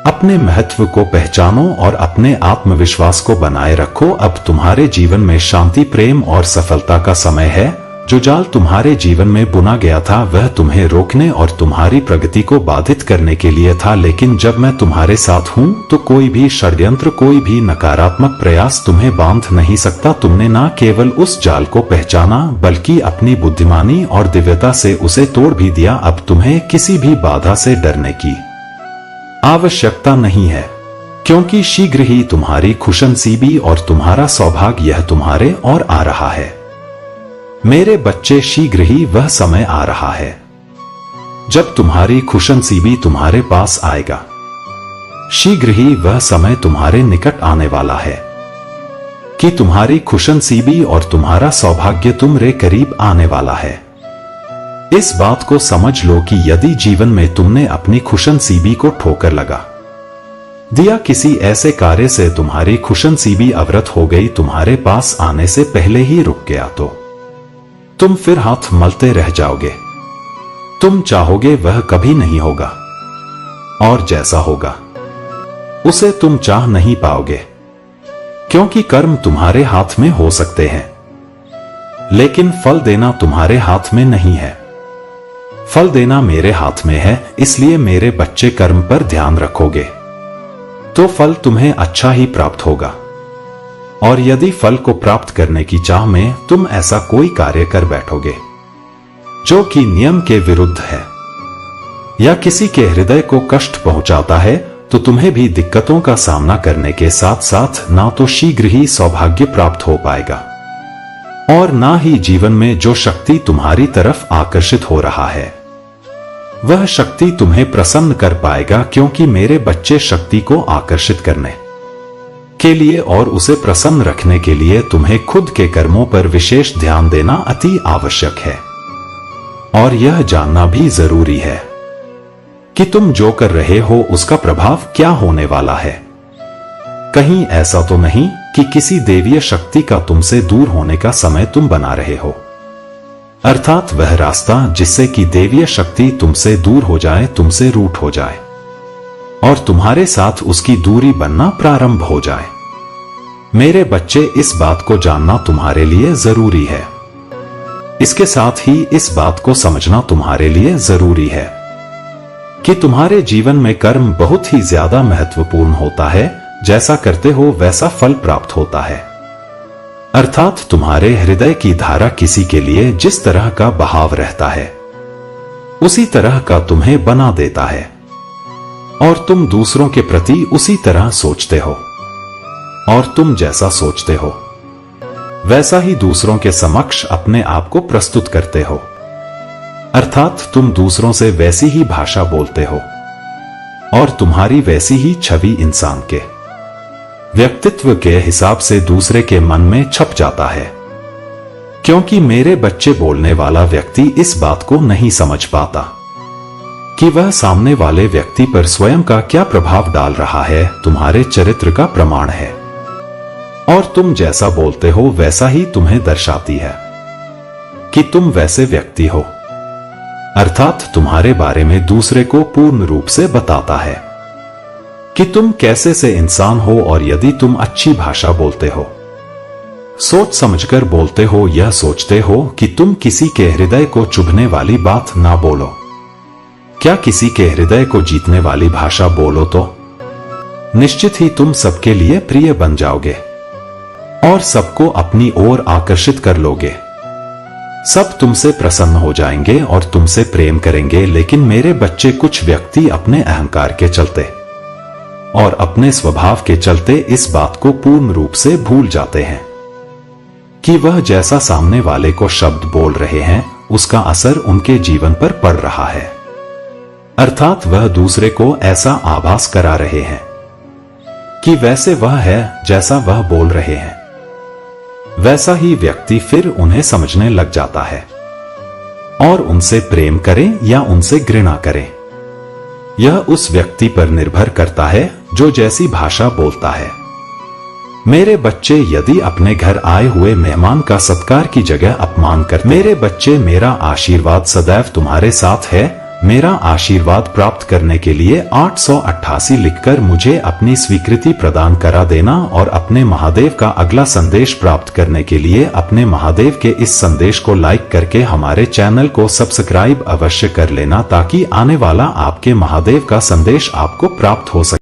अपने महत्व को पहचानो और अपने आत्मविश्वास को बनाए रखो। अब तुम्हारे जीवन में शांति, प्रेम और सफलता का समय है। जो जाल तुम्हारे जीवन में बुना गया था वह तुम्हें रोकने और तुम्हारी प्रगति को बाधित करने के लिए था, लेकिन जब मैं तुम्हारे साथ हूं तो कोई भी षड्यंत्र, कोई भी नकारात्मक प्रयास तुम्हें बांध नहीं सकता। तुमने न केवल उस जाल को पहचाना बल्कि अपनी बुद्धिमानी और दिव्यता से उसे तोड़ भी दिया। अब तुम्हें किसी भी बाधा से डरने की आवश्यकता नहीं है, क्योंकि शीघ्र ही तुम्हारी खुशनसीबी और तुम्हारा सौभाग्य यह तुम्हारे और आ रहा है। मेरे बच्चे, शीघ्र ही वह समय आ रहा है जब तुम्हारी खुशनसीबी तुम्हारे पास आएगा। शीघ्र ही वह समय तुम्हारे निकट आने वाला है कि तुम्हारी खुशनसीबी और तुम्हारा सौभाग्य तुम्हारे करीब आने वाला है। इस बात को समझ लो कि यदि जीवन में तुमने अपनी खुशनसीबी को ठोकर लगा दिया, किसी ऐसे कार्य से तुम्हारी खुशनसीबी अवरत हो गई, तुम्हारे पास आने से पहले ही रुक गया, तो तुम फिर हाथ मलते रह जाओगे। तुम चाहोगे वह कभी नहीं होगा और जैसा होगा उसे तुम चाह नहीं पाओगे, क्योंकि कर्म तुम्हारे हाथ में हो सकते हैं लेकिन फल देना तुम्हारे हाथ में नहीं है। फल देना मेरे हाथ में है। इसलिए मेरे बच्चे, कर्म पर ध्यान रखोगे तो फल तुम्हें अच्छा ही प्राप्त होगा। और यदि फल को प्राप्त करने की चाह में तुम ऐसा कोई कार्य कर बैठोगे जो कि नियम के विरुद्ध है या किसी के हृदय को कष्ट पहुंचाता है, तो तुम्हें भी दिक्कतों का सामना करने के साथ साथ ना तो शीघ्र ही सौभाग्य प्राप्त हो पाएगा और ना ही जीवन में जो शक्ति तुम्हारी तरफ आकर्षित हो रहा है वह शक्ति तुम्हें प्रसन्न कर पाएगा। क्योंकि मेरे बच्चे, शक्ति को आकर्षित करने के लिए और उसे प्रसन्न रखने के लिए तुम्हें खुद के कर्मों पर विशेष ध्यान देना अति आवश्यक है। और यह जानना भी जरूरी है कि तुम जो कर रहे हो उसका प्रभाव क्या होने वाला है। कहीं ऐसा तो नहीं कि किसी देवीय शक्ति का तुमसे दूर होने का समय तुम बना रहे हो, अर्थात वह रास्ता जिससे कि देवीय शक्ति तुमसे दूर हो जाए, तुमसे रूठ हो जाए और तुम्हारे साथ उसकी दूरी बनना प्रारंभ हो जाए। मेरे बच्चे, इस बात को जानना तुम्हारे लिए जरूरी है। इसके साथ ही इस बात को समझना तुम्हारे लिए जरूरी है कि तुम्हारे जीवन में कर्म बहुत ही ज्यादा महत्वपूर्ण होता है। जैसा करते हो वैसा फल प्राप्त होता है, अर्थात तुम्हारे हृदय की धारा किसी के लिए जिस तरह का बहाव रहता है उसी तरह का तुम्हें बना देता है और तुम दूसरों के प्रति उसी तरह सोचते हो और तुम जैसा सोचते हो वैसा ही दूसरों के समक्ष अपने आप को प्रस्तुत करते हो, अर्थात तुम दूसरों से वैसी ही भाषा बोलते हो और तुम्हारी वैसी ही छवि इंसान के व्यक्तित्व के हिसाब से दूसरे के मन में छप जाता है। क्योंकि मेरे बच्चे, बोलने वाला व्यक्ति इस बात को नहीं समझ पाता कि वह सामने वाले व्यक्ति पर स्वयं का क्या प्रभाव डाल रहा है, तुम्हारे चरित्र का प्रमाण है और तुम जैसा बोलते हो वैसा ही तुम्हें दर्शाती है कि तुम वैसे व्यक्ति हो, अर्थात तुम्हारे बारे में दूसरे को पूर्ण रूप से बताता है कि तुम कैसे से इंसान हो। और यदि तुम अच्छी भाषा बोलते हो सोच समझकर बोलते हो, यह सोचते हो कि तुम किसी के हृदय को चुभने वाली बात ना बोलो। क्या किसी के हृदय को जीतने वाली भाषा बोलो तो निश्चित ही तुम सबके लिए प्रिय बन जाओगे और सबको अपनी ओर आकर्षित कर लोगे। सब तुमसे प्रसन्न हो जाएंगे और तुमसे प्रेम करेंगे। लेकिन मेरे बच्चे, कुछ व्यक्ति अपने अहंकार के चलते और अपने स्वभाव के चलते इस बात को पूर्ण रूप से भूल जाते हैं कि वह जैसा सामने वाले को शब्द बोल रहे हैं उसका असर उनके जीवन पर पड़ रहा है। अर्थात वह दूसरे को ऐसा आभास करा रहे हैं कि वैसे वह है जैसा वह बोल रहे हैं, वैसा ही व्यक्ति फिर उन्हें समझने लग जाता है और उनसे प्रेम करें या उनसे घृणा करें, यह उस व्यक्ति पर निर्भर करता है जो जैसी भाषा बोलता है। मेरे बच्चे, यदि अपने घर आए हुए मेहमान का सत्कार की जगह अपमान करते, मेरे बच्चे, मेरा आशीर्वाद सदैव तुम्हारे साथ है। मेरा आशीर्वाद प्राप्त करने के लिए 888 लिखकर मुझे अपनी स्वीकृति प्रदान करा देना और अपने महादेव का अगला संदेश प्राप्त करने के लिए अपने महादेव के इस संदेश को लाइक करके हमारे चैनल को सब्सक्राइब अवश्य कर लेना, ताकि आने वाला आपके महादेव का संदेश आपको प्राप्त हो सके।